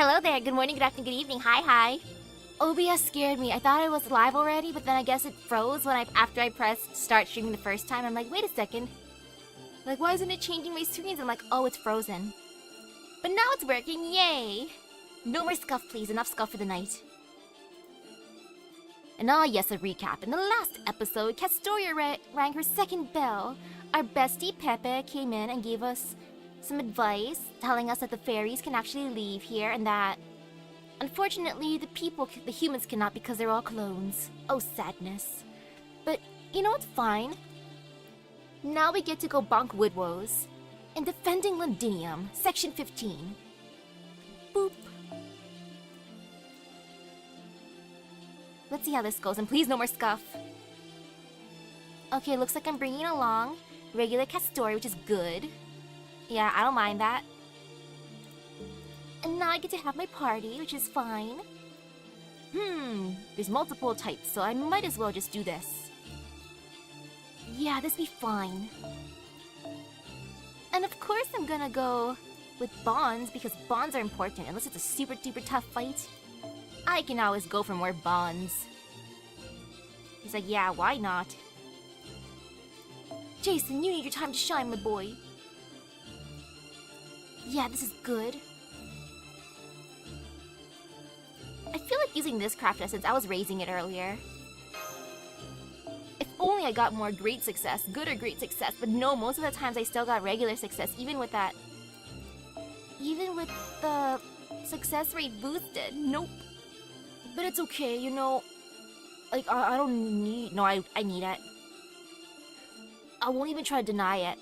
Hello there, good morning, good afternoon, good evening, hi. OBS scared me. I thought I was live already, but then I guess it froze after I pressed start streaming the first time. I'm like, wait a second. Like, why isn't it changing my screens? I'm like, oh, it's frozen. But now it's working, yay! No more scuff, please. Enough scuff for the night. And yes, a recap. In the last episode, Castoria rang her second bell. Our bestie Pepe came in and gave us some advice, telling us that the fairies can actually leave here and that, unfortunately, the humans cannot because they're all clones. Oh, sadness. But, you know what's fine? Now we get to go bonk Woodwose in Defending Londinium, Section 15. Boop. Let's see how this goes, and please no more scuff. Okay, looks like I'm bringing along regular Castoria, which is good. Yeah, I don't mind that. And now I get to have my party, which is fine. There's multiple types, so I might as well just do this. Yeah, this be fine. And of course I'm gonna go with bonds, because bonds are important, unless it's a super duper tough fight. I can always go for more bonds. He's like, yeah, why not? Jason, you need your time to shine, my boy. Yeah, this is good. I feel like using this craft essence. I was raising it earlier. If only I got more great success, good or great success, but no, most of the times I still got regular success, even with that. Even with the success rate boosted. Nope. But it's okay, you know. Like, I don't need... No, I need it. I won't even try to deny it.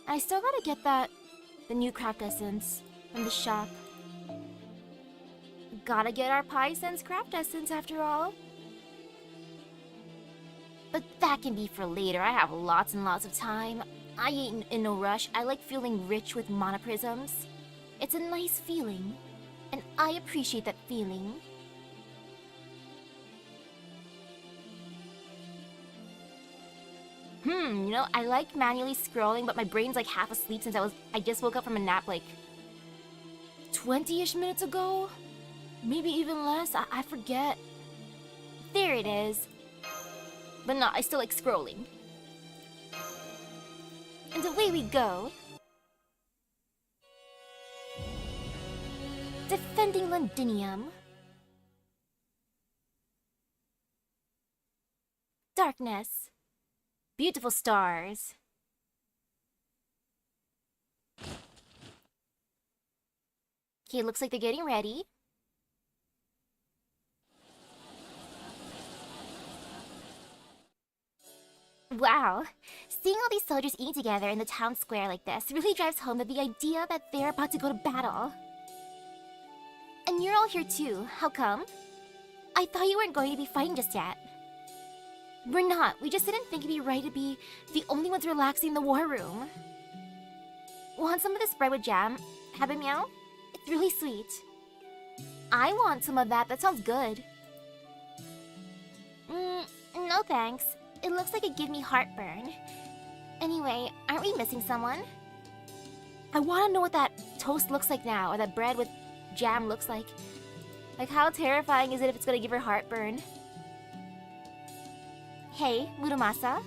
I still gotta get the new craft essence from the shop. Gotta get our Pie Sense craft essence after all. But that can be for later. I have lots and lots of time. I ain't in no rush. I like feeling rich with monoprisms. It's a nice feeling, and I appreciate that feeling. You know, I like manually scrolling, but my brain's like half asleep since I just woke up from a nap like 20-ish minutes ago? Maybe even less, I forget. There it is. But no, I still like scrolling. And away we go. Defending Londinium. Darkness. Beautiful stars. Okay, looks like they're getting ready. Wow, seeing all these soldiers eating together in the town square like this really drives home the idea that they're about to go to battle. And you're all here too, how come? I thought you weren't going to be fighting just yet. We're not, we just didn't think it'd be right to be the only ones relaxing in the war room. Want some of this bread with jam, Happy Meow? It's really sweet. I want some of that, that sounds good. No thanks. It looks like it gives me heartburn. Anyway, aren't we missing someone? I want to know what that toast looks like now, or that bread with jam looks like. Like, how terrifying is it if it's gonna give her heartburn? Hey, Muramasa.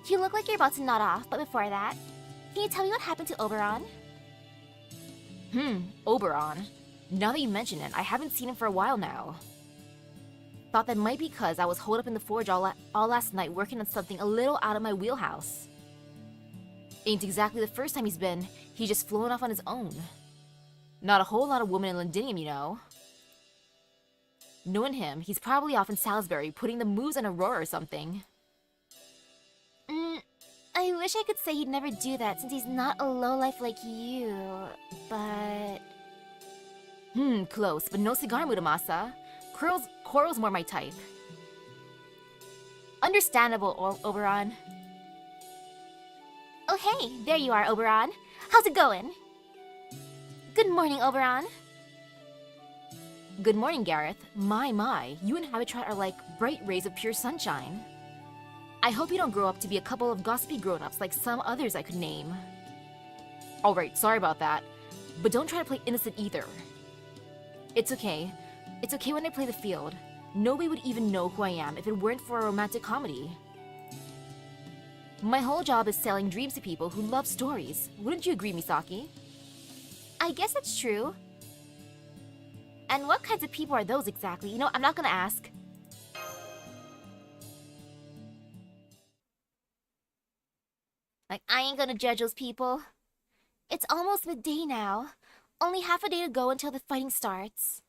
You look like you're about to nod off, but before that, can you tell me what happened to Oberon? Oberon. Now that you mention it, I haven't seen him for a while now. Thought that might be because I was holed up in the forge all last night working on something a little out of my wheelhouse. Ain't exactly the first time he's just flown off on his own. Not a whole lot of women in Londinium, you know. Knowing him, he's probably off in Salisbury putting the moves on Aurora or something. I wish I could say he'd never do that since he's not a lowlife like you, but... Close, but no cigar, Muramasa. Coral's more my type. Understandable, Oberon. Oh hey, there you are, Oberon. How's it going? Good morning, Oberon. Good morning, Gareth. My, you and Habitat are like bright rays of pure sunshine. I hope you don't grow up to be a couple of gossipy grown-ups like some others I could name. Alright, sorry about that. But don't try to play innocent either. It's okay. It's okay when I play the field. Nobody would even know who I am if it weren't for a romantic comedy. My whole job is selling dreams to people who love stories. Wouldn't you agree, Misaki? I guess that's true. And what kinds of people are those exactly? You know, I'm not gonna ask. Like, I ain't gonna judge those people. It's almost midday now. Only half a day to go until the fighting starts.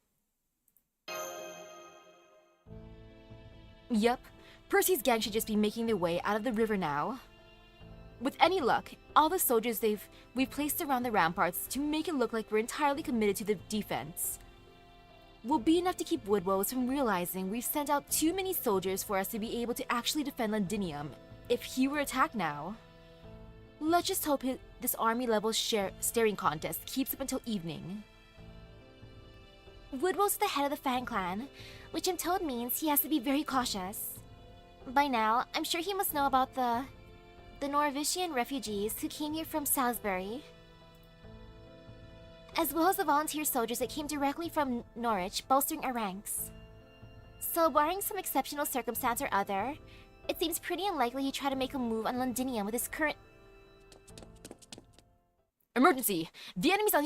Yep, Percy's gang should just be making their way out of the river now. With any luck, all the soldiers we've placed around the ramparts to make it look like we're entirely committed to the defense will be enough to keep Woodwose from realizing we've sent out too many soldiers for us to be able to actually defend Londinium if he were attacked now. Let's just hope this army-level staring contest keeps up until evening. Woodwose is the head of the Fan Clan, which I'm told means he has to be very cautious. By now, I'm sure he must know about the Norwegian refugees who came here from Salisbury, as well as the volunteer soldiers that came directly from Norwich, bolstering our ranks. So, barring some exceptional circumstance or other, it seems pretty unlikely he'd try to make a move on Londinium with his current... Emergency! The enemy's on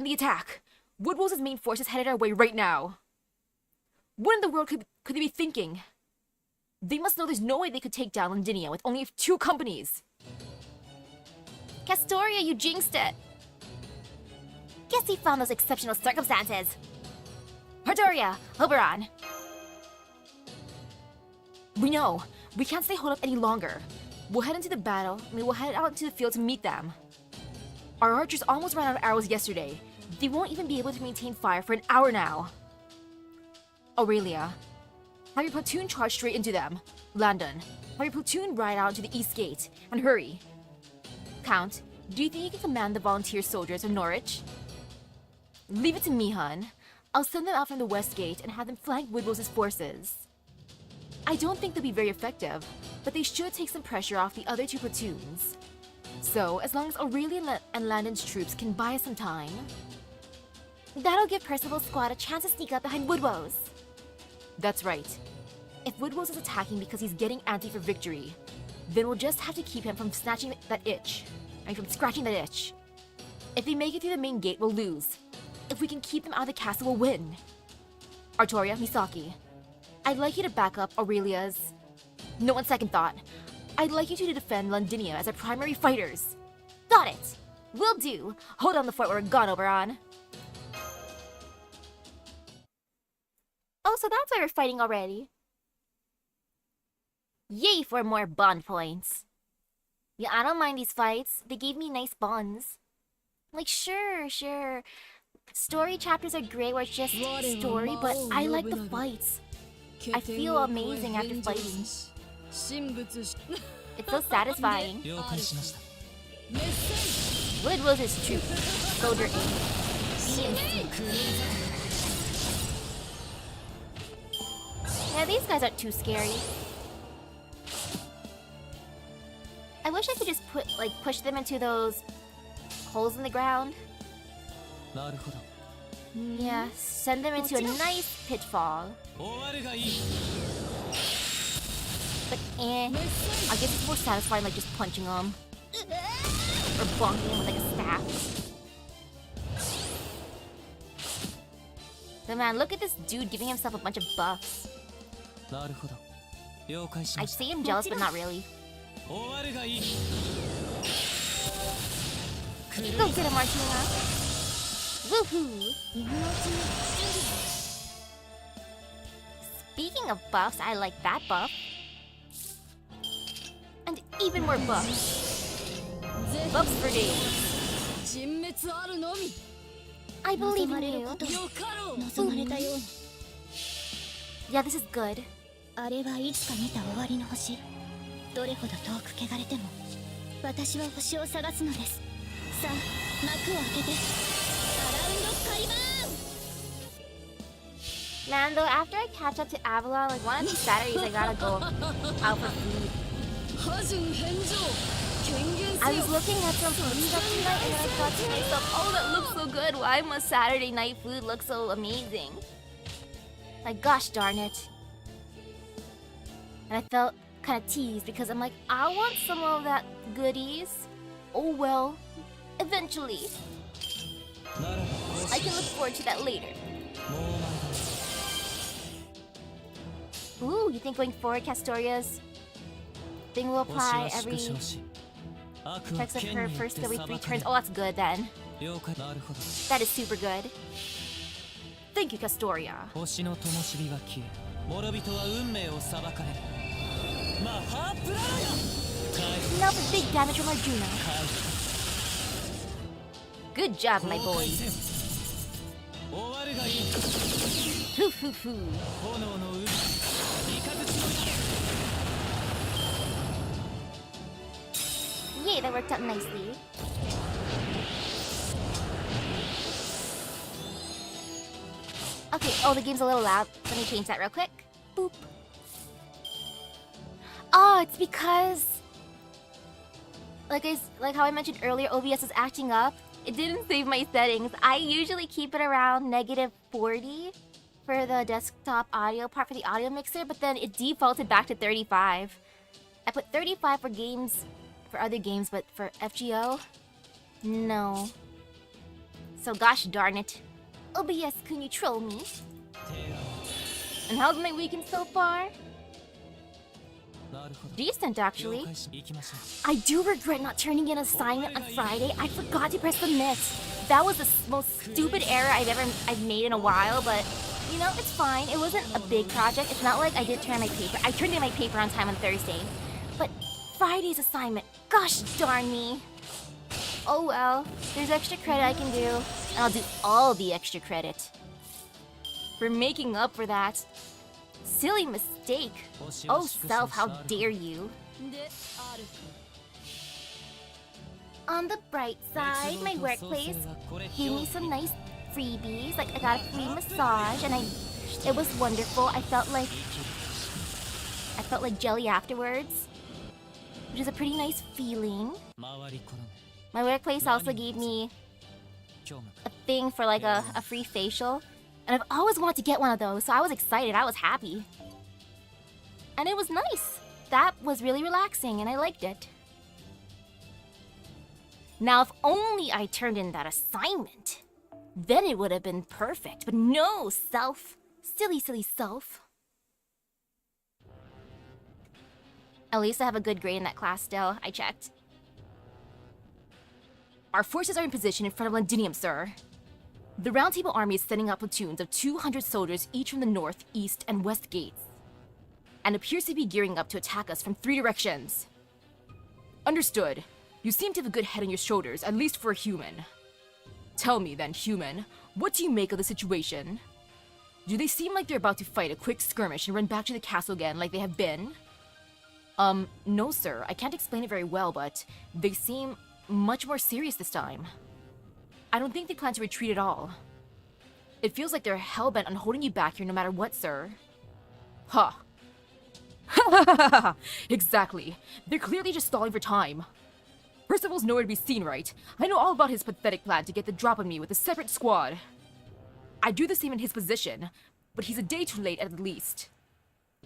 the attack! Woodwose's main force is headed our way right now. What in the world could they be thinking? They must know there's no way they could take down Londinium with only 2 companies. Castoria, you jinxed it! Guess he found those exceptional circumstances. Pardoria, Oberon. We know. We can't stay holed up any longer. We'll head into the battle, and we'll head out into the field to meet them. Our archers almost ran out of arrows yesterday. They won't even be able to maintain fire for an hour now. Aurelia, have your platoon charge straight into them. Landon, have your platoon ride out to the east gate, and hurry. Count, do you think you can command the volunteer soldiers of Norwich? Leave it to me, hun. I'll send them out from the west gate and have them flank Woodwose's forces. I don't think they'll be very effective, but they should take some pressure off the other 2 platoons. So, as long as Aurelia and Landon's troops can buy us some time, that'll give Percival's squad a chance to sneak up behind Woodwose. That's right. If Woodwose is attacking because he's getting antsy for victory, then we'll just have to keep him from scratching that itch. If they make it through the main gate, we'll lose. If we can keep them out of the castle, we'll win. Artoria, Misaki, I'd like you to back up Aurelia's... No, on second thought. I'd like you two to defend Londinium as our primary fighters. Got it! Will do. Hold on the fort where we're gone, Oberon. Oh, so that's why we're fighting already. Yay for more bond points. Yeah, I don't mind these fights. They gave me nice bonds. Like, sure. Story chapters are great where it's just story, but I like the fights. I feel amazing after fighting. It's so satisfying. Woodwose is true. Soldier A. B and C. Yeah, these guys aren't too scary. I wish I could just push them into those holes in the ground. Yeah, send them into a nice pitfall. But I guess it's more satisfying like just punching them. Or bonking them with like a staff. So man, look at this dude giving himself a bunch of buffs. I say I'm jealous, but not really. Go get him, Martina. Woohoo! Speaking of buffs, I like that buff. And even more buffs. Buffs for days. I believe in you. Yeah, this is good. あれはいつか見た終わりの星。どれほど遠く汚れても、私は星を探すのです。さあ、幕を開けて、アラウンドカリバーン。 Man, though, after I catch up to Avalon, like one of these Saturdays, I gotta go out for food. 破順返上。I was looking at some food stuff tonight and then I thought to myself, oh, that looks so good. Why must Saturday night food look so amazing? Like, gosh darn it. And I felt kind of teased because I'm like, I want some of that goodies. Oh well, eventually. I can look forward to that later. Ooh, you think going forward, Castoria's thing will apply every effects of her first every 3 turns? Oh, that's good then. That is super good. Thank you, Castoria. Now for big damage from Arjuna. Good job, my boy. Hoo hoo hoo. Yay, that worked out nicely. Okay, oh, the game's a little loud. Let me change that real quick. Boop. Oh, it's because... Like how I mentioned earlier, OBS is acting up. It didn't save my settings. I usually keep it around -40 for the desktop audio part for the audio mixer, but then it defaulted back to 35. I put 35 for games, for other games, but for FGO, no. So gosh darn it. OBS, can you troll me? And how's my weekend so far? Decent, actually. I do regret not turning in an assignment on Friday. I forgot to press submit. That was the most stupid error I've made in a while, but you know, it's fine. It wasn't a big project. It's not like I didn't turn in my paper. I turned in my paper on time on Thursday. But Friday's assignment, gosh darn me. Oh well, there's extra credit I can do, and I'll do all the extra credit. For making up for that. Silly mistake. Oh, self, how dare you? On the bright side, my workplace gave me some nice freebies. Like, I got a free massage, and it was wonderful. I felt like jelly afterwards, which is a pretty nice feeling. My workplace also gave me a thing for like a free facial. And I've always wanted to get one of those, so I was excited, I was happy. And it was nice. That was really relaxing, and I liked it. Now, if only I turned in that assignment, then it would have been perfect. But no, self. Silly, silly self. At least I have a good grade in that class still, I checked. Our forces are in position in front of Londinium, sir. The Round Table Army is sending out platoons of 200 soldiers each from the north, east, and west gates, and appears to be gearing up to attack us from 3 directions. Understood. You seem to have a good head on your shoulders, at least for a human. Tell me then, human, what do you make of the situation? Do they seem like they're about to fight a quick skirmish and run back to the castle again like they have been? No sir, I can't explain it very well, but they seem much more serious this time. I don't think they plan to retreat at all. It feels like they're hell-bent on holding you back here no matter what, sir. Huh. Exactly. They're clearly just stalling for time. Percival's nowhere to be seen, right? I know all about his pathetic plan to get the drop on me with a separate squad. I'd do the same in his position, but he's a day too late at the least.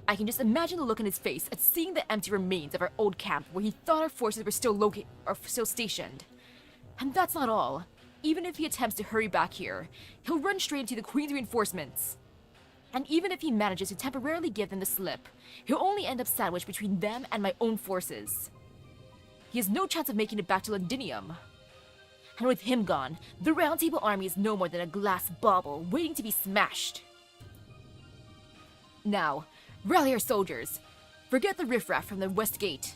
I can just imagine the look on his face at seeing the empty remains of our old camp where he thought our forces were still stationed. And that's not all. Even if he attempts to hurry back here, he'll run straight into the Queen's reinforcements. And even if he manages to temporarily give them the slip, he'll only end up sandwiched between them and my own forces. He has no chance of making it back to Londinium. And with him gone, the Round Table Army is no more than a glass bauble waiting to be smashed. Now, rally our soldiers. Forget the riffraff from the west gate.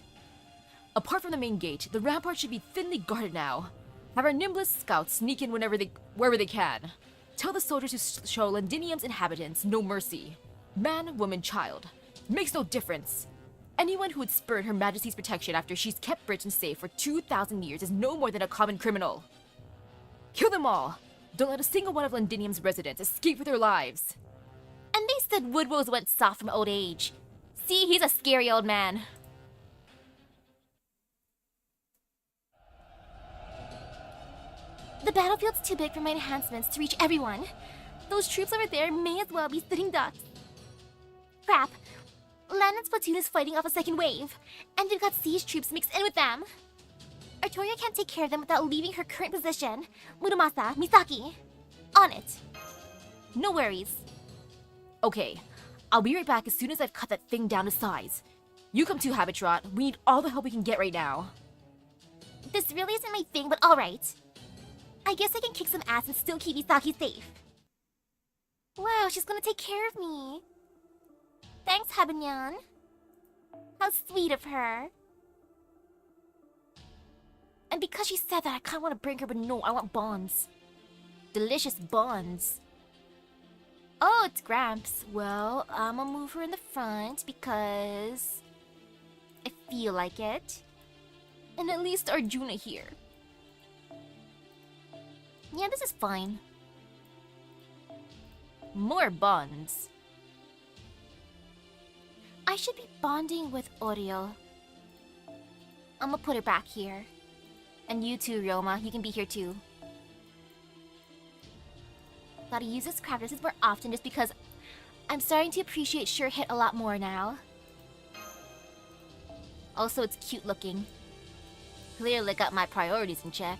Apart from the main gate, the rampart should be thinly guarded now. Have our nimblest scouts sneak in wherever they can. Tell the soldiers to show Londinium's inhabitants no mercy. Man, woman, child. It makes no difference. Anyone who would spurn Her Majesty's protection after she's kept Britain safe for 2,000 years is no more than a common criminal. Kill them all. Don't let a single one of Londinium's residents escape with their lives. And they said Woodwose went soft from old age. See, he's a scary old man. The battlefield's too big for my enhancements to reach everyone. Those troops over there may as well be sitting ducks. Crap. Landon's platoon is fighting off a second wave, and they've got siege troops mixed in with them. Artoria can't take care of them without leaving her current position. Muramasa, Misaki. On it. No worries. Okay, I'll be right back as soon as I've cut that thing down to size. You come too, Habitrot. We need all the help we can get right now. This really isn't my thing, but alright. I guess I can kick some ass and still keep Misaki safe. Wow, she's gonna take care of me. Thanks, Habanyan. How sweet of her. And because she said that, I kinda wanna bring her, but no, I want bonds. Delicious bonds. Oh, it's Gramps. Well, I'ma move her in the front because I feel like it. And at least Arjuna here. Yeah, this is fine. More bonds. I should be bonding with Oreo. I'ma put her back here. And you too, Roma. You can be here too. Gotta use this craft resist more often just because I'm starting to appreciate Sure Hit a lot more now. Also, it's cute looking. Clearly got my priorities in check.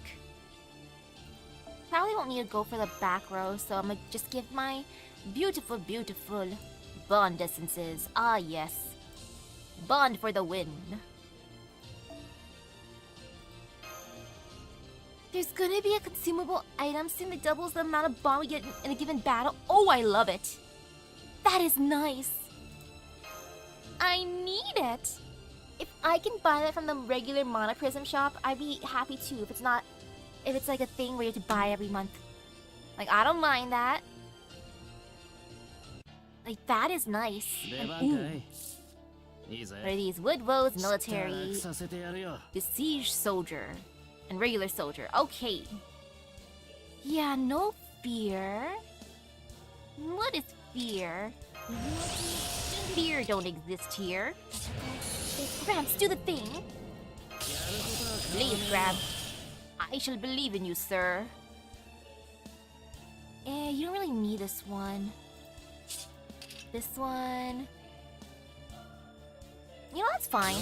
Probably won't need to go for the back row, so I'm gonna just give my beautiful, beautiful bond essences. Ah, yes. Bond for the win. There's gonna be a consumable item soon that doubles the amount of bond we get in a given battle. Oh, I love it. That is nice. I need it. If I can buy that from the regular Monoprism shop, I'd be happy too. If it's like a thing where you have to buy every month. Like, I don't mind that. Like, that is nice. And, ooh. What are these? Woodwose military. Besiege soldier. And regular soldier. Okay. Yeah, no fear. What is fear? Fear don't exist here. Gramps, do the thing. Please, Gramps. I shall believe in you, sir. You don't really need this one. This one. You know, that's fine.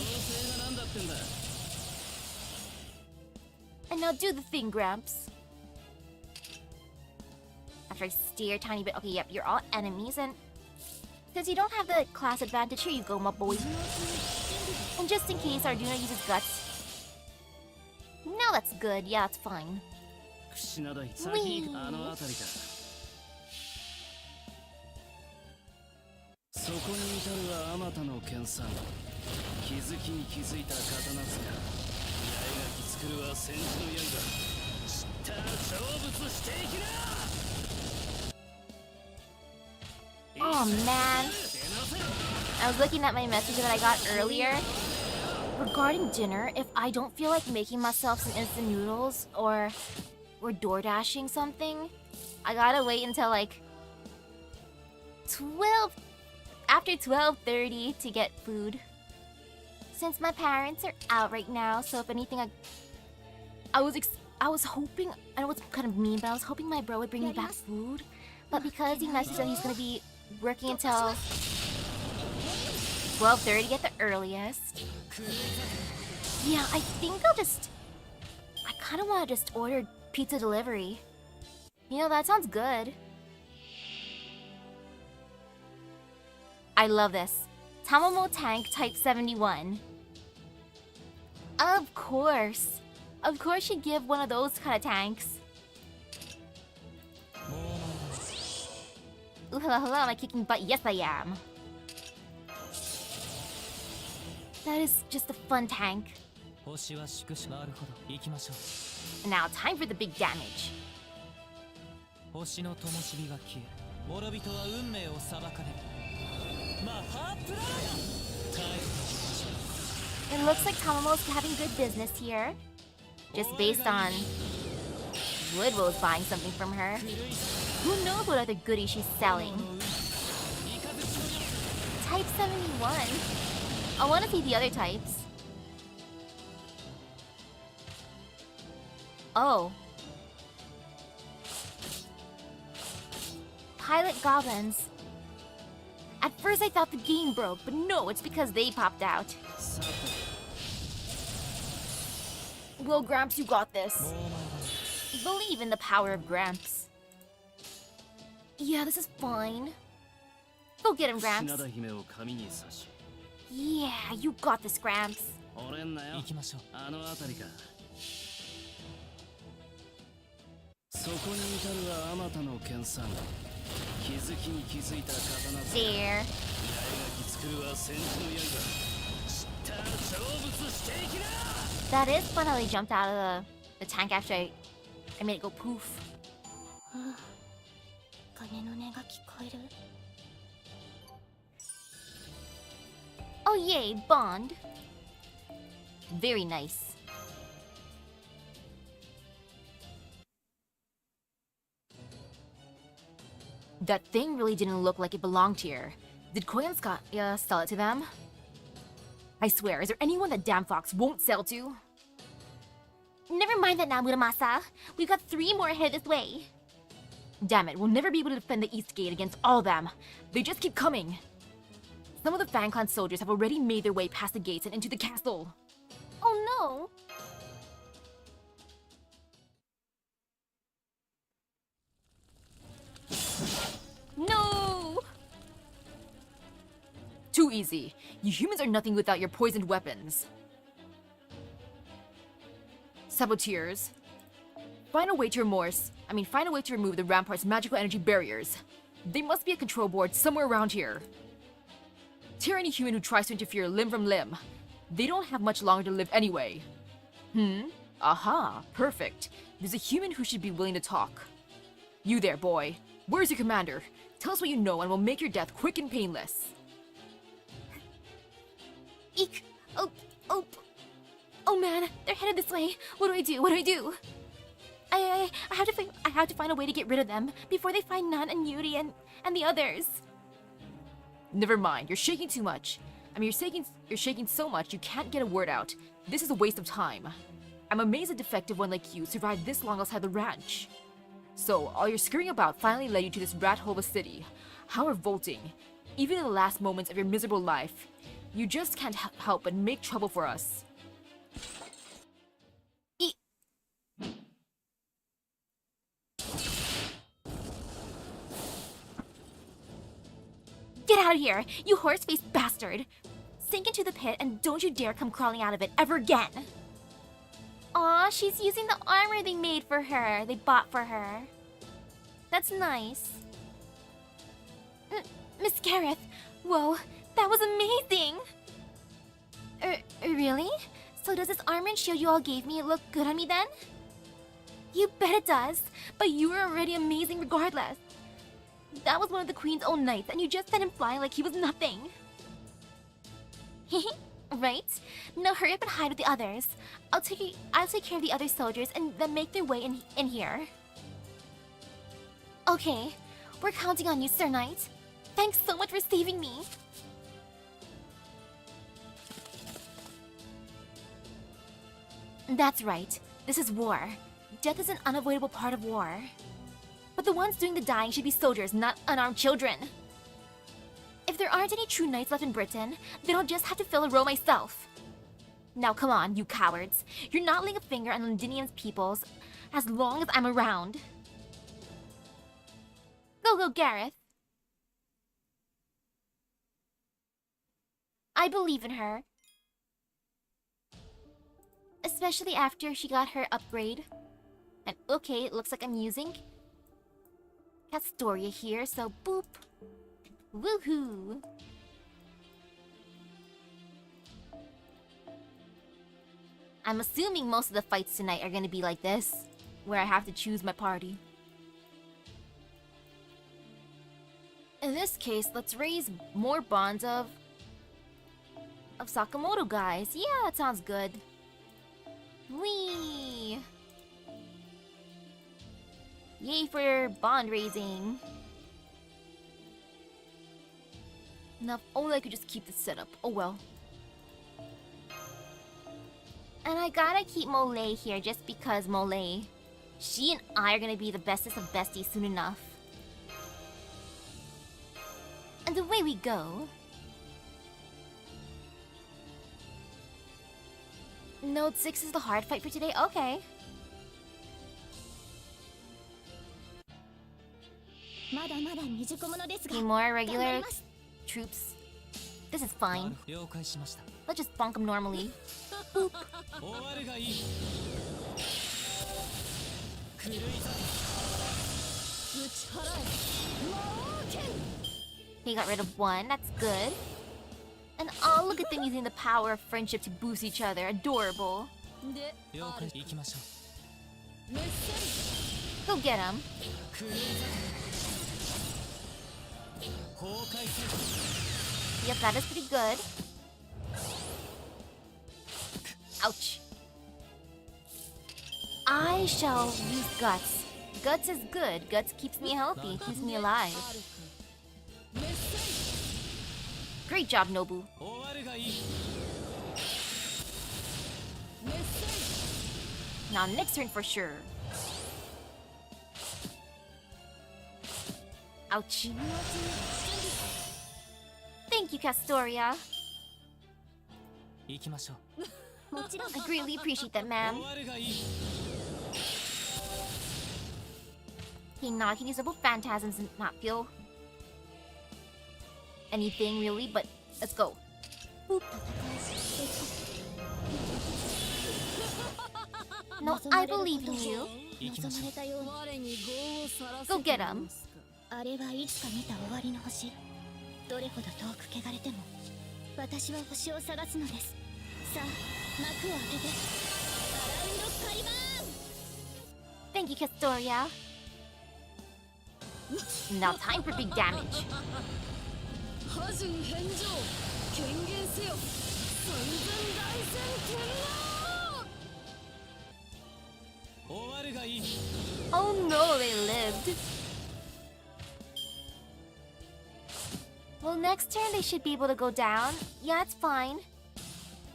And now do the thing, Gramps. After I steer a tiny bit. Okay, yep, you're all enemies, and since you don't have the class advantage, here you go, my boy. And just in case Arjuna uses guts. No, that's good. Yeah, that's fine. Whee! そこに至るはあまたの研鑽気づきに気づいた刀すが八重垣作るは戦士の刃知ったら成仏していきな Oh man, I was looking at my message that I got earlier regarding dinner. If I don't feel like making myself some instant noodles or door dashing something, I gotta wait until like 12:30 to get food. Since my parents are out right now, so if anything, I was hoping, I know it's kind of mean, but I was hoping my bro would bring me back food. But because he messaged that he's gonna be working until 12:30 at the earliest. Yeah, I think I kind of want to just order pizza delivery. You know, that sounds good. I love this. Tamamo tank type 71. Of course. Of course you'd give one of those kind of tanks. Ooh, hello, am I kicking butt? Yes, I am. That is just a fun tank. And now, time for the big damage. It looks like Tamamo's having good business here. Just based on Woodwose buying something from her. Who knows what other goodies she's selling? Type 71. I want to see the other types. Oh. pilot goblins. At first I thought the game broke, but no, it's because they popped out. さて Well, Gramps, you got this. もう間もない Believe in the power of Gramps. Yeah, this is fine. Go get him, 品 Gramps. 田姫を髪に刺し Yeah, you got this, Gramps. 折れんなよ行きましょう。あの辺りかそこに至るはあまたの剣さん気づきに気づいた刀つ There. 八重垣作るは戦時の刃知った成仏していきな That is fun how they jumped out of the tank after I made it go poof. 鐘の音が聞こえる。 Oh yay, Bond. Very nice. That thing really didn't look like it belonged here. Did Koyanska sell it to them? I swear, is there anyone that damn fox won't sell to? Never mind that now, Muramasa. We've got 3 more headed this way. Damn it, we'll never be able to defend the East Gate against all of them. They just keep coming. Some of the Fan Clan soldiers have already made their way past the gates and into the castle. Oh no. No! Too easy. You humans are nothing without your poisoned weapons. Saboteurs. Find a way to remove the rampart's magical energy barriers. There must be a control board somewhere around here. Tear any human who tries to interfere limb from limb. They don't have much longer to live anyway. Aha, perfect. There's a human who should be willing to talk. You there, boy. Where's your commander? Tell us what you know and we'll make your death quick and painless. Eek! Oh man, they're headed this way. What do I do? What do I do? I have to find a way to get rid of them before they find Nan and Yuri and the others. Never mind, you're shaking too much. You're shaking so much you can't get a word out. This is a waste of time. I'm amazed a defective one like you survived this long outside the ranch. So, all your scurrying about finally led you to this rat hole of a city. How revolting. Even in the last moments of your miserable life, you just can't help but make trouble for us. Get out of here, you horse-faced bastard! Sink into the pit and don't you dare come crawling out of it ever again! Aw, she's using the armor they made for her, they bought for her. That's nice. Miss Gareth, whoa, that was amazing! Really? So does this armor and shield you all gave me look good on me then? You bet it does, but you were already amazing regardless. That was one of the Queen's own knights, and you just let him fly like he was nothing. Right? Now hurry up and hide with the others. I'll take care of the other soldiers and then make their way in here. Okay, we're counting on you, Sir Knight. Thanks so much for saving me. That's right. This is war. Death is an unavoidable part of war. But the ones doing the dying should be soldiers, not unarmed children. If there aren't any true knights left in Britain, then I'll just have to fill a row myself. Now come on, you cowards. You're not laying a finger on Londinium's peoples as long as I'm around. Go, Gareth. I believe in her. Especially after she got her upgrade. And okay, it looks like I'm using Castoria here, so boop. Woohoo! I'm assuming most of the fights tonight are gonna be like this, where I have to choose my party. In this case, let's raise more bonds of Sakamoto guys. Yeah, that sounds good. Whee! Yay for bond raising. Now, if only I could just keep this setup. Oh well. And I gotta keep Molay here just because Molay. She and I are gonna be the bestest of besties soon enough. And away we go. Note 6 is the hard fight for today? Okay. Okay, more regular troops. This is fine. 了解しました Let's just bonk them normally. 終わるがいい狂い咲け打ち払え魔王剣 He got rid of one, that's good. And oh, look at them using the power of friendship to boost each other. Adorable. 了解行きましょう Go get him. 狂い咲け崩壊せよ Yep, that is pretty good. Ouch. I shall use guts. Guts is good. Guts keeps me healthy, keeps me alive. Great job, Nobu. 終わるがいい Now next turn for sure. Ouch. Thank you, Castoria. 行きましょう I greatly appreciate that, ma'am. 終わるがいい Okay, now I can use double phantasms and not feel anything really, but let's go. Boop. No, I believe in you. 行きましょう Go get him. あれはいつか見た終わりの星。どれほど遠く汚れても、私は星を探すのです。さあ、幕を開けて、アラウンドカリバーン Thank you, Castoria. Now time for big damage. 破順返上権限せよ寸前大戦天皇終わるがいい Oh no, they lived. Well, next turn they should be able to go down. Yeah, it's fine.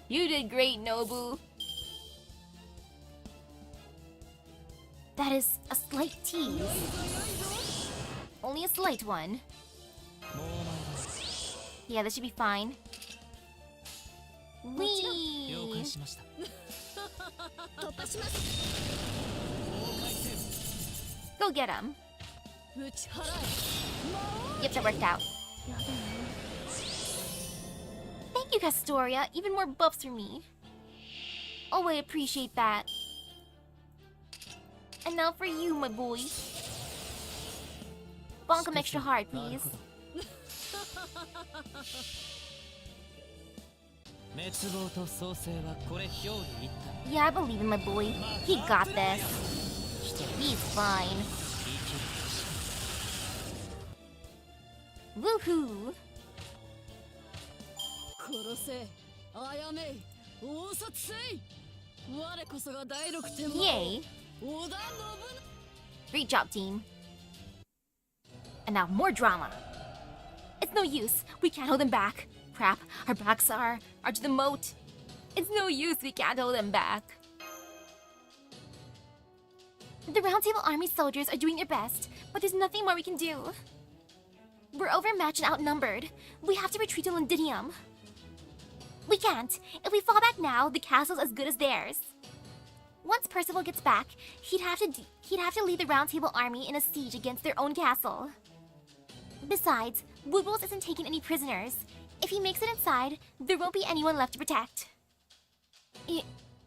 You did great, Nobu. That is a slight tease. Only a slight one. もうお前だ Yeah, this should be fine. 了 Whee! 解しました 突破します 崩壊せ Go get him. 打ち払え Yep, that worked out. Thank you, Castoria. Even more buffs for me. Oh, I appreciate that. And now for you, my boy. Bonk him extra hard, なる please. ほど滅亡と創生はこれ表裏一体 Yeah, I believe in my boy. He got this. 人 He's fine. 生きる Woohoo! 殺せ殺め大殺せい我こそが第六天王 Yay! 織田信 Great job, team. And now more drama. It's no use. We can't hold them back. Crap, our backs are to the moat. It's no use. We can't hold them back. The Round Table Army soldiers are doing their best, but there's nothing more we can do. We're overmatched and outnumbered. We have to retreat to Londinium. We can't. If we fall back now, the castle's as good as theirs. Once Percival gets back, he'd have to lead the Round Table Army in a siege against their own castle. Besides, Woodwose isn't taking any prisoners. If he makes it inside, there won't be anyone left to protect.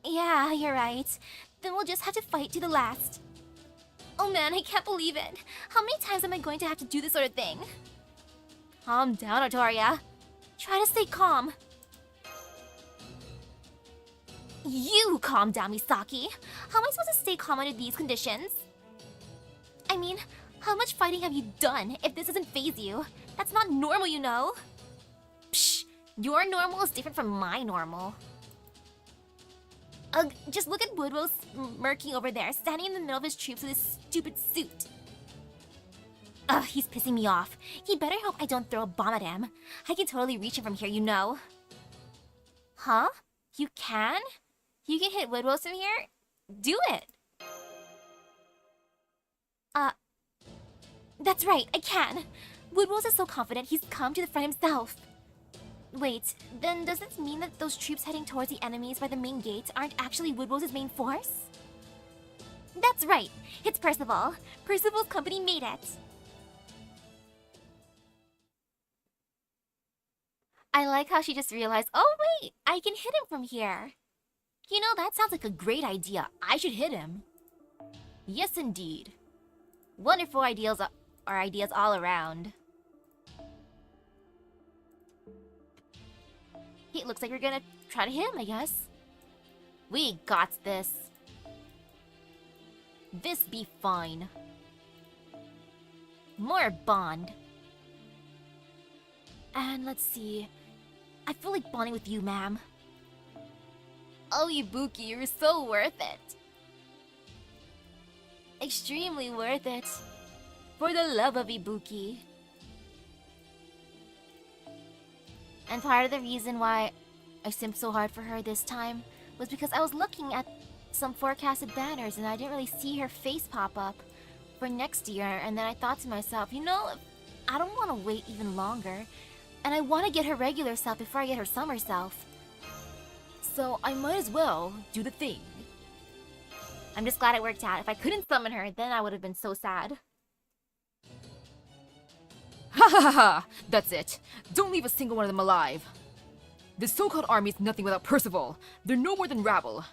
Yeah, you're right. Then we'll just have to fight to the last. Oh man, I can't believe it. How many times am I going to have to do this sort of thing? Calm down, Artoria. Try to stay calm. You calm down, Misaki. How am I supposed to stay calm under these conditions? I mean, how much fighting have you done if this doesn't faze you? That's not normal, you know. Psh, your normal is different from my normal. Ugh, just look at Woodwose murking over there, standing in the middle of his troops with his stupid suit. Ugh, he's pissing me off. He better hope I don't throw a bomb at him. I can totally reach him from here, you know. Huh? You can? You can hit Woodwose from here? Do it! That's right, I can. Woodwose is so confident he's come to the front himself. Wait, then does this mean that those troops heading towards the enemies by the main gate aren't actually Woodwose's main force? That's right! It's Percival! Percival's company made it! I like how she just realized, oh wait, I can hit him from here. You know, that sounds like a great idea. I should hit him. Yes, indeed. Wonderful ideas are ideas all around. It looks like we're gonna try to hit him, I guess. We got this. This be fine. More bond. And let's see. I feel like bonding with you, ma'am. Oh, Ibuki, you're so worth it. Extremely worth it. For the love of Ibuki. And part of the reason why I simped so hard for her this time was because I was looking at some forecasted banners and I didn't really see her face pop up for next year, and then I thought to myself, you know, I don't want to wait even longer, and I want to get her regular self before I get her summer self. So I might as well do the thing. I'm just glad it worked out. If I couldn't summon her, then I would have been so sad. Ha ha ha ha! That's it. Don't leave a single one of them alive. This so-called army is nothing without Percival. They're no more than rabble.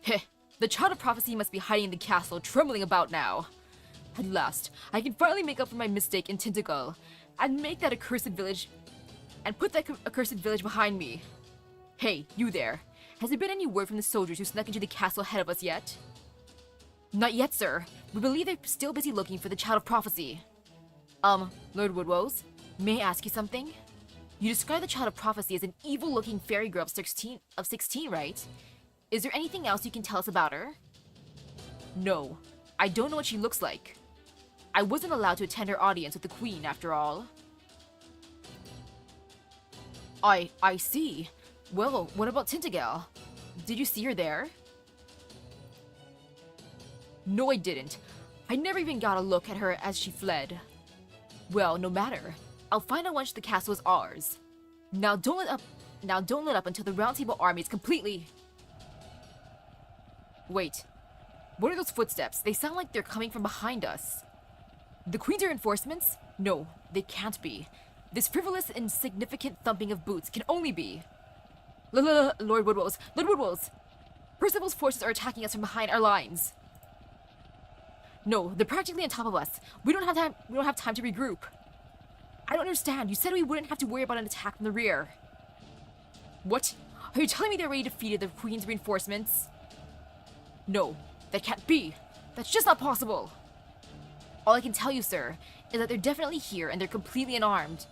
Heh, the child of prophecy must be hiding in the castle, trembling about now. At last, I can finally make up for my mistake in Tentacle, and make that accursed village, and put that accursed village behind me. Hey, you there. Has there been any word from the soldiers who snuck into the castle ahead of us yet? Not yet, sir. We believe they're still busy looking for the child of prophecy. Lord Woodwose, may I ask you something? You describe the child of prophecy as an evil-looking fairy girl of 16, right? Is there anything else you can tell us about her? No, I don't know what she looks like. I wasn't allowed to attend her audience with the queen, after all. I see. Well, what about Tintagel? Did you see her there? No, I didn't. I never even got a look at her as she fled. Well, no matter. I'll find out once the castle is ours. Now don't let up until the Round Table army is completely... Wait. What are those footsteps? They sound like they're coming from behind us. The Queen's reinforcements? No, they can't be. This frivolous, insignificant thumping of boots can only be... Lord Woodwose! Lord Woodwose! Percival's forces are attacking us from behind our lines. No, they're practically on top of us. We don't have time to regroup. I don't understand. You said we wouldn't have to worry about an attack from the rear. What? Are you telling me they already defeated the Queen's reinforcements? No, that can't be. That's just not possible. All I can tell you, sir, is that they're definitely here and they're completely unarmed.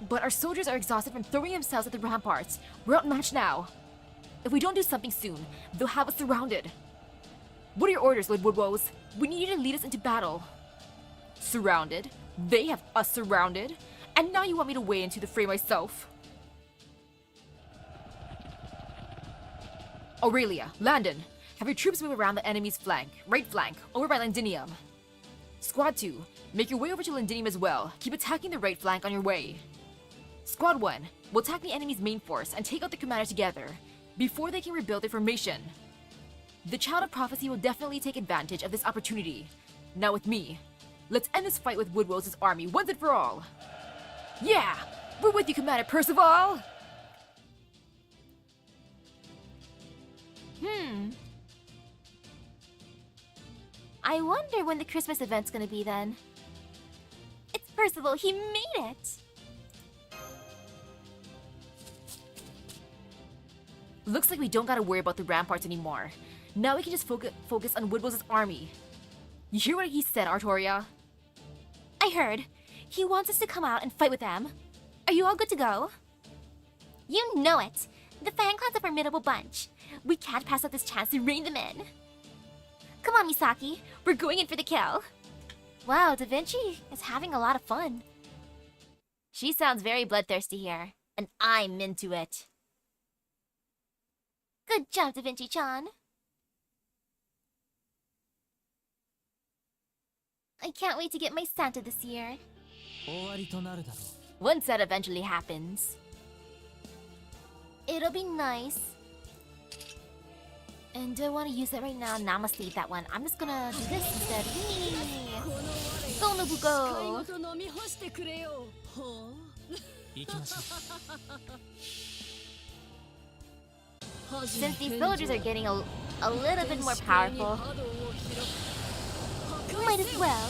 But our soldiers are exhausted from throwing themselves at the ramparts. We're outmatched now. If we don't do something soon, they'll have us surrounded. What are your orders, Lord Woodwose? We need you to lead us into battle. Surrounded? They have us surrounded? And now you want me to wade into the fray myself? Aurelia, Landon, have your troops move around the enemy's flank, right flank, over by Londinium. Squad 2, make your way over to Londinium as well. Keep attacking the right flank on your way. Squad 1, will attack the enemy's main force and take out the commander together, before they can rebuild their formation. The Child of Prophecy will definitely take advantage of this opportunity. Now with me, let's end this fight with Woodwose's army once and for all. Yeah! We're with you, Commander Percival! I wonder when the Christmas event's gonna be then. It's Percival, he made it! Looks like we don't gotta worry about the ramparts anymore. Now we can just focus on Woodwose's army. You hear what he said, Artoria? I heard. He wants us to come out and fight with them. Are you all good to go? You know it! The Fan Clan's a formidable bunch. We can't pass up this chance to rein them in. Come on, Misaki. We're going in for the kill. Wow, Da Vinci is having a lot of fun. She sounds very bloodthirsty here, and I'm into it. Good job, Da Vinci-chan. I can't wait to get my Santa this year. 終わりとなるだろう Once that eventually happens. It'll be nice. And do I want to use that right now? Nah, I'm gonna save that one. I'm just gonna do this instead. Whee! Go, Nobu, go! ごと飲み干してくれよほう行きましょう Since these soldiers are getting a little bit more powerful, Might as well.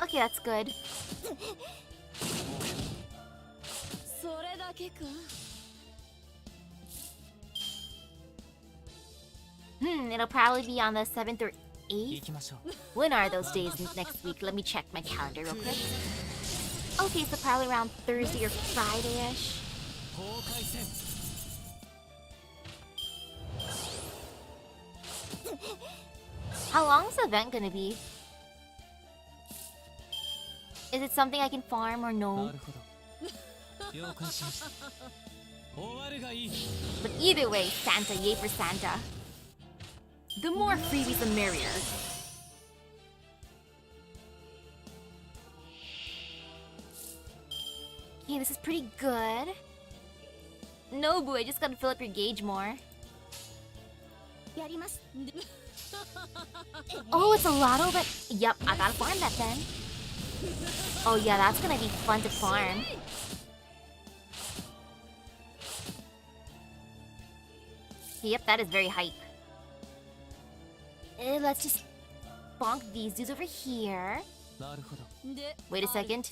Okay, that's good. It'll probably be on the 7th or 8th. 行きましょう when are those days next week? Let me check my calendar real quick. Okay, so probably around Thursday or Friday-ish. 公開戦 How long is the event gonna be? Is it something I can farm or な no? るほど了解しました終わるがいい But either way, Santa, yay for Santa. The more freebies, the merrier. Okay, this is pretty good. Nobu, I just gotta fill up your gauge more. やります Oh, it's a lotto, but yep, I gotta farm that then. Oh yeah, that's gonna be fun to farm. Yep, that is very hype. Let's just bonk these dudes over here. なるほど Wait a second.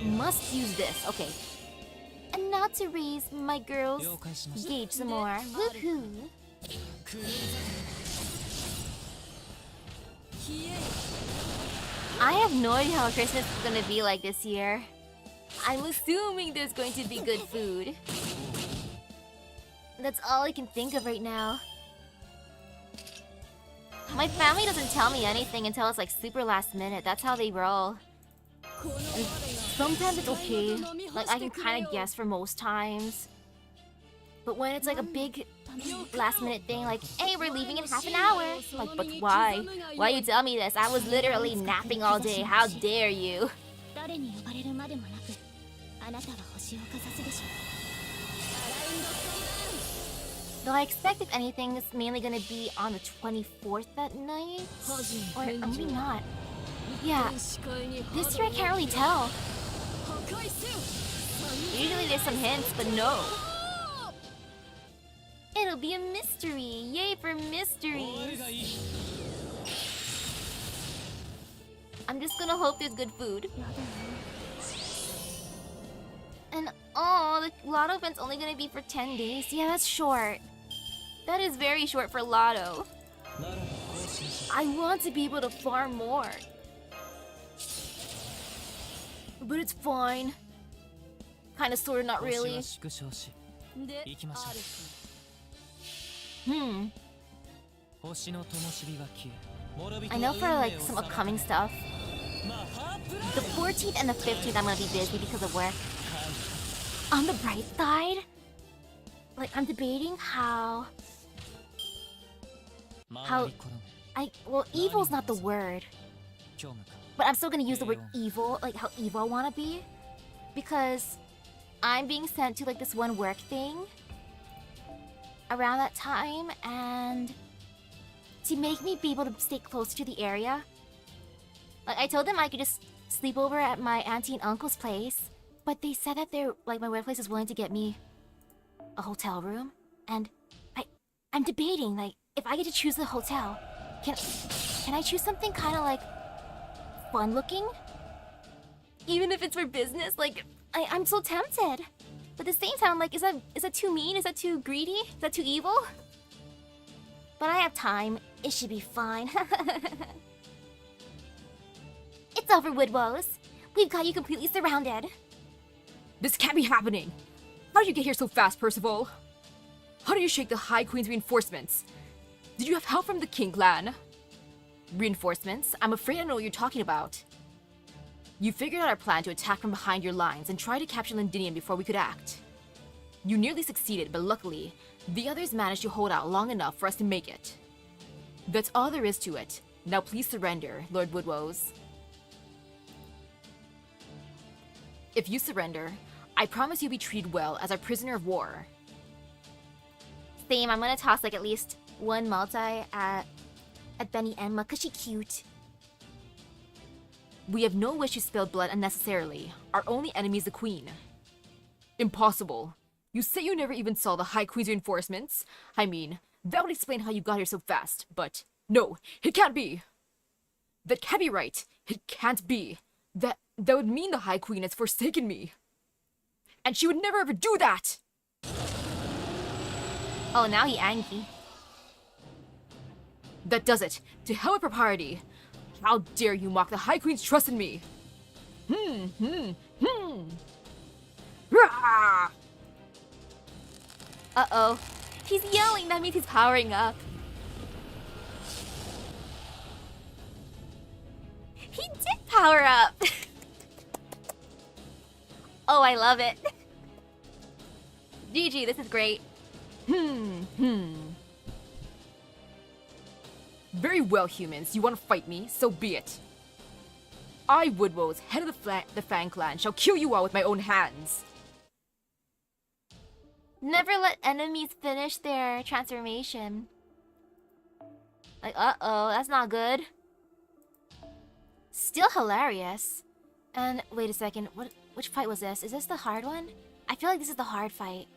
Must use this. Okay. And now to raise my girl's 了解しました gauge some more. Woohoo! クルー I have no idea how Christmas is gonna be like this year. I'm assuming there's going to be good food. That's all I can think of right now. My family doesn't tell me anything until it's like super last minute. That's how they roll. And sometimes it's okay. Like I can kind of guess for most times. But when it's like a big last minute thing, like, hey, we're leaving in half an hour. Like, but why? Why you tell me this? I was literally napping all day. How dare you? 誰に呼ばれるまでもなくあなたは星をかざすでしょう Though I expect if anything, it's mainly gonna be on the 24th that night. Or maybe not. Yeah, this year I can't really tell. Usually there's some hints, but no. It'll be a mystery. Yay for 終わる mysteries. がいい I'm just gonna hope there's good food. And oh, the lotto event's only gonna be for 10 days. Yeah, that's short. That is very short for lotto. ならばこうしましょ I want to be able to farm more. But it's fine. Kinda, sorta, not う really. 星は縮小し行きましょう 星の灯火は消え諸人 I は know for 運 like 命を some 定め upcoming stuff. マハープラ The 14th and the 15th I'm gonna be busy because of work. On the bright side, like I'm debating how 回り転げ well, evil's not the word, 虚無か but I'm still gonna use the word evil, like how evil I wanna be, because I'm being sent to like this one work thing around that time, and to make me be able to stay closer to the area. Like I told them I could just sleep over at my auntie and uncle's place, but they said that they're like my workplace is willing to get me a hotel room, and I'm debating like if I get to choose the hotel, can I choose something kind of like fun looking, even if it's for business? Like I'm so tempted, but at the same time I'm like, is that too mean? Is that too greedy? Is that too evil? But I have time. It should be fine. It's over, Woodwose. We've got you completely surrounded. This can't be happening. How did you get here so fast, Percival? How did you shake the High Queen's reinforcements? Did you have help from the King clan? Reinforcements? I'm afraid I know what you're talking about. You figured out our plan to attack from behind your lines and try to capture Londinium before we could act. You nearly succeeded, but luckily, the others managed to hold out long enough for us to make it. That's all there is to it. Now please surrender, Lord Woodwose. If you surrender, I promise you'll be treated well as our prisoner of war. Same, I'm gonna toss like at least one multi at Benny Emma, cause she's cute. We have no wish to spill blood unnecessarily. Our only enemy is the Queen. Impossible. You say you never even saw the High Queen's reinforcements? I mean, that would explain how you got here so fast, but no, it can't be. That can't be right. It can't be. That would mean the High Queen has forsaken me. And she would never ever do that! Oh, now he angry. That does it. To hell with propriety. How dare you mock the High Queen's trust in me? Rah! Uh-oh. He's yelling, that means he's powering up. He did power up! Oh, I love it. GG, this is great. Very well, humans. You want to fight me? So be it. I, Woodwose, head of the Fang Clan, shall kill you all with my own hands. Never let enemies finish their transformation. Like, uh-oh, that's not good. Still hilarious. And wait a second, which fight was this? Is this the hard one? I feel like this is the hard fight.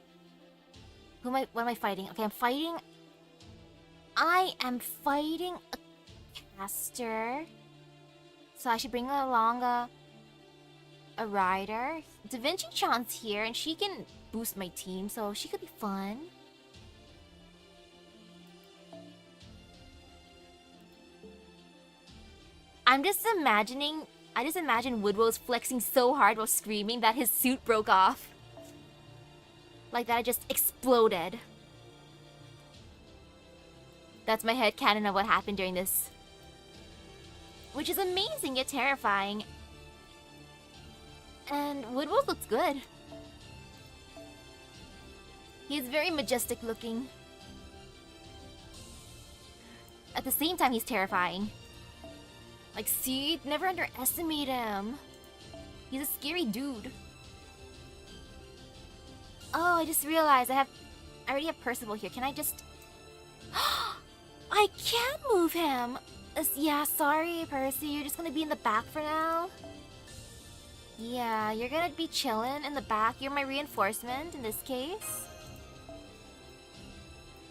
What am I fighting? Okay, I am fighting a caster. So I should bring along a rider. Da Vinci-chan's here and she can boost my team, so she could be fun. I just imagine Woodwose flexing so hard while screaming that his suit broke off. Like that it just exploded. That's my headcanon of what happened during this. Which is amazing yet terrifying. And Woodwose looks good. He is very majestic looking. At the same time, he's terrifying. Like, see? Never underestimate him. He's a scary dude. Oh, I just realized I already have Percival here. Can I just... I can move him! Yeah, sorry, Percy. You're just gonna be in the back for now. Yeah, you're gonna be chilling in the back. You're my reinforcement in this case.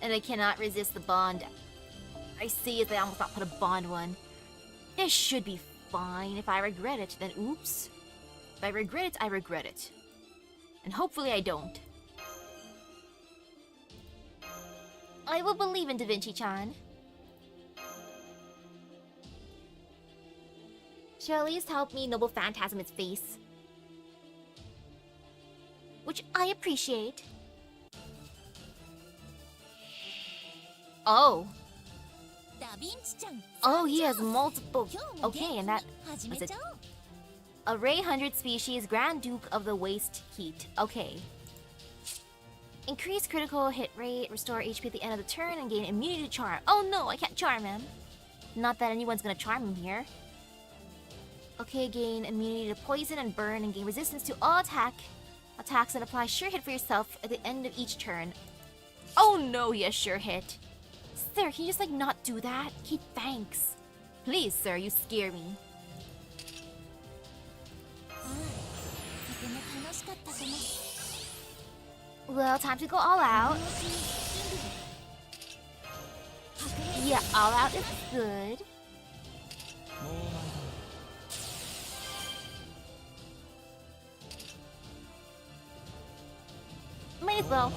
And I cannot resist the bond. I see it, I almost not put a bond one. This should be fine. If I regret it, then oops. If I regret it, I regret it. And hopefully I don't. I will believe in Da Vinci-chan. She'll at least help me noble phantasm its face. Which I appreciate. Oh. Oh, he has multiple... Okay, and that... Was it? Array 100 species, Grand Duke of the Waste Heat. Okay. Increase critical hit rate, restore HP at the end of the turn, and gain immunity to charm. Oh no, I can't charm him. Not that anyone's gonna charm him here. Okay, gain immunity to poison and burn, and gain resistance to all attacks, and apply sure hit for yourself at the end of each turn. Oh no, he has sure hit. Sir, can you just like not do that? Okay, thanks. Please, sir, you scare me. Well, time to go all out. Yeah, all out is good. Might as well.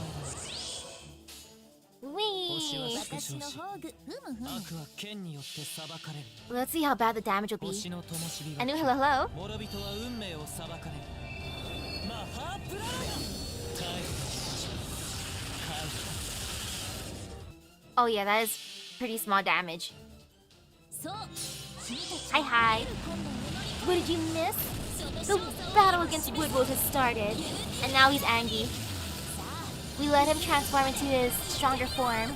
Whee! Let's see how bad the damage will be. Anu, hello. Oh yeah, that is pretty small damage. Hi. What did you miss? The battle against Woodwose has started, and now he's angry. We let him transform into his stronger form.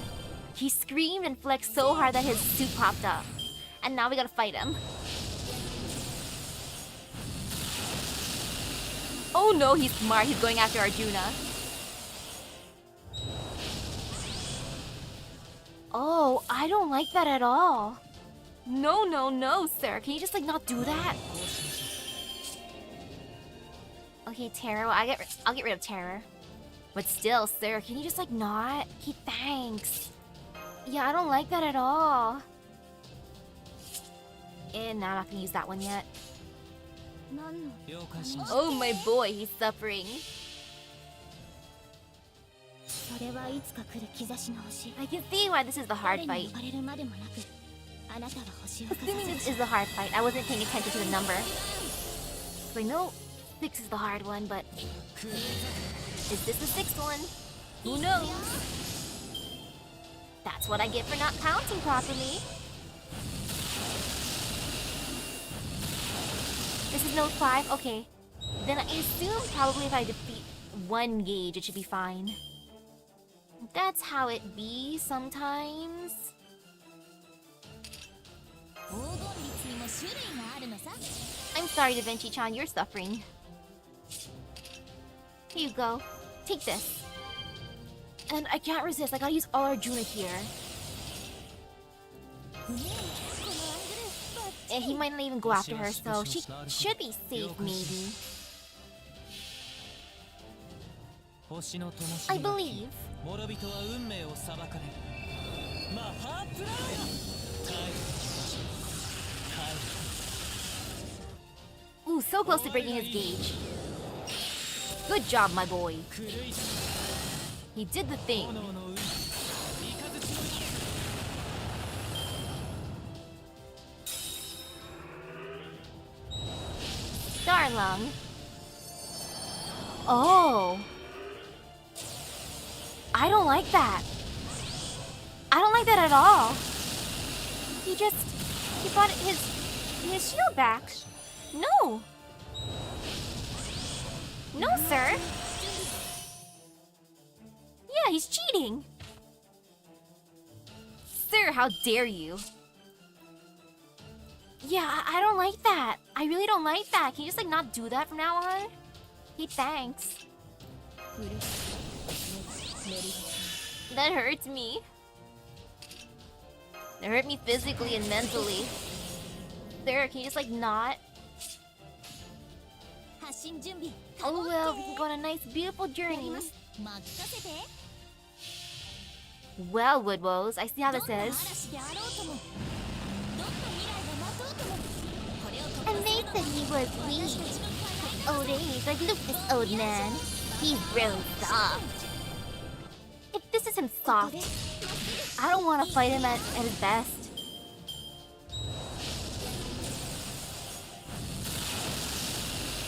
He screamed and flexed so hard that his suit popped up. And now we gotta fight him. Oh no, he's smart. He's going after Arjuna. Oh, I don't like that at all. No, no, no, sir. Can you just like not do that? Okay, Terror. I'll get rid of Terror. But still, sir, can you just like not? Okay, thanks. Yeah, I don't like that at all. And I'm not gonna use that one yet. 何の Oh my boy, he's suffering. それはいつか来る兆しの星 I can see why this is the hard 誰に fight. 呼ばれるまでもなくあなたは星を飾 Assuming る this is the hard fight, I wasn't paying attention to the number. So I know 6 is the hard one, but is this the 6th one? Who knows? That's what I get for not counting properly. This is note 5? Okay. Then I assume probably if I defeat 1 gauge, it should be fine. That's how it be sometimes. 黄金律にも種類があるのさ I'm sorry, Da Vinci-chan, you're suffering. Here you go. Take this. And I can't resist. I gotta use all Arjuna here. And he might not even go after her, so she should be safe, maybe. I believe. 諸人は運命を裁かれるマハプライド Ooh, so close to breaking his gauge. Good job, my boy. He did the thing. Darlung. Oh. I don't like that. I don't like that at all. He brought his shield back. No. No, sir. Yeah, he's cheating. Sir, how dare you? Yeah, I don't like that. I really don't like that. Can you just like not do that from now on? Hey, thanks. That hurts me. It hurt me physically and mentally. Sir, can you just like not? 発進準備 Oh well, we can go on a nice, beautiful journey. 任せて Well, Woodwose, I see how ど this んな is. 嵐であろうともどんな未来が待とうともこれを突破 And they するの said he was 私 weak. たちの課題 Old age, like look at this old man. He's really soft. If this is him ここ soft, でまっすぐ I don't want to fight him at his best.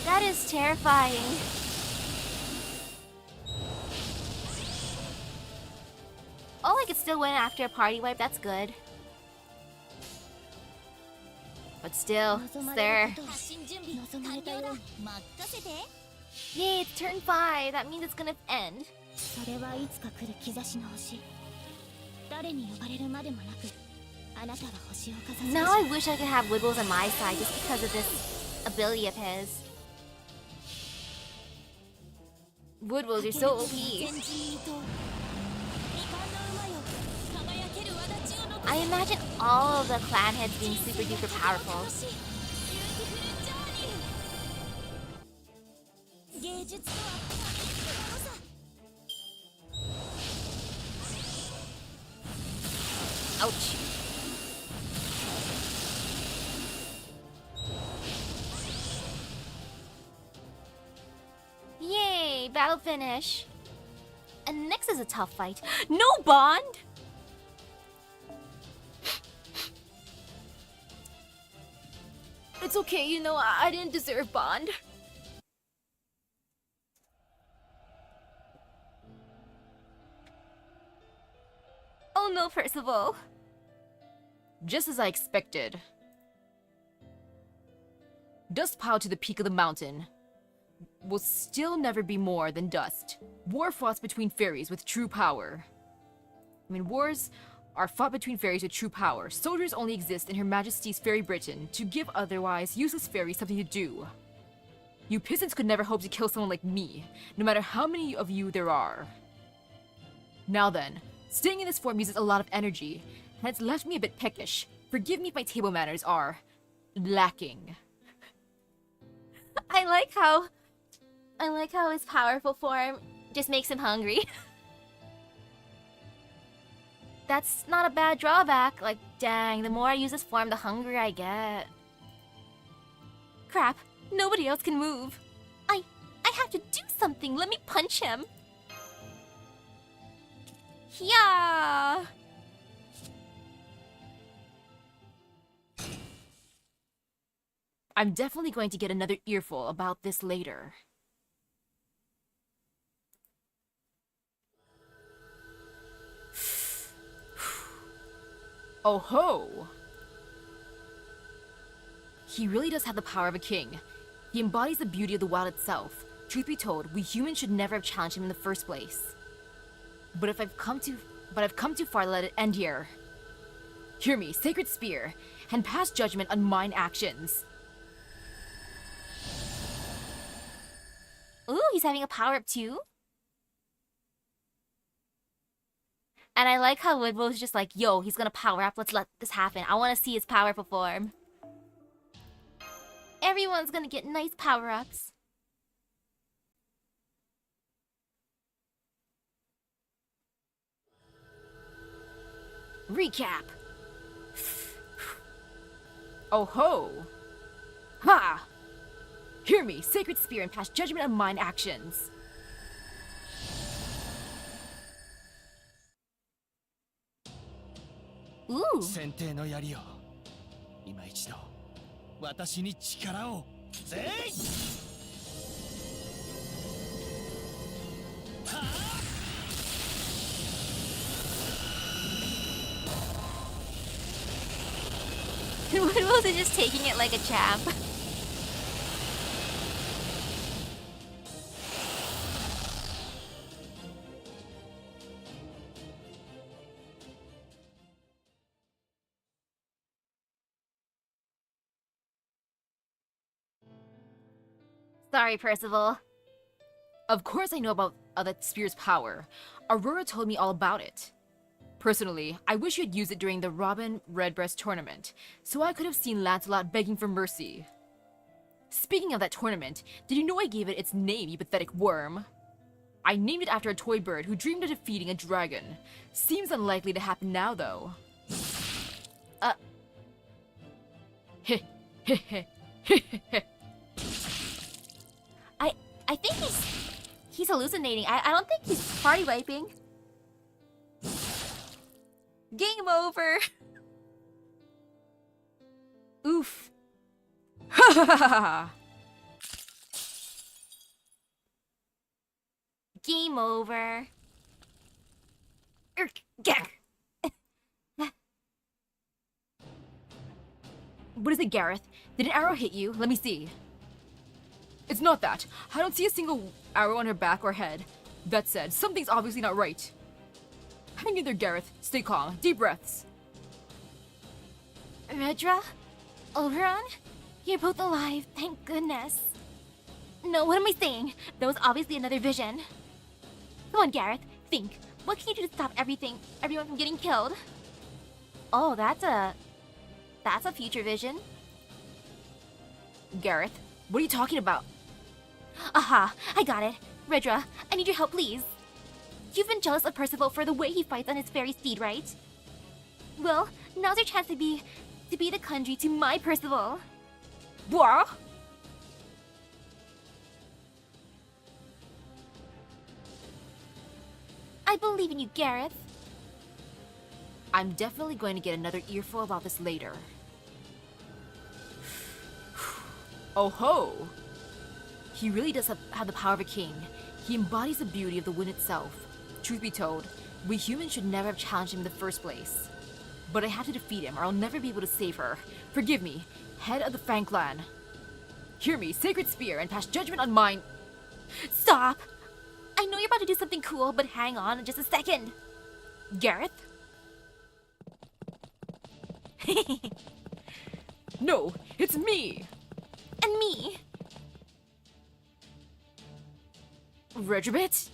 That is terrifying. Oh, I could still win after a party wipe. That's good. But still, 望まれる sir. こと発進準備完了だ任せて Yay, it's turn 5. That means it's gonna end. それはいつか来る兆しの星誰に呼ばれるまでもなくあなたは星を飾る Now I wish I could have Woodwose on my side just because of this ability of his. Woodwose, you're so OP. 前人未到未完の馬よ輝ける轍を残 I imagine all of the clan heads being super duper powerful. しいビューティフルジャーニー芸術とは紙一重のさ Ouch. Yay, battle finish. And next is a tough fight. No bond? It's okay, you know, I didn't deserve bond. Oh no, Percival. Just as I expected. Dust piled to the peak of the mountain will still never be more than dust. War fought between fairies with true power. Wars are fought between fairies with true power. Soldiers only exist in Her Majesty's Fairy Britain to give otherwise useless fairies something to do. You peasants could never hope to kill someone like me, no matter how many of you there are. Now then, staying in this form uses a lot of energy, and it's left me a bit peckish. Forgive me if my table manners are lacking. I like how his powerful form just makes him hungry. That's not a bad drawback. Like, dang, the more I use this form, the hungrier I get. Crap, nobody else can move. I have to do something. Let me punch him. Yeah. I'm definitely going to get another earful about this later. Oh ho! He really does have the power of a king. He embodies the beauty of the wild itself. Truth be told, we humans should never have challenged him in the first place. But I've come too far to let it end here. Hear me, sacred spear, and pass judgment on mine actions. Ooh, he's having a power-up too? And I like how Woodwose is just like, yo, he's gonna power up, let's let this happen. I wanna see his powerful form. Everyone's gonna get nice power-ups. Recap. Oh ho! Ha! Hear me, sacred spear, and pass judgment on mine actions. Ooh. 先帝の槍よ、今一度私に力をぜい。Woodwose is just taking it like a champ. Sorry, Percival. Of course I know about that spear's power. Aurora told me all about it. Personally, I wish you had used it during the Robin Redbreast tournament, so I could have seen Lancelot begging for mercy. Speaking of that tournament, did you know I gave it its name, you pathetic worm? I named it after a toy bird who dreamed of defeating a dragon. Seems unlikely to happen now, though. Heh heh heh heh heh. I think he's hallucinating. I don't think he's party wiping. Game over. Oof. Ha ha ha ha. Game over. What is it, Gareth? Did an arrow hit you? Let me see. It's not that. I don't see a single arrow on her back or head. That said, something's obviously not right. Hang in there, Gareth. Stay calm. Deep breaths. Redra? Oberon? You're both alive, thank goodness. No, what am I saying? That was obviously another vision. Come on, Gareth. Think. What can you do to stop everyone from getting killed? Oh, that's a future vision. Gareth, what are you talking about? Aha, I got it. Redra, I need your help, please. You've been jealous of Percival for the way he fights on his fairy steed, right? Well, now's your chance to be the country to my Percival. What? I believe in you, Gareth. I'm definitely going to get another earful about this later. Oh ho! He really does have the power of a king. He embodies the beauty of the wind itself. Truth be told, we humans should never have challenged him in the first place. But I have to defeat him or I'll never be able to save her. Forgive me, head of the Fang clan. Hear me, sacred spear, and pass judgment on mine. Stop! I know you're about to do something cool, but hang on just a second. Gareth? No, it's me! And me. Regibit?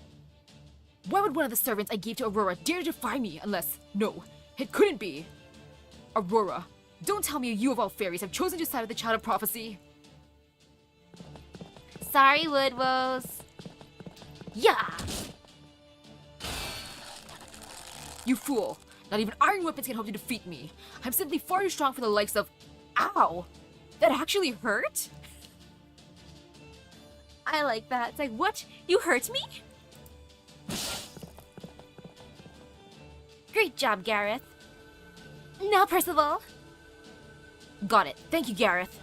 Why would one of the servants I gave to Aurora dare to defy me unless... No, it couldn't be. Aurora, don't tell me you of all fairies have chosen to side with the Child of Prophecy. Sorry, Woodwose. Yeah! You fool! Not even iron weapons can hope to defeat me. I'm simply far too strong for the likes of... Ow! That actually hurt? I like that. It's like, what? You hurt me? Great job, Gareth. Now, Percival. Got it. Thank you, Gareth.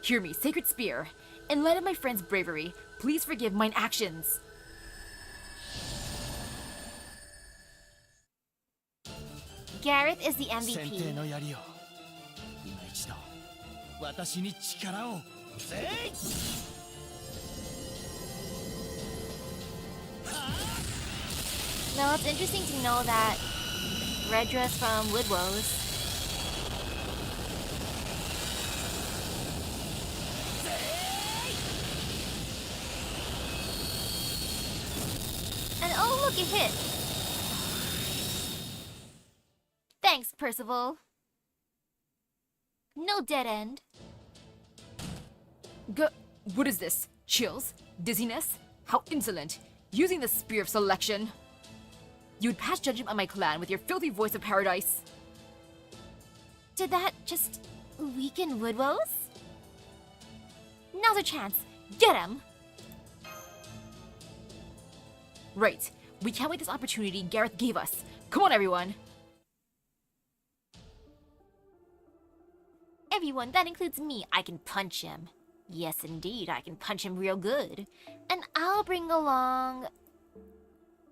Hear me, sacred spear. In light of my friend's bravery, please forgive mine actions. Gareth is the 先手 MVP. の槍を今一度私に力をぜい Now, it's interesting to know that Redra's from Woodwose. And oh, look, it hit. Thanks, Percival. No dead end. What is this? Chills? Dizziness? How insolent! Using the spear of selection! You'd pass judgment on my clan with your filthy voice of paradise. Did that just weaken Woodwose? Now's our chance. Get him! Right. We can't wait this opportunity Gareth gave us. Come on, everyone! Everyone, that includes me. I can punch him. Yes, indeed, I can punch him real good. And I'll bring along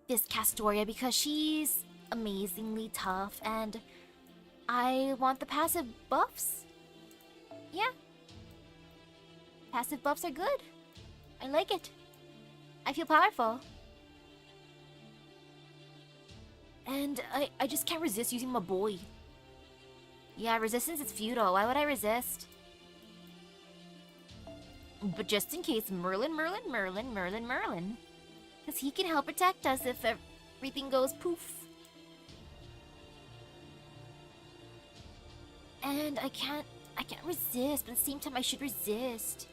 this Castoria because she's amazingly tough and I want the passive buffs. Yeah. Passive buffs are good. I like it. I feel powerful. And I just can't resist using my boy. Yeah, resistance is futile. Why would I resist? But just in case, Merlin. Because he can help protect us if everything goes poof. And I can't resist, but at the same time I should resist.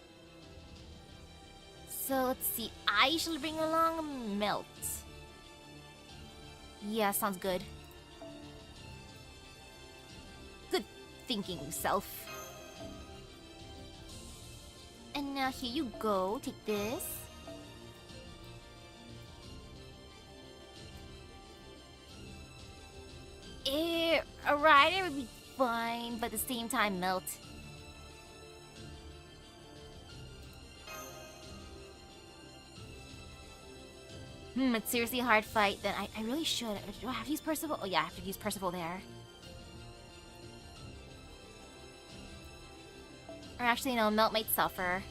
So let's see. I shall bring along Melt. Yeah, sounds good. Good thinking, self. And now here you go. Take this. A rider would be fine, but at the same time, Melt. It's seriously a hard fight. Then I really should. Do I have to use Percival? Oh yeah, I have to use Percival there. Or actually, no, Melt might suffer.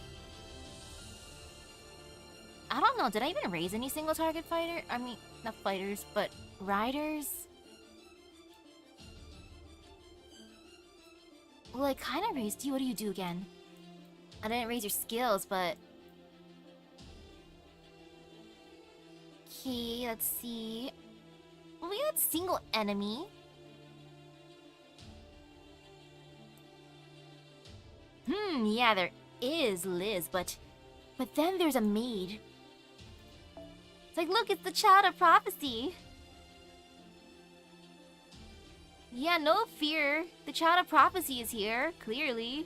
I don't know, did I even raise any single target fighter? I mean, not fighters, but riders? Well, I kind of raised you. What do you do again? I didn't raise your skills, but... Okay, let's see. We got single enemy. Yeah, there is Liz, but then there's a maid. It's like, look, it's the Child of Prophecy. Yeah, no fear. The Child of Prophecy is here, clearly.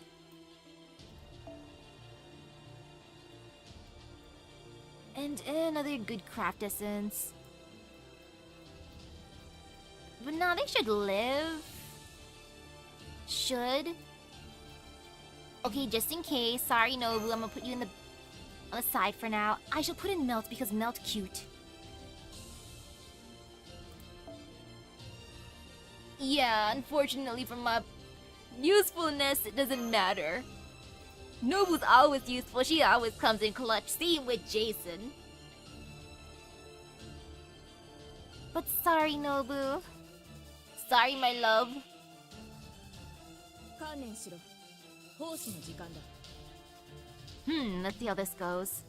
And another good craft essence. But no, they should live. Should. Okay, just in case. Sorry, Nobu, I'm gonna put you on the side for now. I shall put in Melt because Melt cute. Yeah, unfortunately for my usefulness, it doesn't matter. Nobu's always useful. She always comes in clutch. Same with Jason. But sorry, Nobu. Sorry, my love. 観念しろ。奉仕の時間だ。 Let's see how this goes.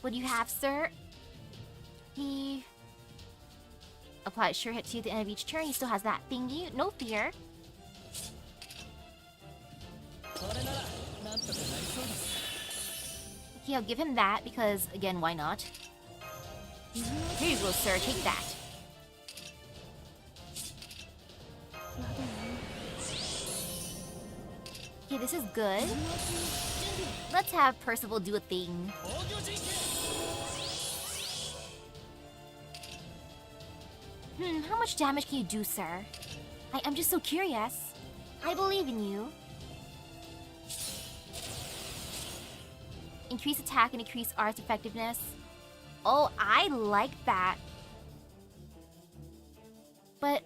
What do you have, sir? He applies sure hit 2 at the end of each turn. He still has that thingy. No fear. これならなんとかなりそうです。 Okay, I'll give him that because, again, why not? Here you go, sir. Take that. Okay, this is good. Let's have Percival do a thing. 防御陣形 How much damage can you do, sir? I'm just so curious. I believe in you. Increase attack and increase art's effectiveness. Oh, I like that. But,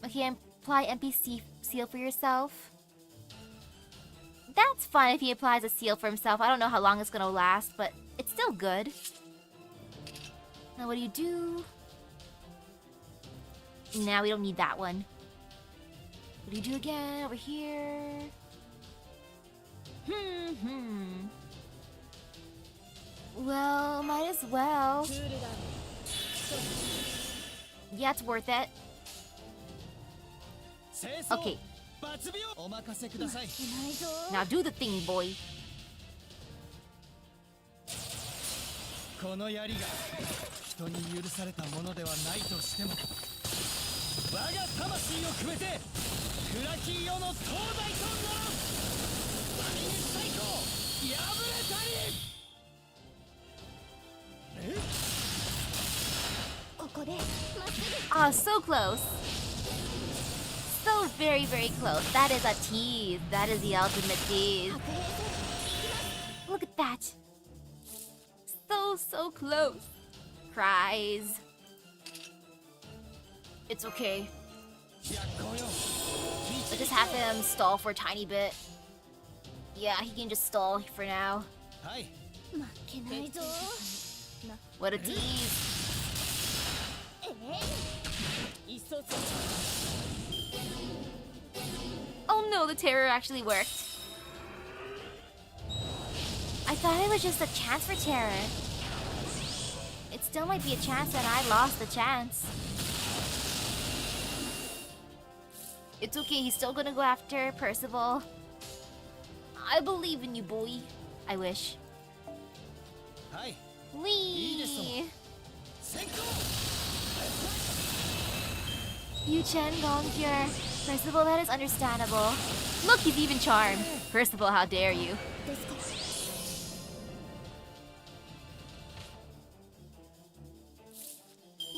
okay, apply NPC seal for yourself. That's fun if he applies a seal for himself. I don't know how long it's gonna last, but it's still good. Now what do you do? Nah, we don't need that one. What do you do again? Over here? Well, might as well. クールダウン。 Yeah, it's worth it. 清掃 Okay, 抜病お任せください。 ないぞ。 now do the thing, boy. この槍が人に許されたものではないとしても我が魂を込めて暗き世の東大とならバリニス最高破れたり ここでまっすぐ。 Ah, so close. So very, very close. That is a tease. That is the ultimate tease. 白兵戦。 Look at that. So close. Cries. It's okay. 逆行よ I'll just have him stall for a tiny bit. Yeah, he can just stall for now. はい 負けないぞ。 What a tease. いっそつ。 Oh no, the terror actually worked. I thought it was just a chance for terror. It still might be a chance that I lost the chance. It's okay, he's still gonna go after Percival. I believe in you, boy. I wish. はい Wee! 先行 You Chen gone pure. Percival, that is understandable. Look, he's even charmed. Percival, how dare you? ですか。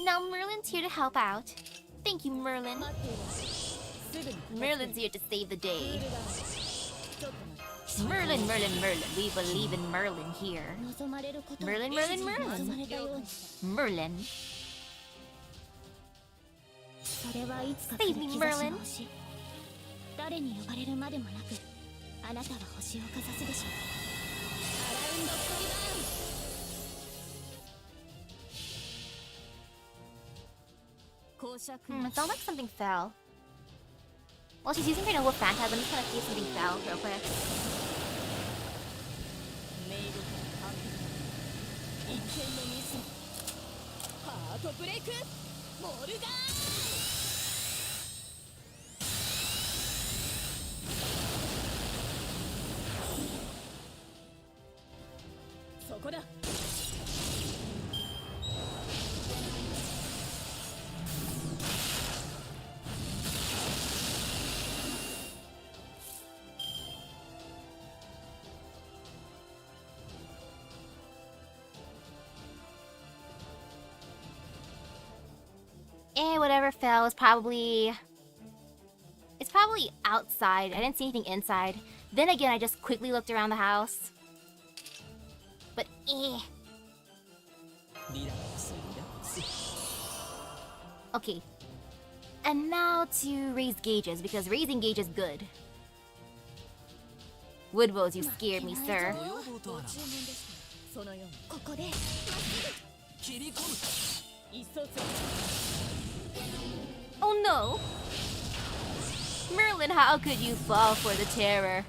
Now Merlin's here to help out. Thank you, Merlin. 待っていろ。すぐに。 Merlin's here to save the クー day. ルダウン。ちょっと待って。 Merlin, Merlin, Merlin. We believe in Merlin here. 望まれること。 Merlin, Merlin, 望ま Merlin. れたように。 Merlin. それはいつか来る Save me, 兆し Merlin. の星。誰に呼ばれるまでもなく、あなたは星をかざすでしょう。アラウンドスカイバーン。 公爵。 It sounds like something fell. Well, she's using her Noble Phantasm. I'm just gonna see if something fell real quick. メイドからハンド。一見のミス。ハートブレイク。モルガン。そこだ。 Whatever fell is probably... It's probably outside. I didn't see anything inside. Then again, I just quickly looked around the house. But Okay. And now to raise gauges, because raising gauge is good. Woodwose, you scared me, sir. ご要望とあらばそのようにここで切り込む一層強く Oh no! Merlin, how could you fall for the terror?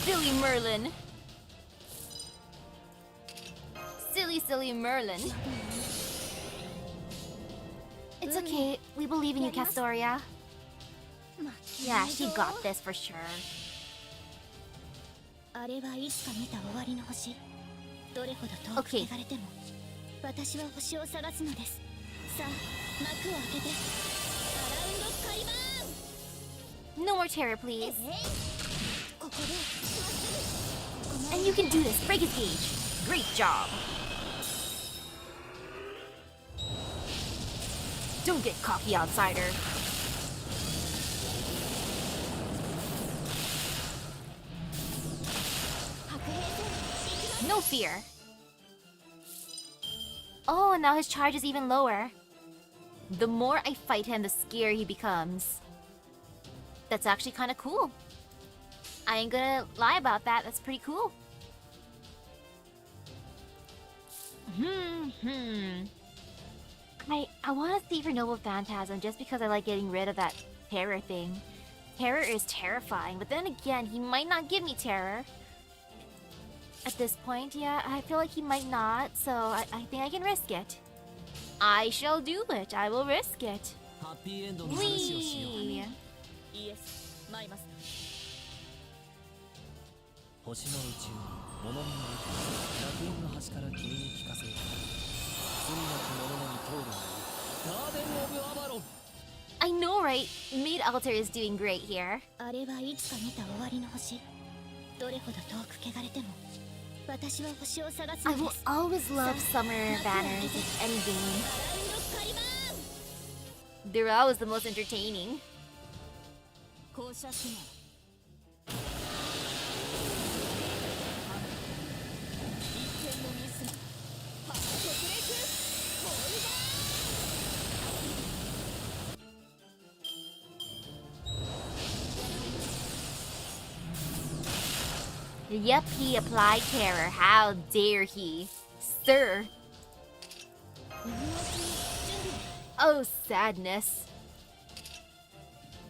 Silly Merlin. Silly Merlin. It's okay. We believe in you, Castoria. Yeah, she got this for sure. あれはいつか見た終わりの星どれほど遠く Okay. 汚れても私は星を探すのですさあ幕を開けてアラウンドスカイバーン No more terror, please. ここでまっすぐ And you can do this. Break his gauge. Great job. Don't get cocky, outsider. No fear. Oh, and now his charge is even lower. The more I fight him, the scarier he becomes. That's actually kind of cool. I ain't gonna lie about that. That's pretty cool. I want to see for Noble Phantasm just because I like getting rid of that terror thing. Terror is terrifying, but then again, he might not give me terror. At this point, yeah, I feel like he might not, so I think I can risk it. I shall do it. I will risk it. ハッピーエンドの話をしよう Whee! イエスマイマス星の宇宙に物見の楽園の端から君に聞かせよう罪なき者のに通るがいいガーデン・オブ・アバロン I know, right? Mid Altar is doing great here. あれはいつか見た終わりの星どれほど遠く汚れても私は星を探す I の will です always love summer banners in any game. アラウンドスカイバーン They're always the most entertaining. 降車しない一点のミスパートブレイクホールバー Yep, he applied terror. How dare he? Sir. Oh, sadness.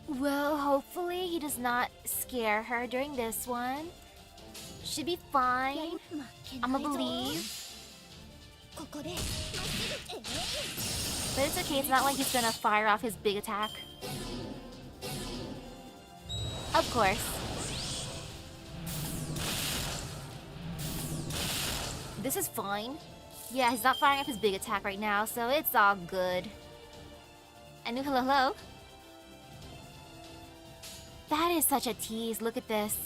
Well, hopefully he does not scare her during this one. Should be fine. 負けない I'ma ぞ believe. ここでまっすぐ But it's okay, it's not like he's gonna fire off his big attack. Of course. This is fine. Yeah, he's not firing off his big attack right now, so it's all good. And hello, hello. That is such a tease. Look at this.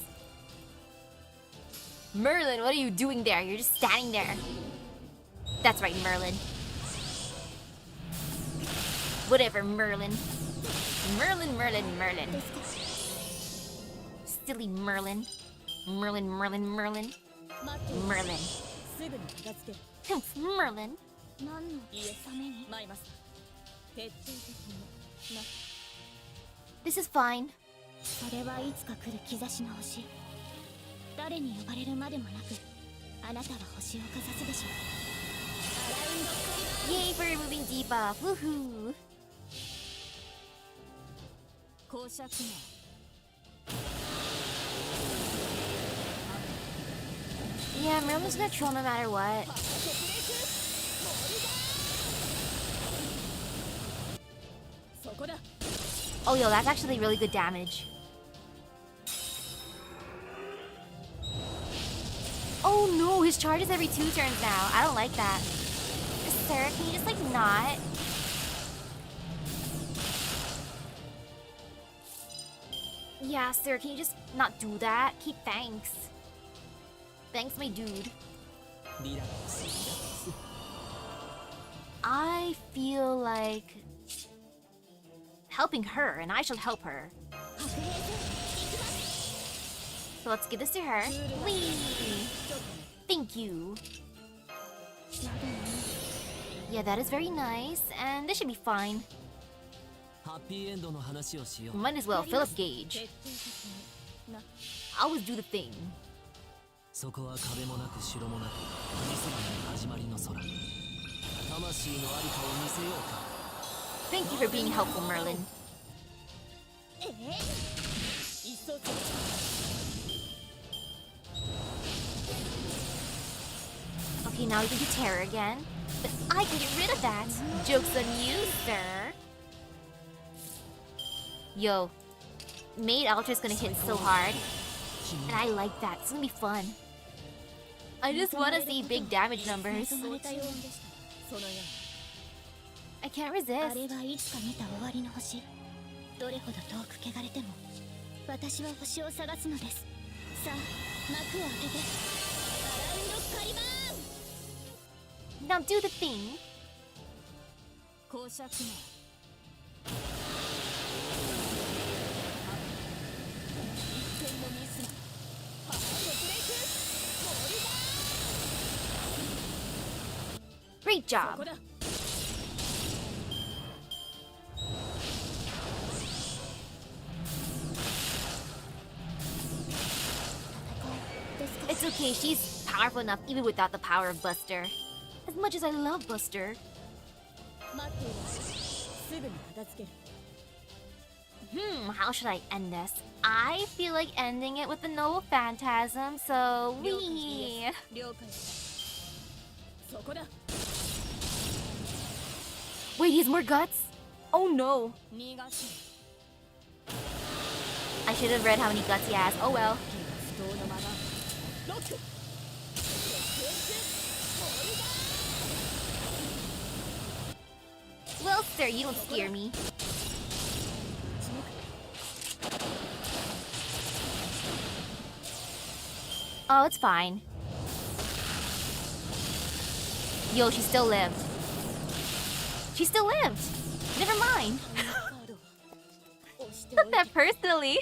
Merlin, what are you doing there? You're just standing there. That's right, Merlin. Whatever, Merlin. Merlin. Silly Merlin. Merlin. 待って Merlin. すぐに片付ける Merlin. 何のイエスためにマイマス徹底的にな This is fine. それはいつか来る兆しの星誰に呼ばれるまでもなくあなたは星をかざすでしょうアラウンドスカイバーン Yay for removing debuff. Woohoo. 降車機能 Yeah, Merlin's gonna troll no matter what. パートブレイクホールバーンそこだ Oh, yo, that's actually really good damage. Oh no, his charge is every 2 turns now. I don't like that. Sir, can you just like not? Yeah, sir, can you just not do that? Keep thanks. Thanks, my dude. リラックスリラックス I feel like helping her, and I shall help her. 白兵戦行きます So let's give this to her. Whee! Thank you. Yeah, that is very nice, and this should be fine. ハッピーエンドの話をしよう Might as well fill up gauge. 徹底的にな I always do the thing. そこは壁もなく城もなく神様の始まりの空。魂のありかを見せようか。 Thank you for being helpful, Merlin. Okay, now we can do terror again. But I can get rid of that. Joke's on you, sir. Yo, Maid Ultra's gonna hit so hard. And I like that. It's gonna be fun. I just wanna see big damage numbers. I can't あ resist. れはいつか見た終わりの星。どれほど遠く汚れても私は星を探すのです。さあ幕を開けてアラウンドカリバーン。 Now do the thing. 公爵の Great job. It's okay, she's powerful enough even without the power of Buster. As much as I love Buster. 待っている。すぐに片付ける。 How should I end this? I feel like ending it with the Noble Phantasm, so we... 了解。そこだ。 Wait, he has more guts? Oh no. 逃がし。 I should have read how many guts he has. Oh well. 不当のまま。ロック。 Well, sir, you don't scare me. Oh, it's fine. Yo, she still lived. She still lived. Never mind. Took that personally.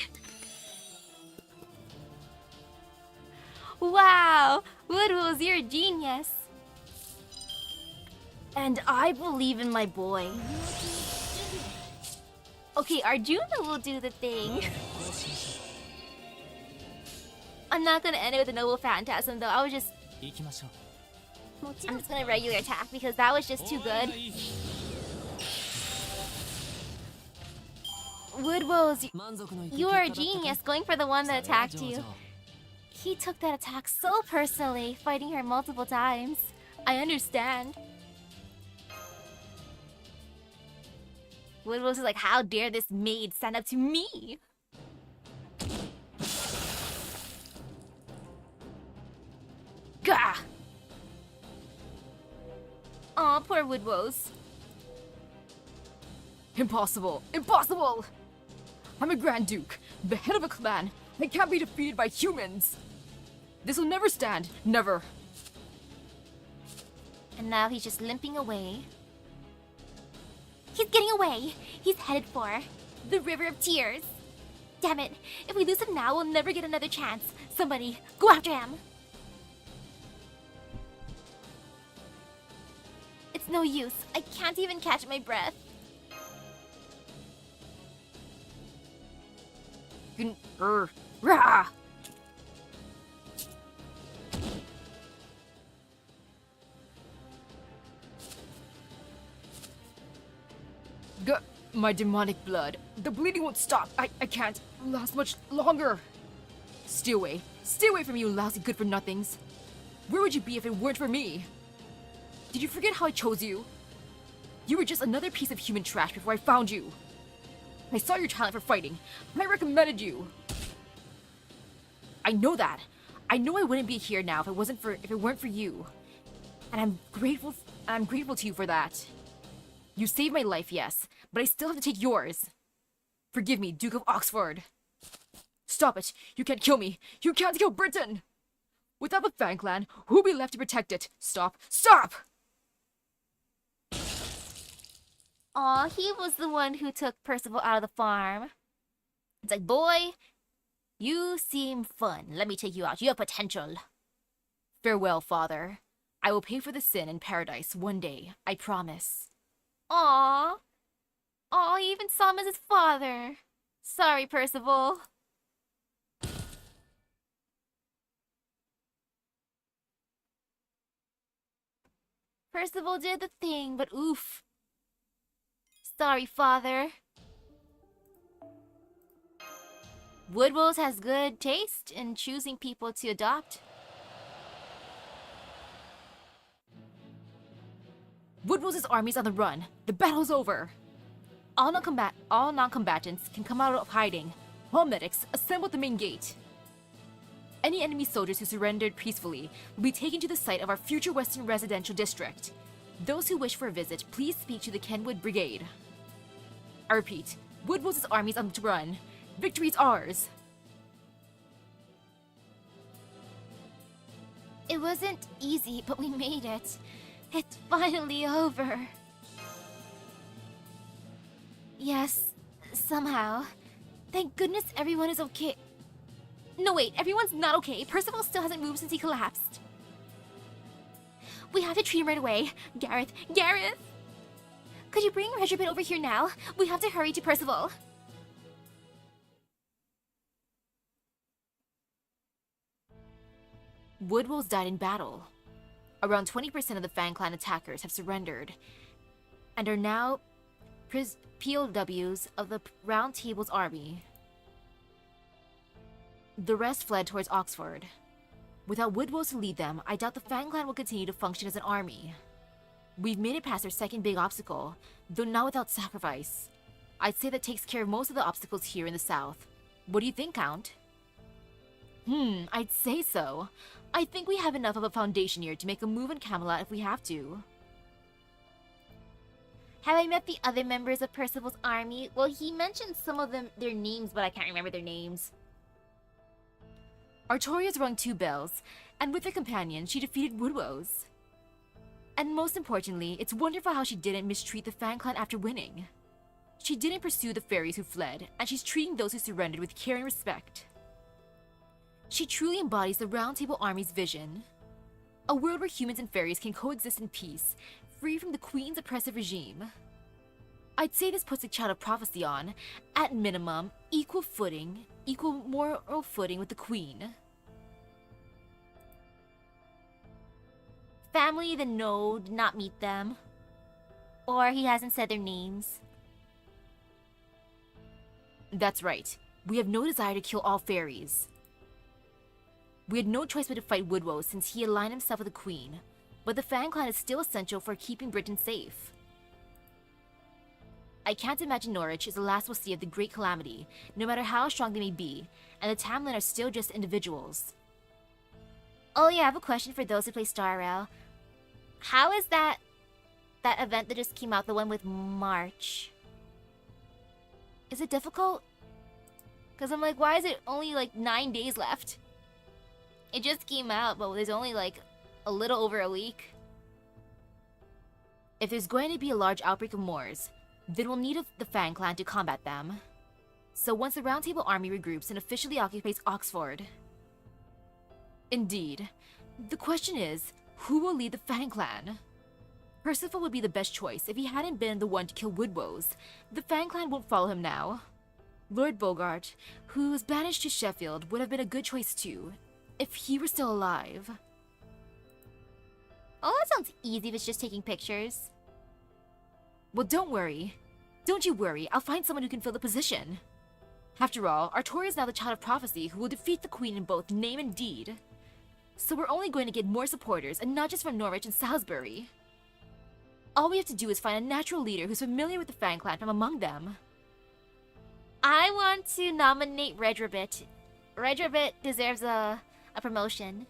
Wow, Woodwose, you're a genius. And I believe in my boy. Okay, Arjuna will do the thing. I'm not gonna end it with a Noble Phantasm though. I'm just gonna regular attack because that was just too good. Woodwose, you are a genius going for the one that attacked you. He took that attack so personally, fighting her multiple times. I understand. Woodwose is like, how dare this maid stand up to me? Gah! Aw, poor Woodwose. Impossible! Impossible! I'm a Grand Duke, the head of a clan. I can't be defeated by humans. This will never stand. Never. And now he's just limping away. He's getting away. He's headed for the River of Tears. Damn it. If we lose him now, we'll never get another chance. Somebody, go after him. It's no use. I can't even catch my breath. Rah! My demonic blood. The bleeding won't stop. I can't last much longer. Stay away. Stay away from me, you lousy good-for-nothings. Where would you be if it weren't for me? Did you forget how I chose you? You were just another piece of human trash before I found you. I saw your talent for fighting. I recommended you. I know that. I know I wouldn't be here now if it weren't for you. And I'm grateful to you for that. You saved my life, yes, but I still have to take yours. Forgive me, Duke of Oxford. Stop it. You can't kill me. You can't kill Britain. Without the Fang Clan, who'll be left to protect it? Stop. Stop! Aw, he was the one who took Percival out of the farm. It's like, boy, you seem fun. Let me take you out. You have potential. Farewell, father. I will pay for the sin in paradise one day. I promise. Aww. Aw, he even saw him as his father. Sorry, Percival. Percival did the thing, but oof. Sorry, father. Woodwose has good taste in choosing people to adopt. Woodwose's army's on the run. The battle's over. All non-combatants can come out of hiding. All medics, assemble at the main gate. Any enemy soldiers who surrendered peacefully will be taken to the site of our future Western Residential District. Those who wish for a visit, please speak to the Kenwood Brigade. I repeat, Woodwose's army's on the run. Victory is ours! It wasn't easy, but we made it. It's finally over. Yes, somehow. Thank goodness everyone is okay. No wait, everyone's not okay. Percival still hasn't moved since he collapsed. We have to treat him right away. Gareth! Gareth! Could you bring Regiment over here now? We have to hurry to Percival. Woodwose died in battle. Around 20% of the Fang Clan attackers have surrendered, and are now POWs of the Round Table's army. The rest fled towards Oxford. Without Woodwose to lead them, I doubt the Fang Clan will continue to function as an army. We've made it past our second big obstacle, though not without sacrifice. I'd say that takes care of most of the obstacles here in the south. What do you think, Count? I'd say so. I think we have enough of a foundation here to make a move in Camelot if we have to. Have I met the other members of Percival's army? Well, he mentioned some of their names, but I can't remember their names. Artoria's rung 2 bells, and with her companion, she defeated Woodwose. And most importantly, it's wonderful how she didn't mistreat the Fang Clan after winning. She didn't pursue the fairies who fled, and she's treating those who surrendered with care and respect. She truly embodies the Round Table Army's vision. A world where humans and fairies can coexist in peace, free from the Queen's oppressive regime. I'd say this puts a Child of Prophecy on, at minimum, equal moral footing with the Queen. Family, then no, did not meet them. Or he hasn't said their names. That's right. We have no desire to kill all fairies. We had no choice but to fight Woodwose since he aligned himself with the Queen, but the Fang Clan is still essential for keeping Britain safe. I can't imagine Norwich is the last we'll see of the Great Calamity, no matter how strong they may be, and the Tamlin are still just individuals. Oh yeah, I have a question for those who play Star Rail. How is that event that just came out, the one with March? Is it difficult? Because I'm like, why is it only like 9 days left? It just came out, but there's only like a little over a week. If there's going to be a large outbreak of Moors, then we'll need the Fang Clan to combat them. So once the Round Table Army regroups and officially occupies Oxford. Indeed. The question is, who will lead the Fang Clan? Percival would be the best choice if he hadn't been the one to kill Woodwose. The Fang Clan won't follow him now. Lord Bogart, who was banished to Sheffield, would have been a good choice too, if he were still alive. Oh, that sounds easy if it's just taking pictures. Well, don't worry. Don't you worry, I'll find someone who can fill the position. After all, Artoria is now the Child of Prophecy who will defeat the Queen in both name and deed. So we're only going to get more supporters, and not just from Norwich and Salisbury. All we have to do is find a natural leader who's familiar with the Fang Clan from among them. I want to nominate Redrabit. Redrabit deserves a promotion.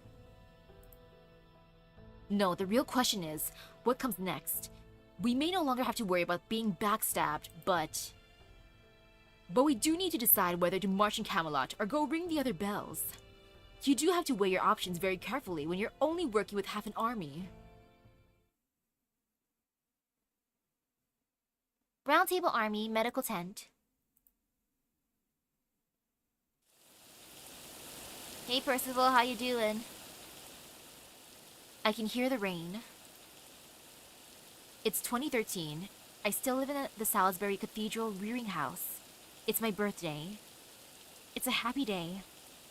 No, the real question is, what comes next? We may no longer have to worry about being backstabbed, but we do need to decide whether to march in Camelot or go ring the other bells. You do have to weigh your options very carefully when you're only working with half an army. Round Table Army, Medical Tent. Hey Percival, how you doing? I can hear the rain. It's 2013. I still live in the Salisbury Cathedral rearing house. It's my birthday. It's a happy day.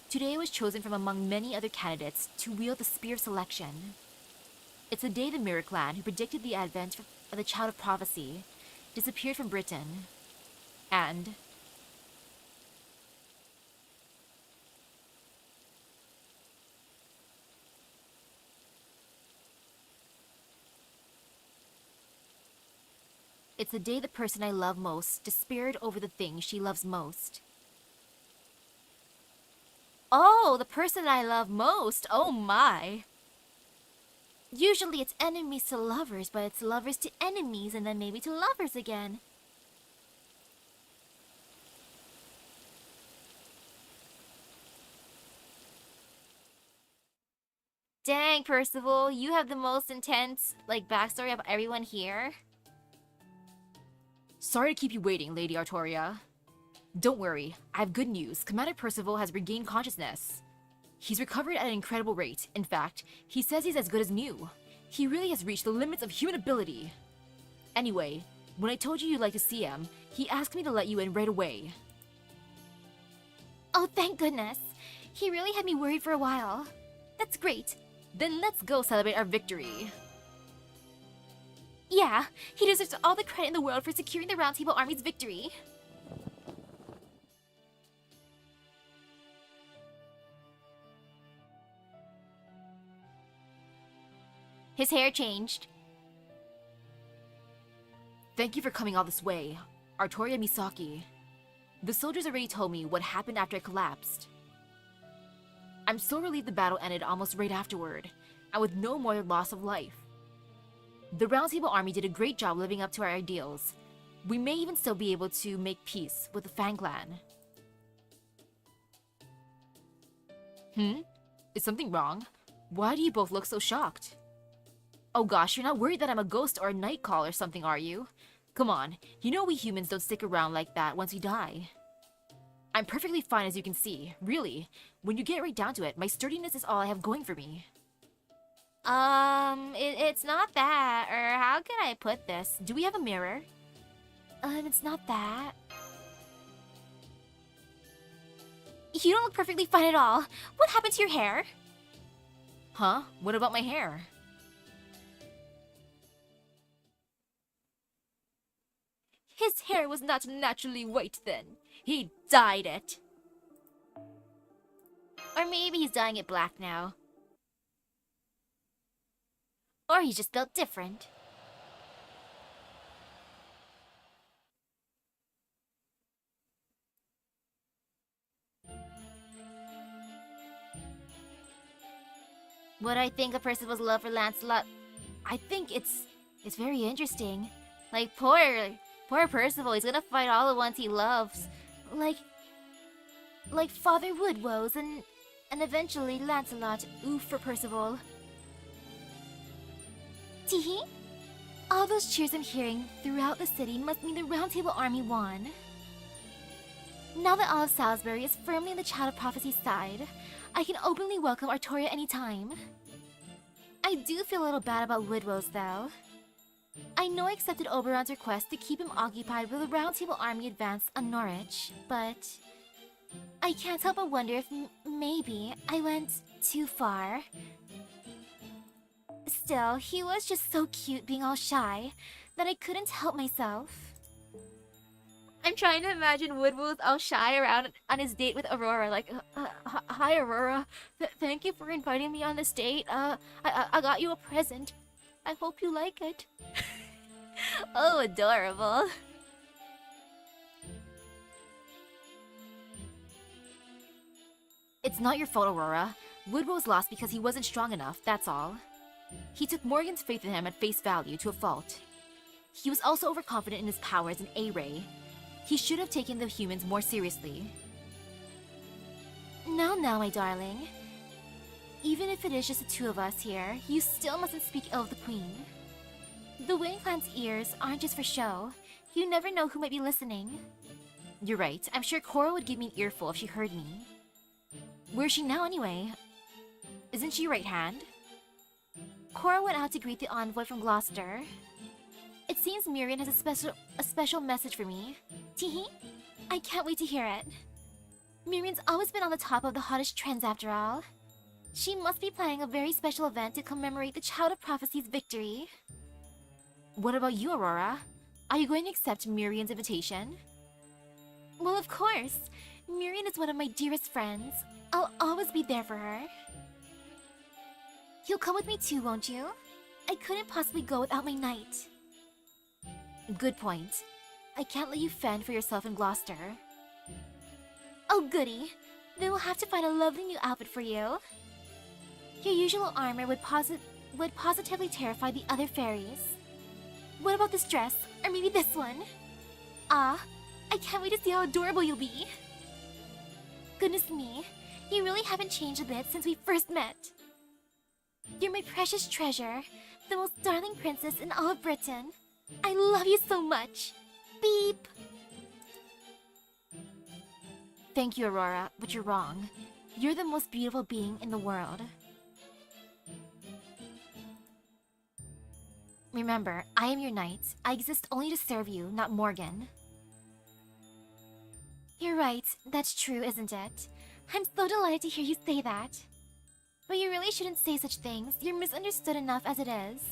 Today I was chosen from among many other candidates to wield the Spear of Selection. It's the day the Mirror Clan, who predicted the advent of the Child of Prophecy, disappeared from Britain. And it's the day the person I love most despaired over the thing she loves most. Oh, the person I love most! Oh my! Usually it's enemies to lovers, but it's lovers to enemies and then maybe to lovers again. Dang, Percival, you have the most intense, backstory of everyone here. Sorry to keep you waiting, Lady Artoria. Don't worry, I have good news. Commander Percival has regained consciousness. He's recovered at an incredible rate. In fact, he says he's as good as new. He really has reached the limits of human ability. Anyway, when I told you you'd like to see him, he asked me to let you in right away. Oh, thank goodness. He really had me worried for a while. That's great. Then let's go celebrate our victory. Yeah, he deserves all the credit in the world for securing the Round Table Army's victory. His hair changed. Thank you for coming all this way, Artoria Misaki. The soldiers already told me what happened after I collapsed. I'm so relieved the battle ended almost right afterward, and with no more loss of life. The Round Table Army did a great job living up to our ideals. We may even still be able to make peace with the Fang Clan. Is something wrong? Why do you both look so shocked? Oh gosh, you're not worried that I'm a ghost or a night call or something, are you? Come on, you know we humans don't stick around like that once we die. I'm perfectly fine as you can see, really. When you get right down to it, my sturdiness is all I have going for me. It's not that, or how can I put this? Do we have a mirror? It's not that. You don't look perfectly fine at all. What happened to your hair? Huh? What about my hair? His hair was not naturally white then. He dyed it. Or maybe he's dyeing it black now. Or he just felt different. What do I think of Percival's love for Lancelot? I think it's very interesting. Like, poor Percival, he's gonna fight all the ones he loves. Like Father Woodwose and eventually Lancelot. Oof for Percival. Teehee? All those cheers I'm hearing throughout the city must mean the Round Table Army won. Now that all of Salisbury is firmly on the Child of Prophecy's side, I can openly welcome Artoria anytime. I do feel a little bad about Woodwose, though. I know I accepted Oberon's request to keep him occupied with the Round Table Army advance on Norwich, but I can't help but wonder if maybe I went too far. Still, he was just so cute being all shy that I couldn't help myself. I'm trying to imagine Woodwose all shy around on his date with Aurora, like, hi Aurora, thank you for inviting me on this date. I got you a present. I hope you like it. Oh, adorable. It's not your fault, Aurora. Woodwose lost because he wasn't strong enough, that's all. He took Morgan's faith in him at face value to a fault. He was also overconfident in his power as an A-Ray. He should have taken the humans more seriously. Now, my darling. Even if it is just the two of us here, you still mustn't speak ill of the Queen. The Wayne clan's ears aren't just for show. You never know who might be listening. You're right. I'm sure Cora would give me an earful if she heard me. Where's she now anyway? Isn't she right hand? Cora went out to greet the envoy from Gloucester. It seems Miriam has a special message for me. Teehee, I can't wait to hear it. Miriam's always been on the top of the hottest trends after all. She must be planning a very special event to commemorate the Child of Prophecy's victory. What about you, Aurora? Are you going to accept Miriam's invitation? Well, of course. Miriam is one of my dearest friends. I'll always be there for her. You'll come with me too, won't you? I couldn't possibly go without my knight. Good point. I can't let you fend for yourself in Gloucester. Oh, goody. Then we'll have to find a lovely new outfit for you. Your usual armor would positively terrify the other fairies. What about this dress? Or maybe this one? Ah, I can't wait to see how adorable you'll be. Goodness me, you really haven't changed a bit since we first met. You're my precious treasure, the most darling princess in all of Britain. I love you so much. Beep! Thank you, Aurora, but you're wrong. You're the most beautiful being in the world. Remember, I am your knight. I exist only to serve you, not Morgan. You're right, that's true, isn't it? I'm so delighted to hear you say that. But you really shouldn't say such things. You're misunderstood enough as it is.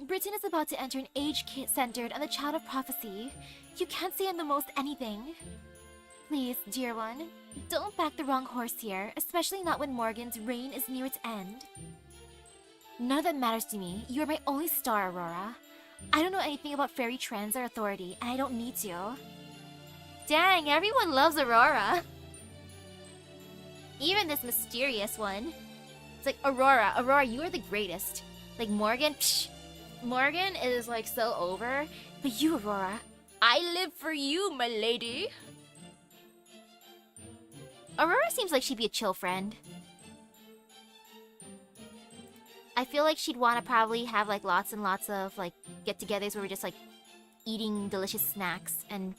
Britain is about to enter an age centered on the Child of Prophecy. You can't say on the most anything. Please, dear one, don't back the wrong horse here, especially not when Morgan's reign is near its end. None of that matters to me. You are my only star, Aurora. I don't know anything about fairy trends or authority, and I don't need to. Dang, everyone loves Aurora. Even this mysterious one. It's like, Aurora, you are the greatest. Like Morgan, psh, Morgan is like so over. But you, Aurora, I live for you, my lady. Aurora seems like she'd be a chill friend. I feel like she'd want to probably have like lots and lots of like get-togethers where we're just like eating delicious snacks and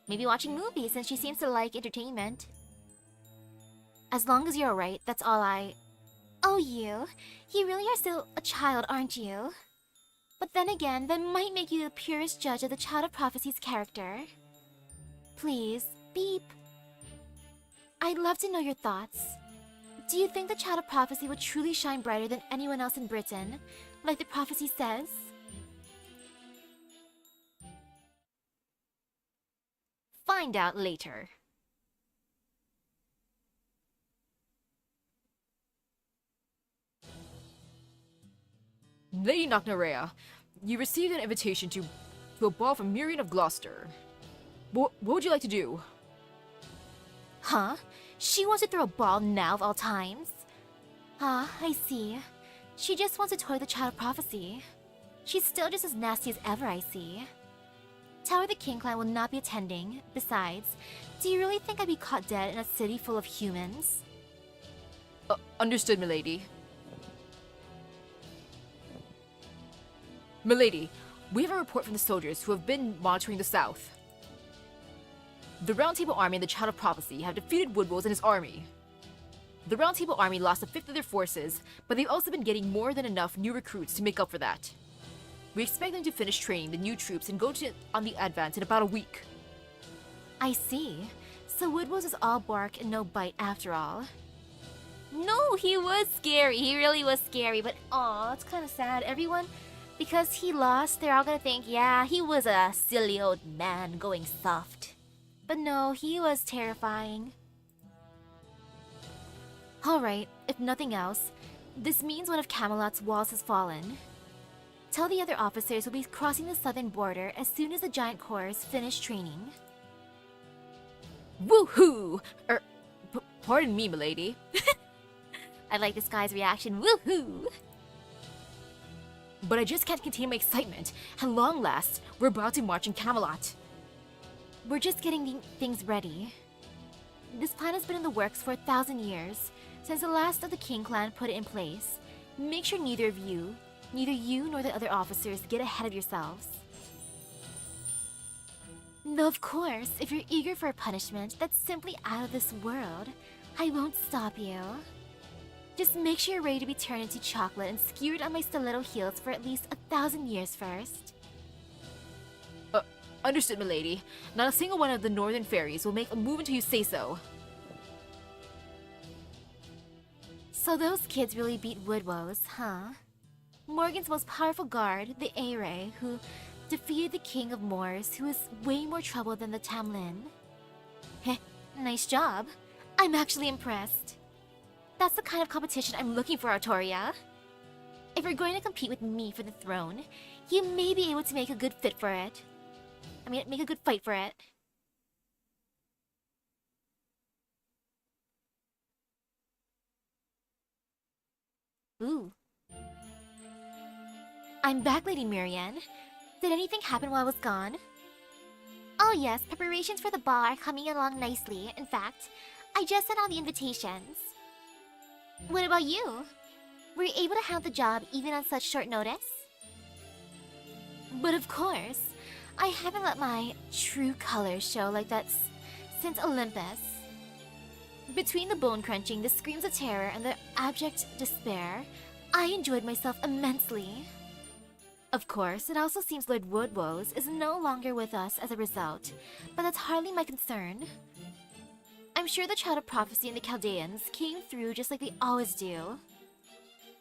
maybe watching movies, since she seems to like entertainment. As long as you're alright, that's all I... Oh, you really are still a child, aren't you? But then again, that might make you the purest judge of the Child of Prophecy's character. Please, beep. I'd love to know your thoughts. Do you think the Child of Prophecy would truly shine brighter than anyone else in Britain, like the prophecy says? Find out later. Lady Knocknarea, you received an invitation to a ball from Miriam of Gloucester. What would you like to do? Huh? She wants to throw a ball now of all times? Ah, I see. She just wants to toy the Child of Prophecy. She's still just as nasty as ever, I see. Tower the King Clan will not be attending. Besides, do you really think I'd be caught dead in a city full of humans? Understood, milady. Milady, we have a report from the soldiers who have been monitoring the south. The Round Table Army and the Child of Prophecy have defeated Woodwose and his army. The Round Table Army lost a fifth of their forces, but they've also been getting more than enough new recruits to make up for that. We expect them to finish training the new troops and go on the advance in about a week. I see. So Woodwose is all bark and no bite after all. No, he was scary. He really was scary, but aw, it's kind of sad. Everyone, because he lost, they're all gonna think, yeah, he was a silly old man going soft. But no, he was terrifying. Alright, if nothing else, this means one of Camelot's walls has fallen. Tell the other officers we'll be crossing the southern border as soon as the giant corps finish training. Woohoo! Pardon me, milady. I like this guy's reaction, woohoo! But I just can't contain my excitement. At long last, we're about to march in Camelot. We're just getting things ready. This plan has been in the works for 1,000 years, since the last of the King Clan put it in place. Make sure neither you nor the other officers get ahead of yourselves. Though of course, if you're eager for a punishment that's simply out of this world, I won't stop you. Just make sure you're ready to be turned into chocolate and skewered on my stiletto heels for at least 1,000 years first. Understood, milady. Not a single one of the northern fairies will make a move until you say so. So those kids really beat Woodwose, huh? Morgan's most powerful guard, the A-Ray, who defeated the King of Moors, who is way more trouble than the Tamlin. Heh, nice job. I'm actually impressed. That's the kind of competition I'm looking for, Artoria. If you're going to compete with me for the throne, you may be able to make a good fit for it. Make a good fight for it. Ooh. I'm back, Lady Miriam. Did anything happen while I was gone? Oh yes, preparations for the ball are coming along nicely. In fact, I just sent out the invitations. What about you? Were you able to handle the job even on such short notice? But of course, I haven't let my true colors show like that since Olympus. Between the bone crunching, the screams of terror, and the abject despair, I enjoyed myself immensely. Of course, it also seems Lord Woodwose is no longer with us as a result, but that's hardly my concern. I'm sure the Child of Prophecy and the Chaldeans came through just like they always do.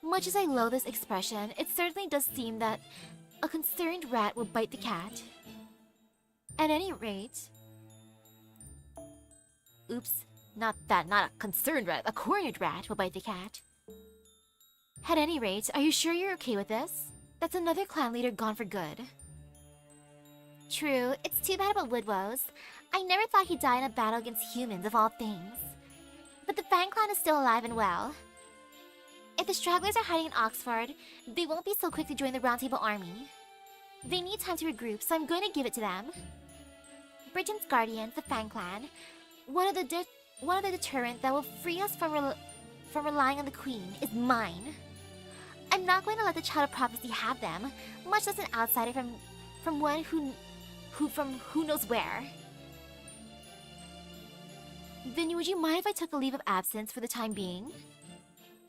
Much as I loathe this expression, it certainly does seem that a concerned rat will bite the cat. At any rate... Oops, not a concerned rat, a cornered rat will bite the cat. At any rate, are you sure you're okay with this? That's another clan leader gone for good. True, it's too bad about Woodwose. I never thought he'd die in a battle against humans of all things. But the Fang clan is still alive and well. If the stragglers are hiding in Oxford, they won't be so quick to join the Round Table army. They need time to regroup, so I'm going to give it to them. Britain's Guardians, the Fang clan, one of the deterrent that will free us from relying on the Queen, is mine. I'm not going to let the Child of Prophecy have them, much less an outsider from one from who knows where. Then would you mind if I took a leave of absence for the time being?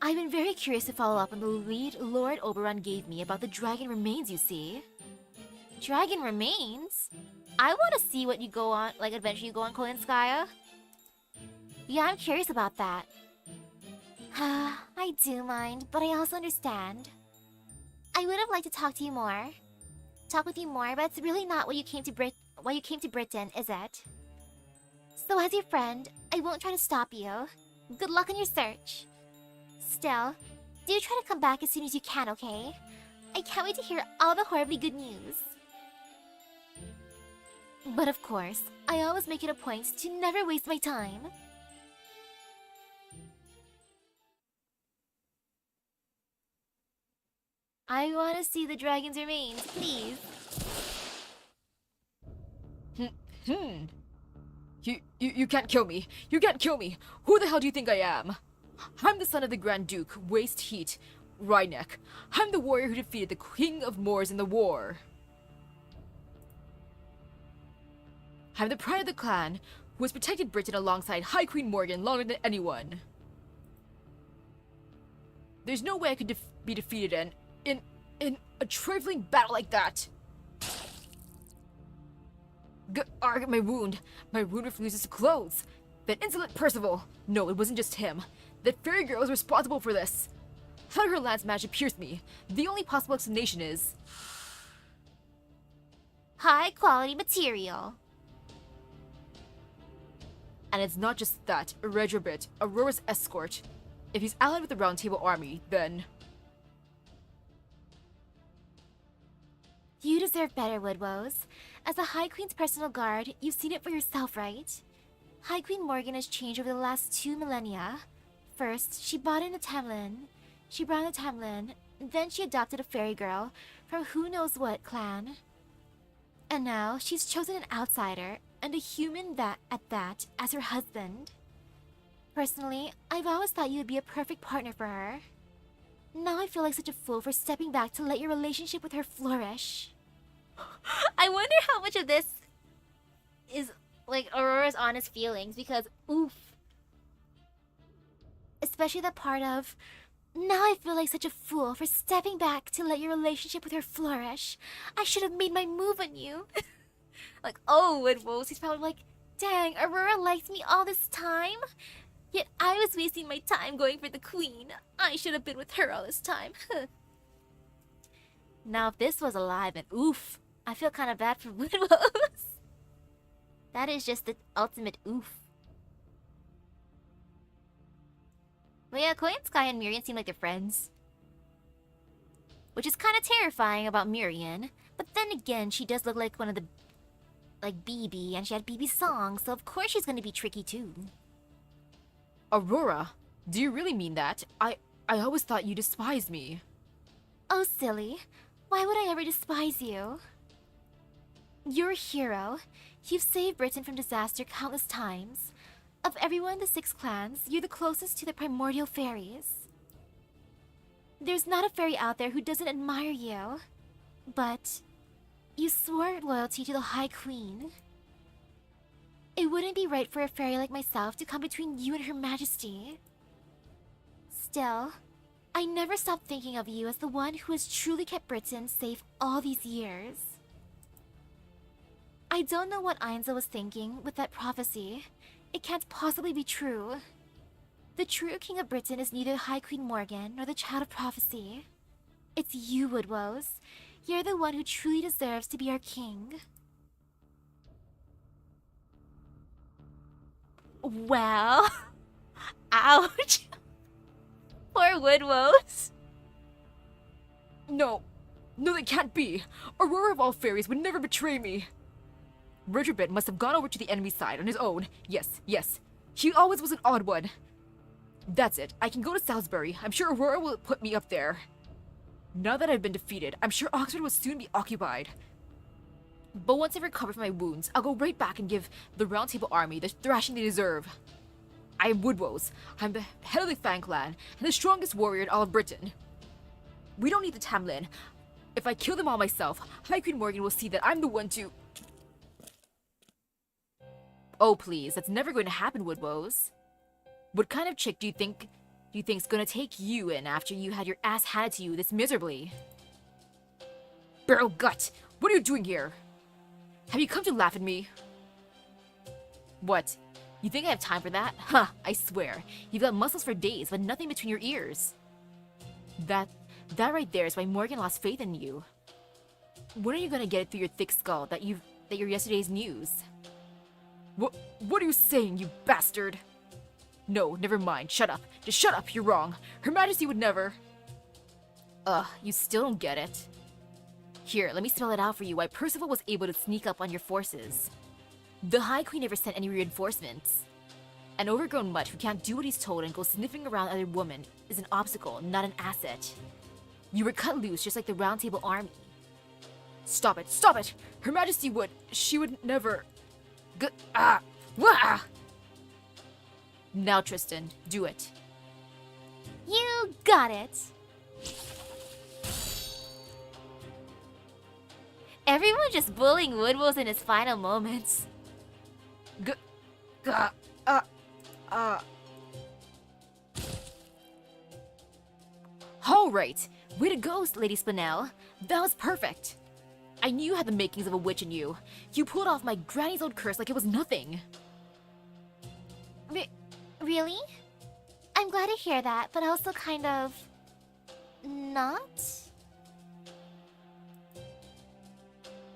I've been very curious to follow up on the lead Lord Oberon gave me about the dragon remains, you see. Dragon remains? I want to see what you go on, adventure you go on, Kolinskaya. Yeah, I'm curious about that. I do mind, but I also understand. I would have liked to talk with you more, but it's really not why you came to Britain, is it? So as your friend, I won't try to stop you. Good luck on your search. Still, do try to come back as soon as you can, okay? I can't wait to hear all the horribly good news. But of course, I always make it a point to never waste my time. I want to see the dragon's remains, please. You can't kill me. You can't kill me. Who the hell do you think I am? I'm the son of the Grand Duke, Waste Heat, Rhyneck. I'm the warrior who defeated the King of Moors in the war. I'm the pride of the clan, who has protected Britain alongside High Queen Morgan longer than anyone. There's no way I could be defeated in a trifling battle like that. My wound. My wound refuses to close. That insolent Percival. No, it wasn't just him. That fairy girl is responsible for this. How did her lance manage to pierce me? The only possible explanation is... high quality material. And it's not just that. Redrabit, Aurora's escort. If he's allied with the Round Table army, then... You deserve better, Woodwose. As the High Queen's personal guard, you've seen it for yourself, right? High Queen Morgan has changed over the last 2 millennia. First, she brought in the Tamlin. Then she adopted a fairy girl from who knows what clan. And now, she's chosen an outsider, and a human at that, as her husband. Personally, I've always thought you would be a perfect partner for her. Now I feel like such a fool for stepping back to let your relationship with her flourish. I wonder how much of this is, Aurora's honest feelings, because, oof. Especially the part of, now I feel like such a fool for stepping back to let your relationship with her flourish. I should have made my move on you. Oh, Woodwose, he's probably like, dang, Aurora liked me all this time? Yet I was wasting my time going for the queen. I should have been with her all this time. Now if this was alive, and oof, I feel kind of bad for Woodwose. That is just the ultimate oof. But yeah, Koi and Sky and Mirian seem like they're friends. Which is kind of terrifying about Mirian. But then again, she does look like one of the... like BB, and she had BB's song, so of course she's gonna be tricky too. Aurora, do you really mean that? I always thought you despised me. Oh, silly. Why would I ever despise you? You're a hero. You've saved Britain from disaster countless times. Of everyone in the 6 clans, you're the closest to the primordial fairies. There's not a fairy out there who doesn't admire you. But you swore loyalty to the High Queen. It wouldn't be right for a fairy like myself to come between you and Her Majesty. Still, I never stopped thinking of you as the one who has truly kept Britain safe all these years. I don't know what Ainza was thinking with that prophecy. It can't possibly be true. The true King of Britain is neither High Queen Morgan nor the Child of Prophecy. It's you, Woodwose. You're the one who truly deserves to be our king. Well... ouch! Poor Woodwose. No, that can't be. Aurora of all fairies would never betray me. Ridgerbit must have gone over to the enemy side on his own. Yes. He always was an odd one. That's it. I can go to Salisbury. I'm sure Aurora will put me up there. Now that I've been defeated, I'm sure Oxford will soon be occupied. But once I recover from my wounds, I'll go right back and give the Round Table Army the thrashing they deserve. I am Woodwose. I'm the head of the Fang clan, and the strongest warrior in all of Britain. We don't need the Tamlin. If I kill them all myself, High Queen Morgan will see that I'm the one to... Oh please, that's never going to happen, Woodwose. What kind of chick do you think's gonna take you in after you had your ass handed to you this miserably? Barrel Gut, what are you doing here? Have you come to laugh at me? What? You think I have time for that? Huh, I swear. You've got muscles for days, but nothing between your ears. That right there is why Morgan lost faith in you. When are you gonna get it through your thick skull that you're yesterday's news? What are you saying, you bastard? No, never mind. Shut up. Just shut up, you're wrong. Her Majesty would never... you still don't get it. Here, let me spell it out for you why Percival was able to sneak up on your forces. The High Queen never sent any reinforcements. An overgrown mutt who can't do what he's told and goes sniffing around other women is an obstacle, not an asset. You were cut loose just like the Round Table Army. Stop it! Stop it! Her Majesty would... She would never... Wah! Now, Tristan, do it. You got it. Everyone just bullying Woodwose in his final moments. All right. Way to go, Lady Spinel. That was perfect. I knew you had the makings of a witch in you. You pulled off my granny's old curse like it was nothing. Really? I'm glad to hear that, but also kind of... not?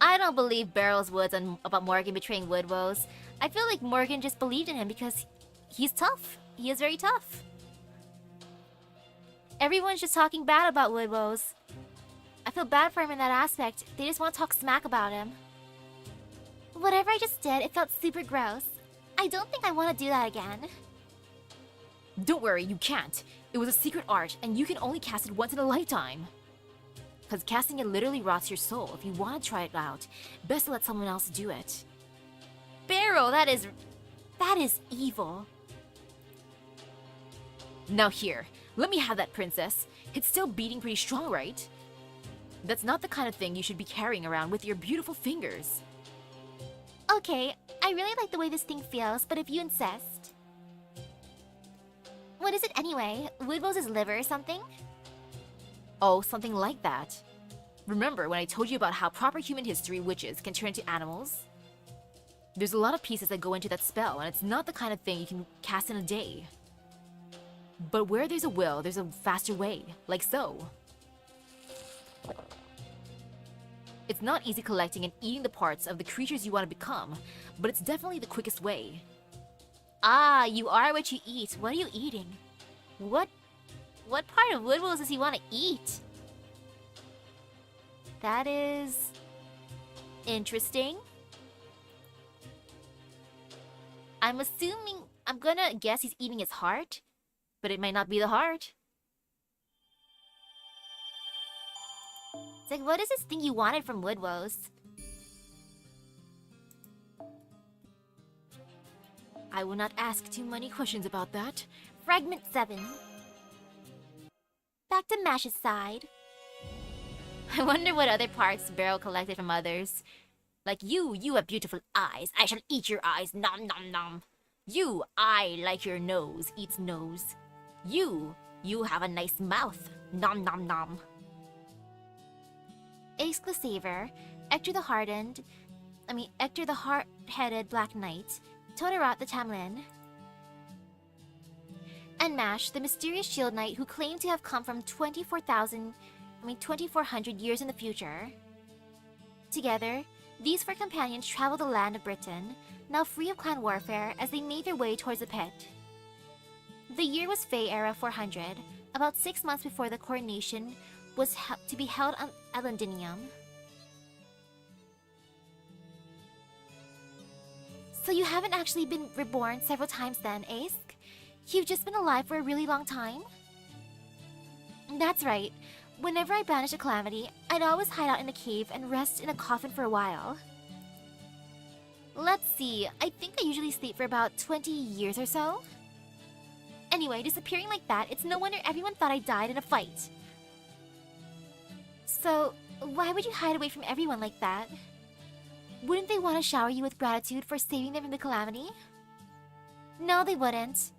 I don't believe Barrel's words about Morgan betraying Woodwose. I feel like Morgan just believed in him because he's tough. He is very tough. Everyone's just talking bad about Woodwose. I feel bad for him in that aspect. They just want to talk smack about him. Whatever I just did, it felt super gross. I don't think I want to do that again. Don't worry, you can't. It was a secret art, and you can only cast it once in a lifetime. Because casting it literally rots your soul. If you want to try it out, best to let someone else do it. Barrel, that is evil. Now here, let me have that, princess. It's still beating pretty strong, right? That's not the kind of thing you should be carrying around with your beautiful fingers. Okay, I really like the way this thing feels, but if you insist... What is it anyway? Woodwose's liver or something? Oh, something like that. Remember when I told you about how proper human history witches can turn into animals? There's a lot of pieces that go into that spell, and it's not the kind of thing you can cast in a day. But where there's a will, there's a faster way, like so. It's not easy collecting and eating the parts of the creatures you want to become, but it's definitely the quickest way. Ah, you are what you eat. What are you eating? What part of Woodwose does he want to eat? That is interesting. I'm gonna guess he's eating his heart, but it might not be the heart. It's like, what is this thing you wanted from Woodwose? I will not ask too many questions about that. Fragment 7. Back to Mash's side. I wonder what other parts Barrow collected from others. Like you have beautiful eyes. I shall eat your eyes. Nom nom nom. You, I like your nose. Eats nose. You have a nice mouth. Nom nom nom. Ace the Saver, Ector the Hard-Headed Black Knight, Todorat the Tamlin, and Mash, the mysterious shield knight who claimed to have come from 2400 years in the future. Together, these 4 companions traveled the land of Britain, now free of clan warfare, as they made their way towards the pit. The year was Fey Era 400, about 6 months before the coronation was to be held at Londinium. So you haven't actually been reborn several times then, Ace? You've just been alive for a really long time? That's right. Whenever I banished a calamity, I'd always hide out in a cave and rest in a coffin for a while. Let's see, I think I usually sleep for about 20 years or so. Anyway, disappearing like that, it's no wonder everyone thought I died in a fight. So, why would you hide away from everyone like that? Wouldn't they want to shower you with gratitude for saving them from the calamity? No, they wouldn't.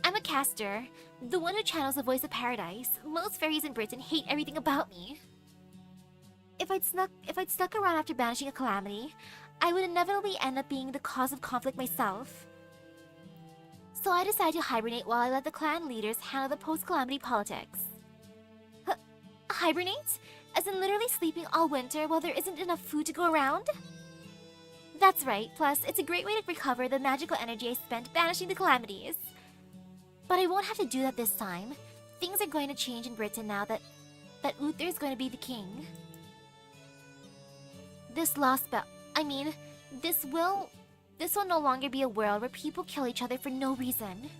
I'm a caster, the one who channels the voice of paradise. Most fairies in Britain hate everything about me. If I'd stuck around after banishing a calamity, I would inevitably end up being the cause of conflict myself. So I decided to hibernate while I let the clan leaders handle the post-calamity politics. Hibernate? As in literally sleeping all winter while there isn't enough food to go around? That's right, plus it's a great way to recover the magical energy I spent banishing the calamities. But I won't have to do that this time. Things are going to change in Britain now that Uther is going to be the king. This will no longer be a world where people kill each other for no reason.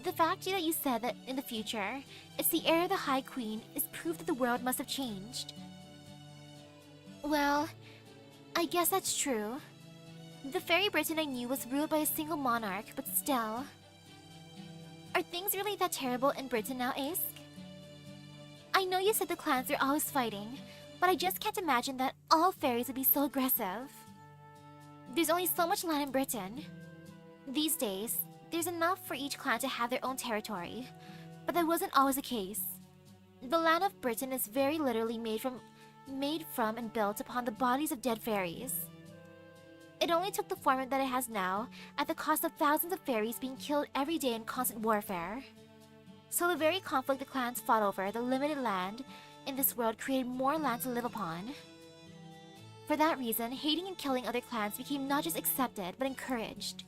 The fact that you said that in the future, it's the heir of the High Queen is proof that the world must have changed. Well, I guess that's true. The fairy Britain I knew was ruled by a single monarch, but still. Are things really that terrible in Britain now, Ace? I know you said the clans are always fighting, but I just can't imagine that all fairies would be so aggressive. There's only so much land in Britain. These days, there's enough for each clan to have their own territory, but that wasn't always the case. The land of Britain is very literally made from and built upon the bodies of dead fairies. It only took the form that it has now at the cost of thousands of fairies being killed every day in constant warfare. So the very conflict the clans fought over, the limited land in this world, created more land to live upon. For that reason, hating and killing other clans became not just accepted, but encouraged.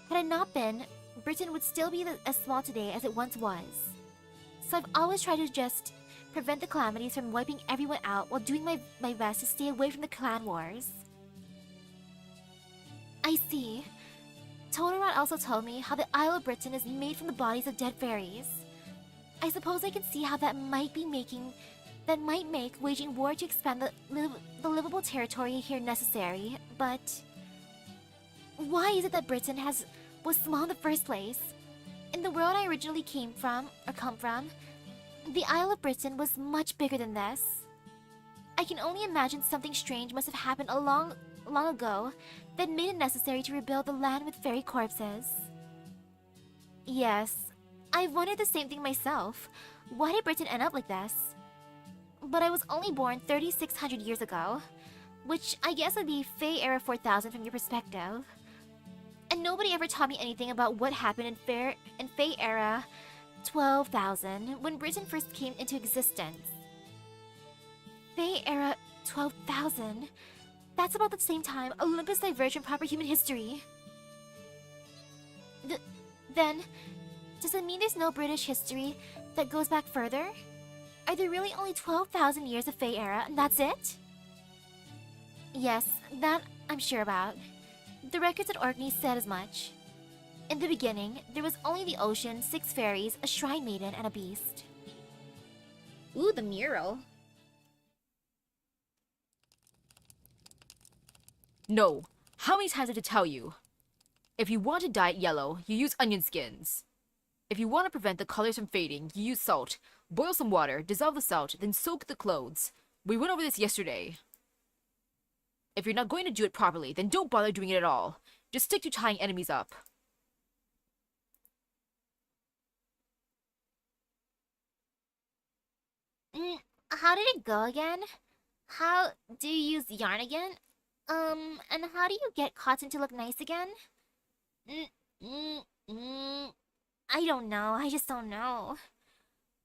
Had it not been, Britain would still be as small today as it once was. So I've always tried to just prevent the calamities from wiping everyone out while doing my best to stay away from the clan wars. I see. Todorat also told me how the Isle of Britain is made from the bodies of dead fairies. I suppose I can see how that might make waging war to expand the livable territory here necessary, but why is it that Britain was small in the first place? In the world I originally come from, the Isle of Britain was much bigger than this. I can only imagine something strange must have happened long ago that made it necessary to rebuild the land with fairy corpses. Yes, I've wondered the same thing myself. Why did Britain end up like this? But I was only born 3,600 years ago, which I guess would be Fey Era 4000 from your perspective. And nobody ever taught me anything about what happened in Fey era 12,000, when Britain first came into existence. Fey era 12,000? That's about the same time Olympus diverged from proper human history. Then, does it mean there's no British history that goes back further? Are there really only 12,000 years of Fey era, and that's it? Yes, that I'm sure about. The records at Orkney said as much. In the beginning, there was only the ocean, 6 fairies, a shrine maiden, and a beast. Ooh, the mural. No. How many times have I to tell you? If you want to dye it yellow, you use onion skins. If you want to prevent the colors from fading, you use salt. Boil some water, dissolve the salt, then soak the clothes. We went over this yesterday. If you're not going to do it properly, then don't bother doing it at all. Just stick to tying enemies up. How did it go again? How do you use yarn again? And how do you get cotton to look nice again? I don't know. I just don't know.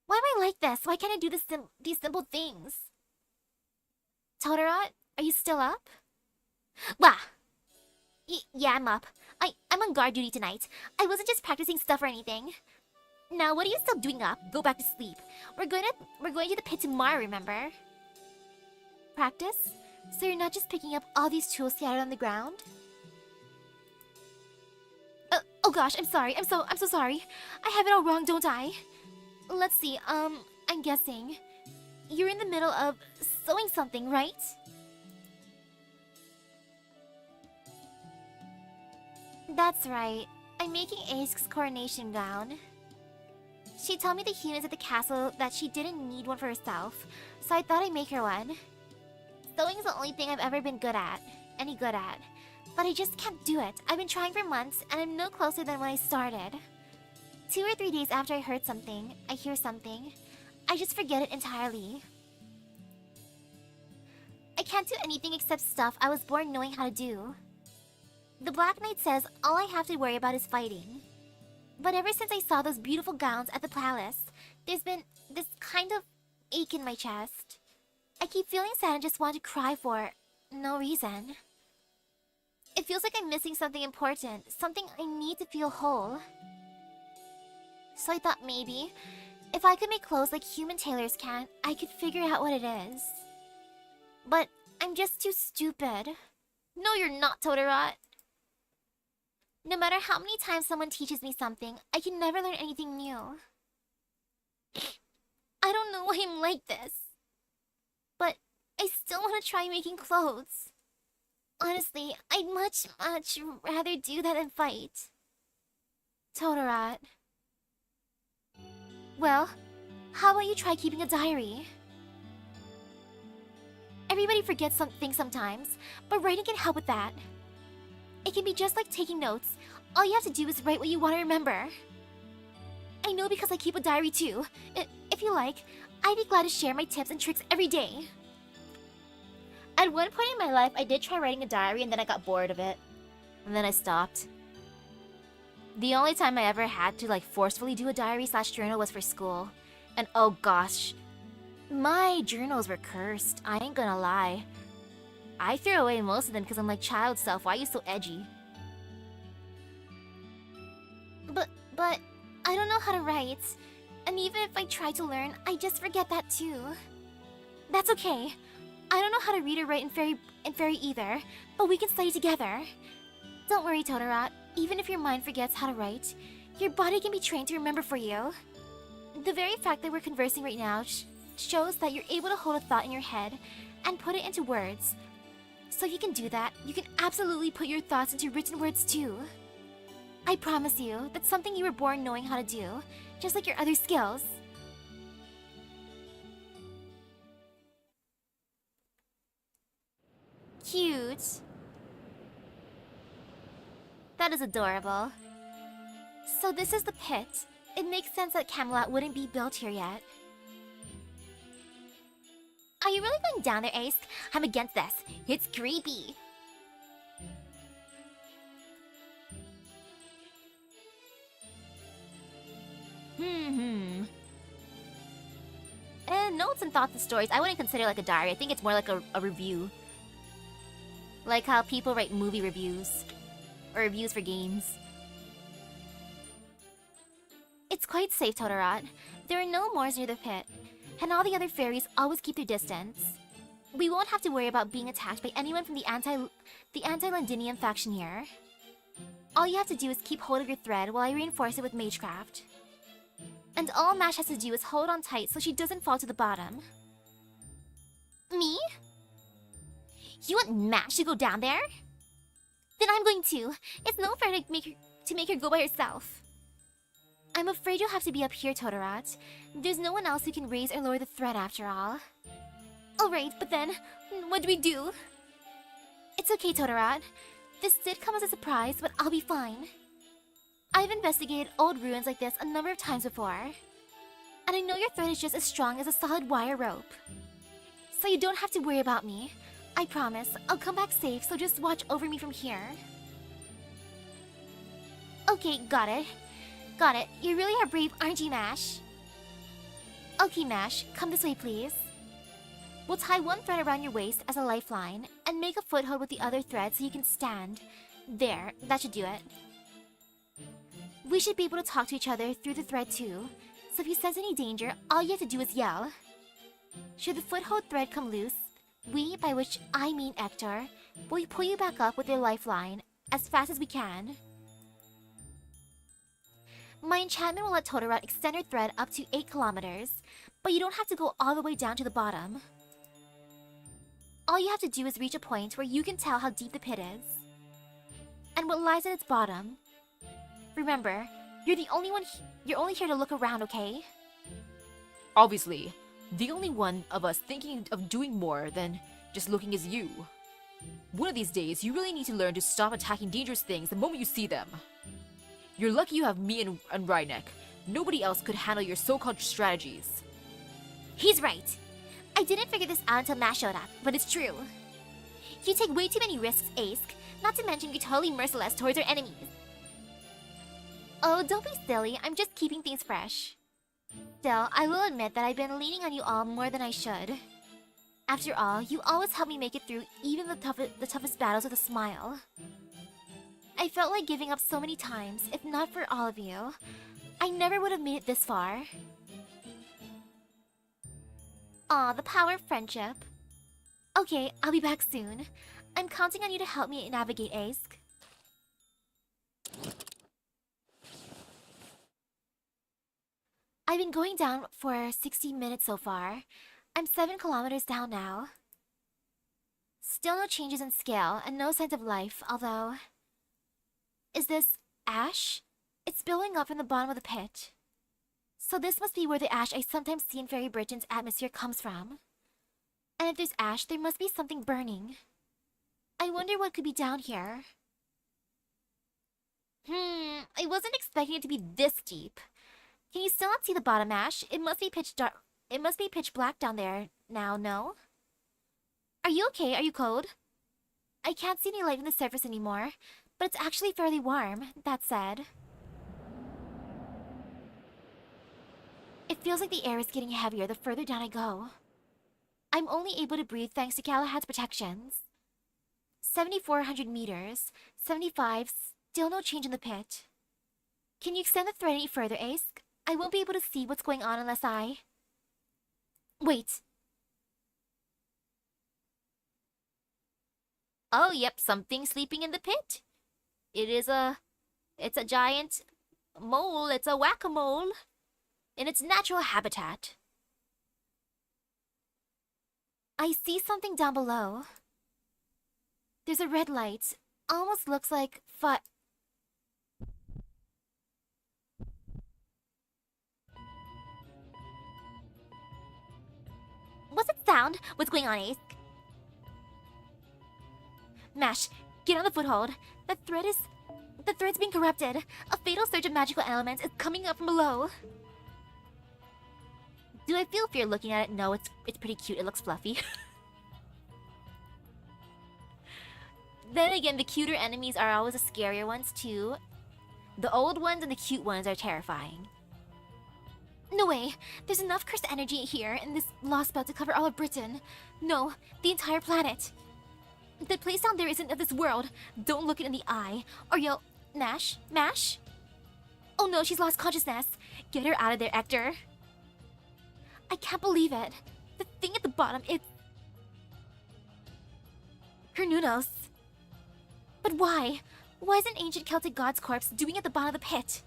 Why am I like this? Why can't I do these simple things? Totoro, are you still up? Wah! Yeah, I'm up. I'm on guard duty tonight. I wasn't just practicing stuff or anything. Now, what are you still doing up? Go back to sleep. We're going to the pit tomorrow, remember? Practice? So you're not just picking up all these tools scattered on the ground? Oh gosh, I'm sorry. I'm so sorry. I have it all wrong, don't I? Let's see, I'm guessing. You're in the middle of sewing something, right? That's right. I'm making Aiske's coronation gown. She told me the humans at the castle that she didn't need one for herself, so I thought I'd make her one. Sewing is the only thing I've ever been good at. But I just can't do it. I've been trying for months, and I'm no closer than when I started. 2 or 3 days after I hear something, I just forget it entirely. I can't do anything except stuff I was born knowing how to do. The Black Knight says all I have to worry about is fighting. But ever since I saw those beautiful gowns at the palace, there's been this kind of ache in my chest. I keep feeling sad and just want to cry for no reason. It feels like I'm missing something important, something I need to feel whole. So I thought maybe, if I could make clothes like human tailors can, I could figure out what it is. But I'm just too stupid. No, you're not, Totoro. No matter how many times someone teaches me something, I can never learn anything new. I don't know why I'm like this. But I still want to try making clothes. Honestly, I'd much rather do that than fight. Totoro. Well, how about you try keeping a diary? Everybody forgets something sometimes, but writing can help with that. It can be just like taking notes. All you have to do is write what you want to remember. I know because I keep a diary too. If you like, I'd be glad to share my tips and tricks every day. At one point in my life, I did try writing a diary and then I got bored of it. And then I stopped. The only time I ever had to forcefully do a diary/journal was for school. And oh gosh, my journals were cursed, I ain't gonna lie. I threw away most of them because I'm like, child self, why are you so edgy? But I don't know how to write. And even if I try to learn, I just forget that too. That's okay. I don't know how to read or write in fairy either, but we can study together. Don't worry, Totoro. Even if your mind forgets how to write, your body can be trained to remember for you. The very fact that we're conversing right now shows that you're able to hold a thought in your head and put it into words. So if you can do that, you can absolutely put your thoughts into written words too. I promise you, that's something you were born knowing how to do, just like your other skills. Cute. That is adorable. So this is the pit. It makes sense that Camelot wouldn't be built here yet. Are you really going down there, Ace? I'm against this. It's creepy. Notes and thoughts and stories, I wouldn't consider like a diary. I think it's more like a review. Like how people write movie reviews. Or reviews for games. It's quite safe, Totoro. There are no Moors near the pit. And all the other fairies always keep their distance. We won't have to worry about being attacked by anyone from the anti-Londinium faction here. All you have to do is keep hold of your thread while I reinforce it with magecraft. And all Mash has to do is hold on tight so she doesn't fall to the bottom. Me? You want Mash to go down there? Then I'm going to. It's no fair to make her go by herself. I'm afraid you'll have to be up here, Totoro. There's no one else who can raise or lower the thread after all. Alright, but then, what do we do? It's okay, Totoro. This did come as a surprise, but I'll be fine. I've investigated old ruins like this a number of times before. And I know your thread is just as strong as a solid wire rope. So you don't have to worry about me. I promise, I'll come back safe, so just watch over me from here. Okay, got it. Got it. You really are brave, aren't you, Mash? Okay, Mash, come this way, please. We'll tie one thread around your waist as a lifeline, and make a foothold with the other thread so you can stand. There, that should do it. We should be able to talk to each other through the thread too, so if you sense any danger, all you have to do is yell. Should the foothold thread come loose, we, by which I mean Hector, will pull you back up with your lifeline as fast as we can. My enchantment will let Totoro extend her thread up to 8 kilometers, but you don't have to go all the way down to the bottom. All you have to do is reach a point where you can tell how deep the pit is, and what lies at its bottom. Remember, you're only here to look around, okay? Obviously, the only one of us thinking of doing more than just looking is you. One of these days, you really need to learn to stop attacking dangerous things the moment you see them. You're lucky you have me and Rynek. Nobody else could handle your so-called strategies. He's right. I didn't figure this out until Mash showed up, but it's true. You take way too many risks, Ace, not to mention you're totally merciless towards our enemies. Oh, don't be silly, I'm just keeping things fresh. Still, I will admit that I've been leaning on you all more than I should. After all, you always help me make it through even the toughest battles with a smile. I felt like giving up so many times, if not for all of you. I never would have made it this far. Aw, the power of friendship. Okay, I'll be back soon. I'm counting on you to help me navigate Ace. I've been going down for 60 minutes so far. I'm 7 kilometers down now. Still no changes in scale and no signs of life, although... Is this ash? It's billowing up from the bottom of the pit. So this must be where the ash I sometimes see in Fairy Britain's atmosphere comes from. And if there's ash, there must be something burning. I wonder what could be down here. I wasn't expecting it to be this deep. Can you still not see the bottom, Ash? It must be pitch dark. It must be pitch black down there now, no? Are you okay? Are you cold? I can't see any light on the surface anymore, but it's actually fairly warm, that said. It feels like the air is getting heavier the further down I go. I'm only able to breathe thanks to Galahad's protections. 7,400 meters, 75, still no change in the pit. Can you extend the thread any further, Ace? I won't be able to see what's going on unless I... Wait. Oh, yep, something sleeping in the pit. It's a giant mole. It's a whack-a-mole in its natural habitat. I see something down below. There's a red light. Almost looks like What's that sound? What's going on, Ace? Mash, get on the foothold. The thread's being corrupted. A fatal surge of magical elements is coming up from below. Do I feel fear looking at it? No, it's pretty cute. It looks fluffy. Then again, the cuter enemies are always the scarier ones too. The old ones and the cute ones are terrifying. No way. There's enough cursed energy here in this lost belt to cover all of Britain. No, the entire planet. The place down there isn't of this world. Don't look it in the eye, or you'll... Mash? Mash? Oh no, she's lost consciousness. Get her out of there, Hector. I can't believe it. The thing at the bottom, it's... Carnunos. But why? Why is an ancient Celtic god's corpse doing at the bottom of the pit?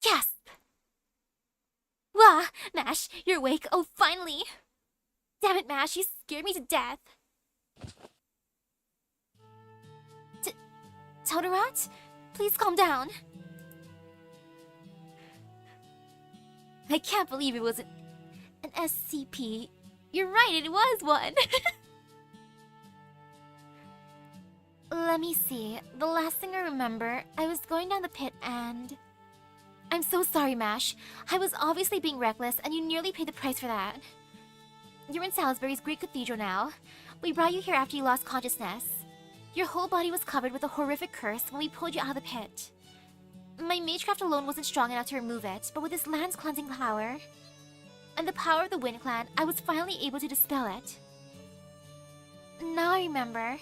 Gasp! Wah! Mash, you're awake. Oh, finally! Damn it, Mash, you scared me to death. Toterat? Please calm down. I can't believe it was an SCP. You're right, it was one. Let me see. The last thing I remember, I was going down the pit and... I'm so sorry, Mash. I was obviously being reckless and you nearly paid the price for that. You're in Salisbury's great cathedral now. We brought you here after you lost consciousness. Your whole body was covered with a horrific curse when we pulled you out of the pit. My magecraft alone wasn't strong enough to remove it, but with this land's cleansing power and the power of the Wind Clan, I was finally able to dispel it. Now I remember.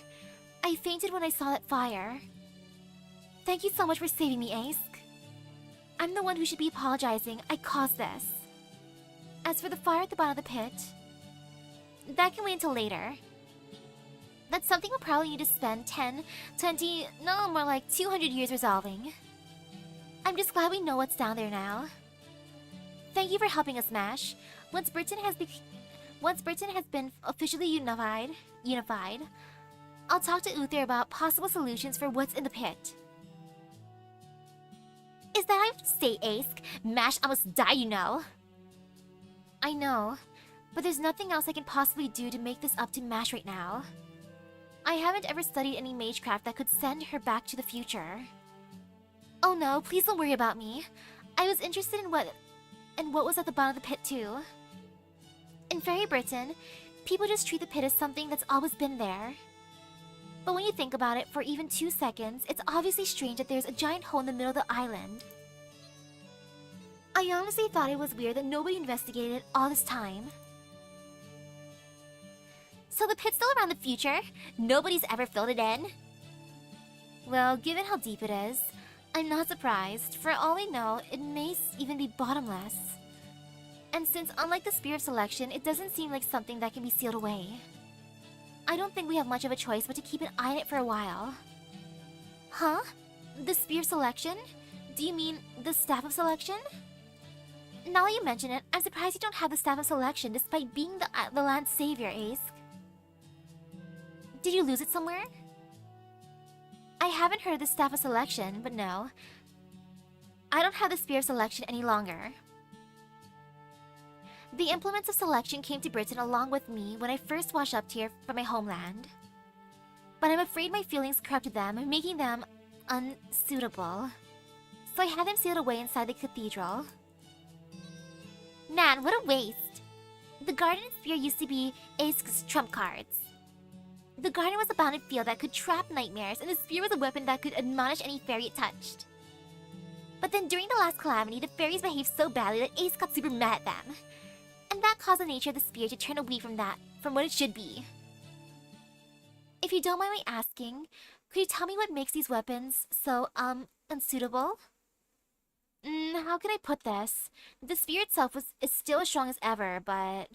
I fainted when I saw that fire. Thank you so much for saving me, Ace. I'm the one who should be apologizing. I caused this. As for the fire at the bottom of the pit, that can wait until later. That's something we'll probably need to spend 10, 20, no, more like 200 years resolving. I'm just glad we know what's down there now. Thank you for helping us, Mash. Once Britain has been officially unified, I'll talk to Uther about possible solutions for what's in the pit. Is that how I have to say, Ace? Mash almost died, you know. I know, but there's nothing else I can possibly do to make this up to Mash right now. I haven't ever studied any magecraft that could send her back to the future. Oh no, please don't worry about me. I was interested in what was at the bottom of the pit too. In Fairy Britain, people just treat the pit as something that's always been there. But when you think about it for even 2 seconds, it's obviously strange that there's a giant hole in the middle of the island. I honestly thought it was weird that nobody investigated it all this time. So the pit's still around the future? Nobody's ever filled it in? Well, given how deep it is, I'm not surprised. For all we know, it may even be bottomless. And since unlike the Spear of Selection, it doesn't seem like something that can be sealed away. I don't think we have much of a choice but to keep an eye on it for a while. Huh? The Spear of Selection? Do you mean the Staff of Selection? Now that you mention it, I'm surprised you don't have the Staff of Selection despite being the land's savior, Ace. Did you lose it somewhere? I haven't heard of the Staff of Selection, but no. I don't have the Spear of Selection any longer. The Implements of Selection came to Britain along with me when I first washed up here from my homeland. But I'm afraid my feelings corrupted them, making them unsuitable. So I had them sealed away inside the cathedral. Man, what a waste! The garden and spear used to be Ace's trump cards. The garden was a bounded field that could trap nightmares, and the spear was a weapon that could admonish any fairy it touched. But then during the last calamity, the fairies behaved so badly that Ace got super mad at them. And that caused the nature of the spear to turn away from what it should be. If you don't mind my asking, could you tell me what makes these weapons so, unsuitable? How can I put this? The spear itself is still as strong as ever, but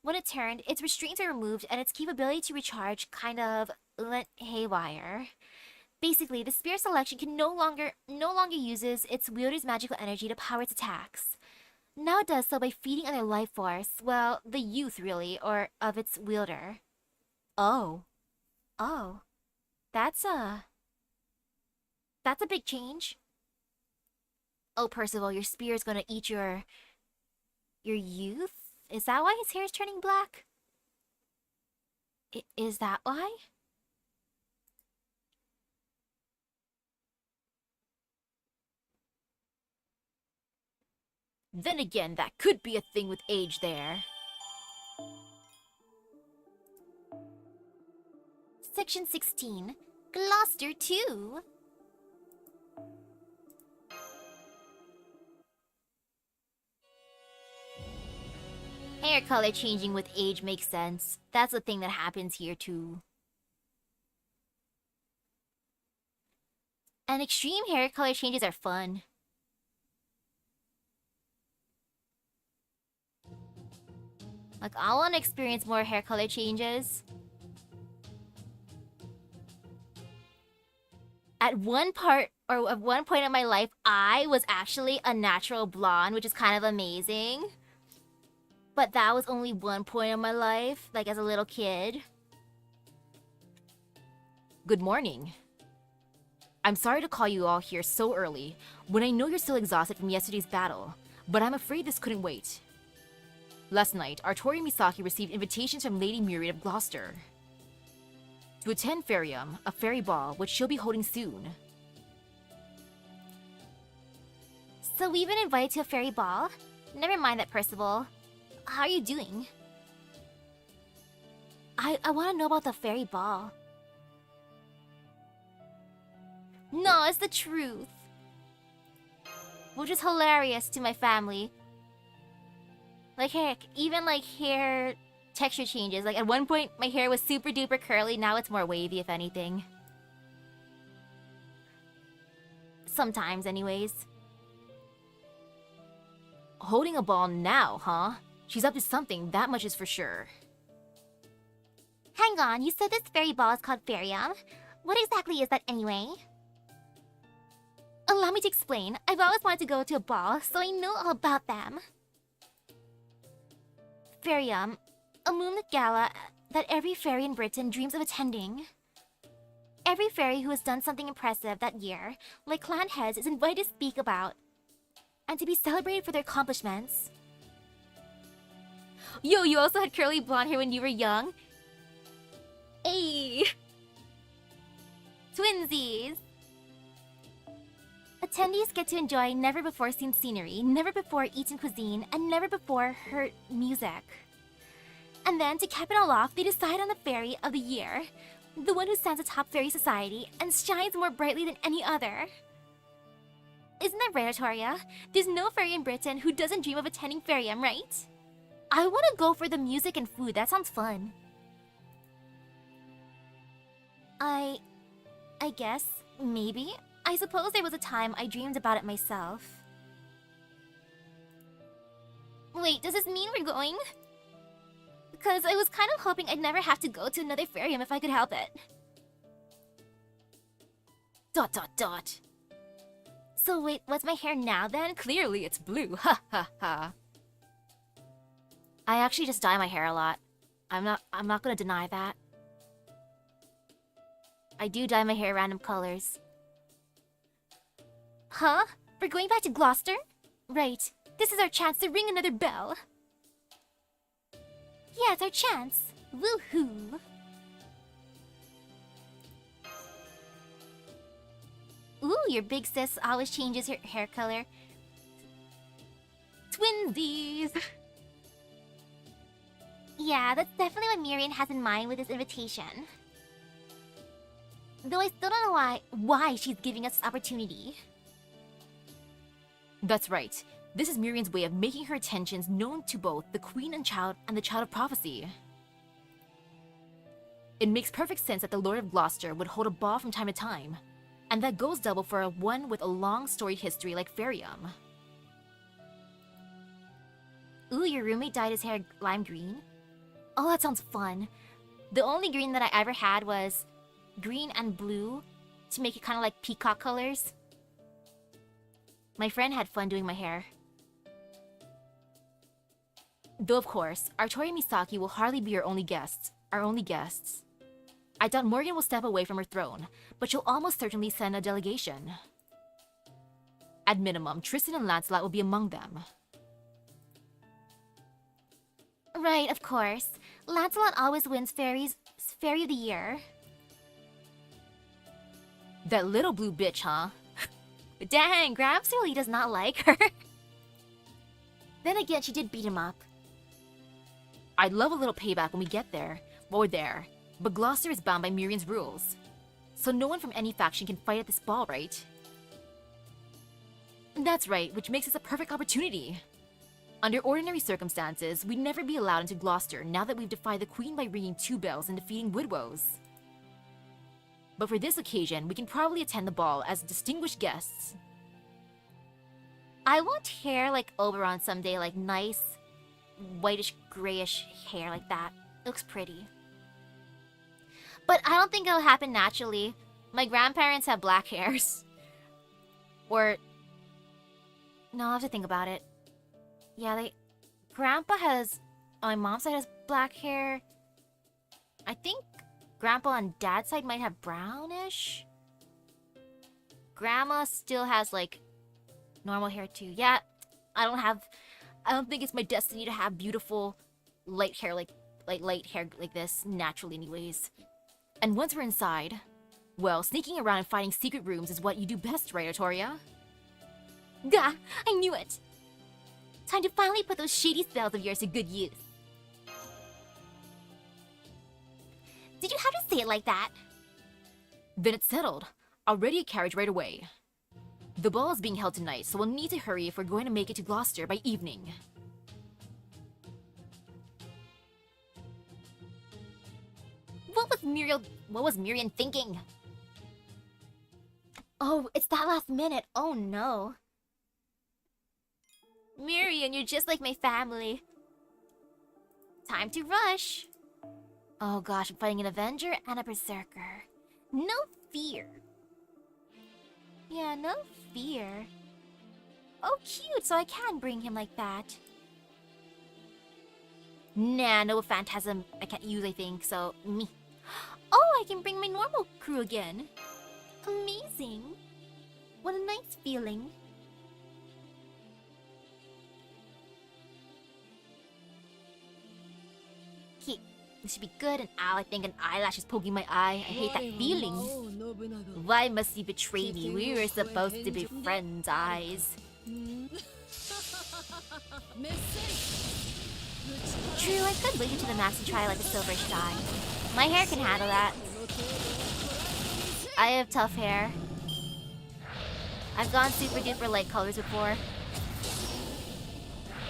when it turned, its restraints are removed and its capability to recharge kind of went haywire. Basically, the Spear Selection can no longer uses its wielder's magical energy to power its attacks. Now it does so by feeding on their life force, well, the youth really, or of its wielder. Oh. Oh. That's a big change. Oh, Percival, your spear is gonna eat your youth? Is that why his hair is turning black? Is that why? Then again, that could be a thing with age there. Section 16. Gloucester too. Hair color changing with age makes sense. That's a thing that happens here too. And extreme hair color changes are fun. Like, I want to experience more hair color changes. At one point in my life, I was actually a natural blonde, which is kind of amazing. But that was only one point in my life, like as a little kid. Good morning. I'm sorry to call you all here so early, when I know you're still exhausted from yesterday's battle, but I'm afraid this couldn't wait. Last night, our Tori Misaki received invitations from Lady Myriad of Gloucester to attend Ferium, a fairy ball, which she'll be holding soon. So we've been invited to a fairy ball? Never mind that, Percival. How are you doing? I want to know about the fairy ball. No, it's the truth. Which is hilarious to my family. Like, heck, even like hair texture changes. Like, at one point, my hair was super duper curly. Now it's more wavy, if anything. Sometimes, anyways. Holding a ball now, huh? She's up to something, that much is for sure. Hang on, you said this fairy ball is called Ferium. What exactly is that anyway? Allow me to explain. I've always wanted to go to a ball, so I know all about them. Ferium, a moonlit gala that every fairy in Britain dreams of attending. Every fairy who has done something impressive that year, like clan heads, is invited to speak about and to be celebrated for their accomplishments. Yo, you also had curly blonde hair when you were young? Ayy! Twinsies! Attendees get to enjoy never-before-seen scenery, never-before-eaten cuisine, and never-before-heard music. And then, to cap it all off, they decide on the fairy of the year, the one who stands atop fairy society and shines more brightly than any other. Isn't that right, Artoria? There's no fairy in Britain who doesn't dream of attending Ferium, right? I want to go for the music and food. That sounds fun. I guess, maybe. I suppose there was a time I dreamed about it myself. Wait, does this mean we're going? Because I was kind of hoping I'd never have to go to another Ferium if I could help it. ... So wait, what's my hair now then? Clearly it's blue, ha ha ha. I actually just dye my hair a lot. I'm not gonna deny that. I do dye my hair random colors. Huh? We're going back to Gloucester? Right. This is our chance to ring another bell. Yeah, it's our chance. Woohoo! Ooh, your big sis always changes her hair color. Twinsies! Yeah, that's definitely what Miriam has in mind with this invitation. Though I still don't know why she's giving us this opportunity. That's right. This is Miriam's way of making her intentions known to both the Queen and the Child of Prophecy. It makes perfect sense that the Lord of Gloucester would hold a ball from time to time, and that goes double for one with a long storied history like Ferium. Ooh, your roommate dyed his hair lime green? Oh, that sounds fun. The only green that I ever had was green and blue to make it kind of like peacock colors. My friend had fun doing my hair. Though of course, our Tori Misaki will hardly be our only guests. I doubt Morgan will step away from her throne, but she'll almost certainly send a delegation. At minimum, Tristan and Lancelot will be among them. Right, of course. Lancelot always wins Fairy of the Year. That little blue bitch, huh? Dang, Gramps really does not like her. Then again, she did beat him up. I'd love a little payback when we get there. While we're there. But Gloucester is bound by Miriam's rules. So no one from any faction can fight at this ball, right? That's right, which makes this a perfect opportunity. Under ordinary circumstances, we'd never be allowed into Gloucester now that we've defied the Queen by ringing 2 bells and defeating Woodwose. But for this occasion, we can probably attend the ball as distinguished guests. I want hair like Oberon someday, like nice, whitish, grayish hair like that. Looks pretty. But I don't think it'll happen naturally. My grandparents have black hairs. Or... No, I'll have to think about it. Yeah, Grandpa has... On my mom's side has black hair. I think Grandpa on Dad's side might have brownish. Grandma still has, like, normal hair too. Yeah, I don't think it's my destiny to have beautiful light hair like light hair like this naturally anyways. And once we're inside, well, sneaking around and finding secret rooms is what you do best, right, Artoria? Gah! I knew it! Time to finally put those shady spells of yours to good use. Did you have to say it like that? Then it's settled. I'll ready a carriage right away. The ball is being held tonight, so we'll need to hurry if we're going to make it to Gloucester by evening. What was Miriam thinking? Oh, it's that last minute. Oh no. Miriam, you're just like my family. Time to rush. Oh gosh, I'm fighting an Avenger and a Berserker. No fear. Yeah, no fear. Oh, cute, so I can bring him like that. Nah, no Phantasm I can't use, I think, so me. Oh, I can bring my normal crew again. Amazing. What a nice feeling. Okay, this should be good. And ow, I think an eyelash is poking my eye. I hate that feeling. Why must you betray me? We were supposed to be friends, eyes. True, I could wait to the max and try like a silverish dye. My hair can handle that. I have tough hair. I've gone super duper light colors before.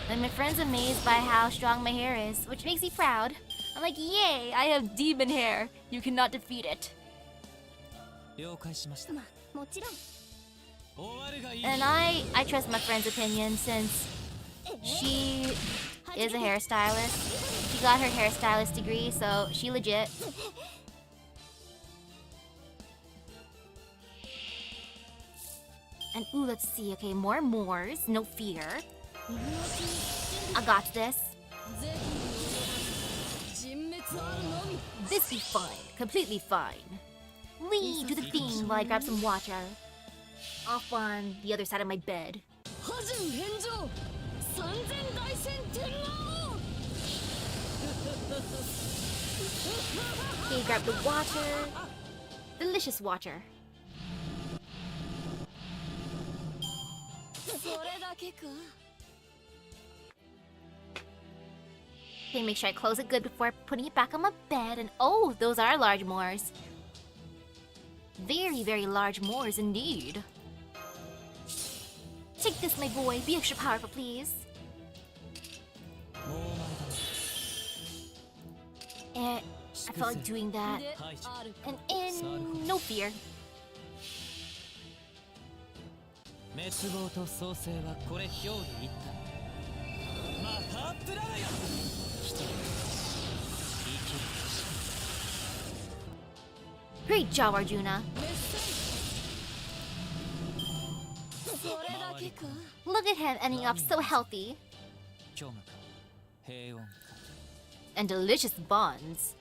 And my friend's amazed by how strong my hair is, which makes me proud. I'm like, yay, I have demon hair. You cannot defeat it. And I trust my friend's opinion since she is a hairstylist. She got her hairstylist degree, so she legit. And ooh, let's see. Okay, more Moors. No fear. I got this. This be fine. Completely fine. Lee, do the thing while I grab some water. Off on the other side of my bed. Okay, grab the water. Delicious water. Okay, make sure I close it good before putting it back on my bed. And oh, those are large Moors. Very, very large Moors indeed. Take this, my boy. Be extra powerful, please. I felt like doing that. And in no fear. Great job, Arjuna. Look at him ending up so healthy. And delicious bonds.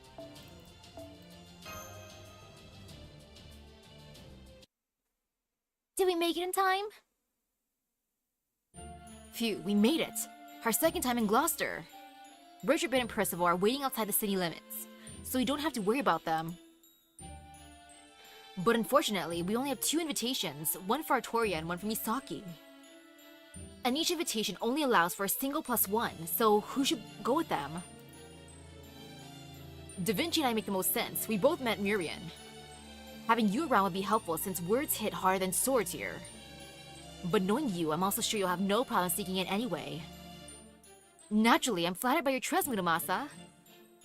Did we make it in time? Phew, we made it. Our second time in Gloucester. Richard and Percival are waiting outside the city limits, so we don't have to worry about them. But unfortunately, we only have 2 invitations, one for Artoria and one for Misaki. And each invitation only allows for a single +1, so who should go with them? Da Vinci and I make the most sense. We both met Miriam. Having you around would be helpful since words hit harder than swords here. But knowing you, I'm also sure you'll have no problem sneaking in anyway. Naturally, I'm flattered by your trust, Muramasa.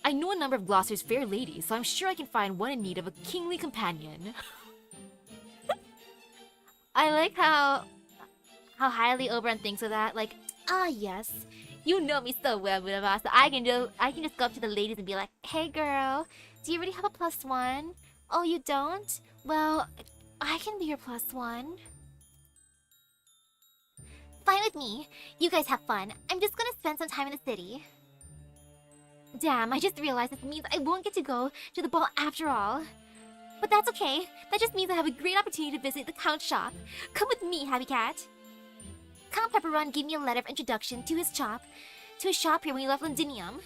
I know a number of Gloucester's fair ladies, so I'm sure I can find one in need of a kingly companion. I like how highly Oberon thinks of that. Like, ah yes, you know me so well, Muramasa. I can just go up to the ladies and be like, hey girl, do you already have a +1? Oh, you don't? Well, I can be your +1. Fine with me. You guys have fun. I'm just gonna spend some time in the city. Damn, I just realized this means I won't get to go to the ball after all. But that's okay. That just means I have a great opportunity to visit the Count's shop. Come with me, Happy Cat. Count Pepperon gave me a letter of introduction to his shop here when we left Londinium.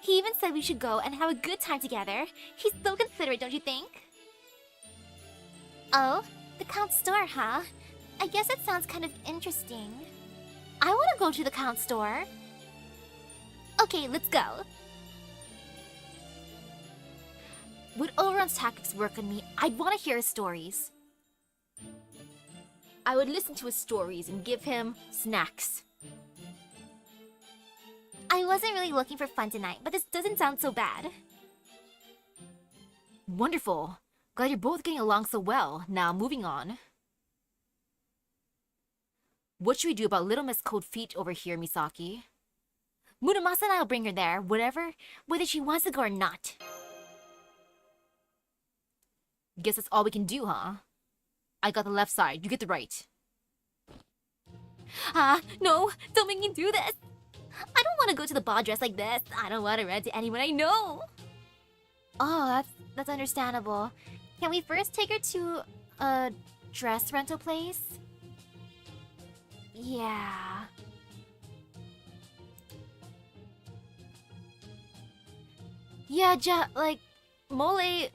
He even said we should go and have a good time together. He's so considerate, don't you think? Oh, the Count's store, huh? I guess it sounds kind of interesting. I want to go to the Count's store. Okay, let's go. Would Oberon's tactics work on me, I'd want to hear his stories. I would listen to his stories and give him snacks. I wasn't really looking for fun tonight, but this doesn't sound so bad. Wonderful. Glad you're both getting along so well. Now, moving on. What should we do about Little Miss Cold Feet over here, Misaki? Muramasa and I'll bring her there, whether she wants to go or not. Guess that's all we can do, huh? I got the left side, you get the right. No, don't make me do this. I don't want to go to the ball dressed like this. I don't want to run to anyone I know. Oh, that's understandable. Can we first take her to a dress rental place? Yeah. Yeah, Jacques de Molay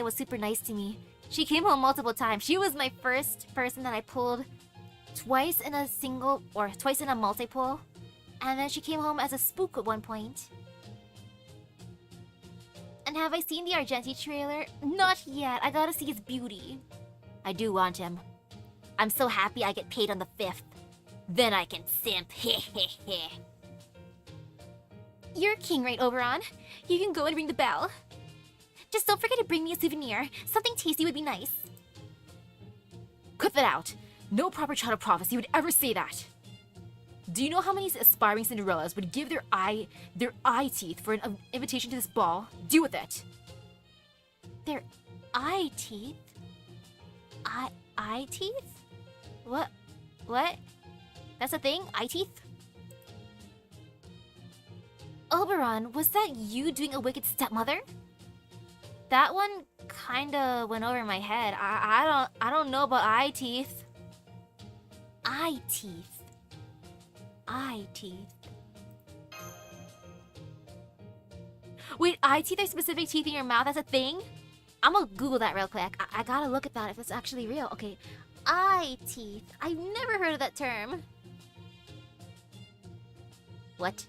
was super nice to me. She came home multiple times. She was my first person that I pulled twice in a multi-pull. And then she came home as a spook at one point. And have I seen the Argenti trailer? Not yet. I gotta see his beauty. I do want him. I'm so happy I get paid on the 5th. Then I can simp. You're king, right, Oberon? You can go and ring the bell. Just don't forget to bring me a souvenir. Something tasty would be nice. Cut that out. No proper child of prophecy would ever say that. Do you know how many aspiring Cinderellas would give their eye teeth for an invitation to this ball? Deal with it. Their eye teeth? Eye teeth? What? That's a thing? Eye teeth? Oberon, was that you doing a wicked stepmother? That one kinda went over my head. I don't know about eye teeth. Eye teeth. Eye teeth. Wait, eye teeth are specific teeth in your mouth? That's a thing? I'm gonna Google that real quick. I gotta look at that if it's actually real. Okay. Eye teeth. I've never heard of that term. What?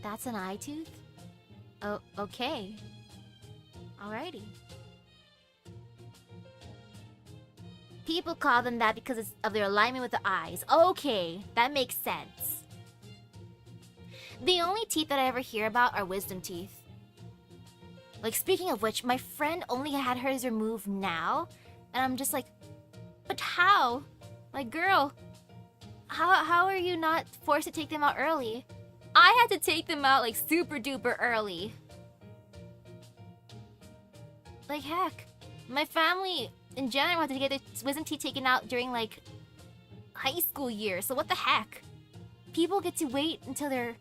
That's an eye tooth? Oh, okay. Alrighty. People call them that because of their alignment with the eyes. Okay, that makes sense. The only teeth that I ever hear about are wisdom teeth. Like, speaking of which, my friend only had hers removed now, and I'm just like, but how? Like, girl, how are you not forced to take them out early? I had to take them out, like, super duper early. Like, heck, my family in general had to get their wisdom teeth taken out during, like, high school year, so what the heck? People get to wait until they're,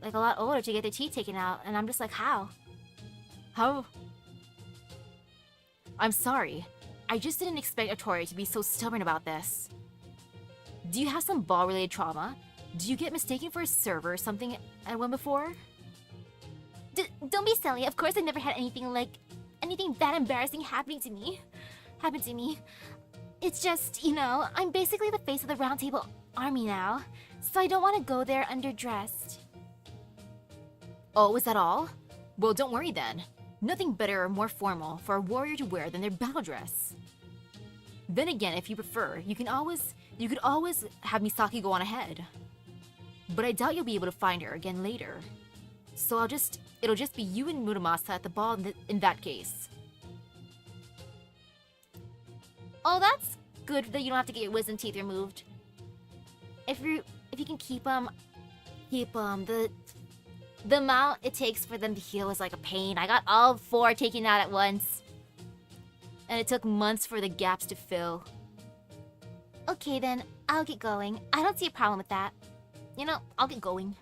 like, a lot older to get their teeth taken out, and I'm just like, how? How? I'm sorry. I just didn't expect Otori to be so stubborn about this. Do you have some ball-related trauma? Do you get mistaken for a server or something at one before? Don't be silly. Of course I've never had anything that embarrassing happen to me. It's just, you know, I'm basically the face of the Round Table Army now, so I don't want to go there underdressed. Oh, is that all? Well, don't worry then. Nothing better or more formal for a warrior to wear than their battle dress. Then again, if you prefer, you could always have Misaki go on ahead. But I doubt you'll be able to find her again later. So it'll just be you and Muramasa at the ball in that case. Oh, that's good that you don't have to get your wisdom teeth removed. If you can keep them. The amount it takes for them to heal is like a pain. I got all 4 taken out at once. And it took months for the gaps to fill. Okay then, I'll get going. I don't see a problem with that. You know, I'll get going.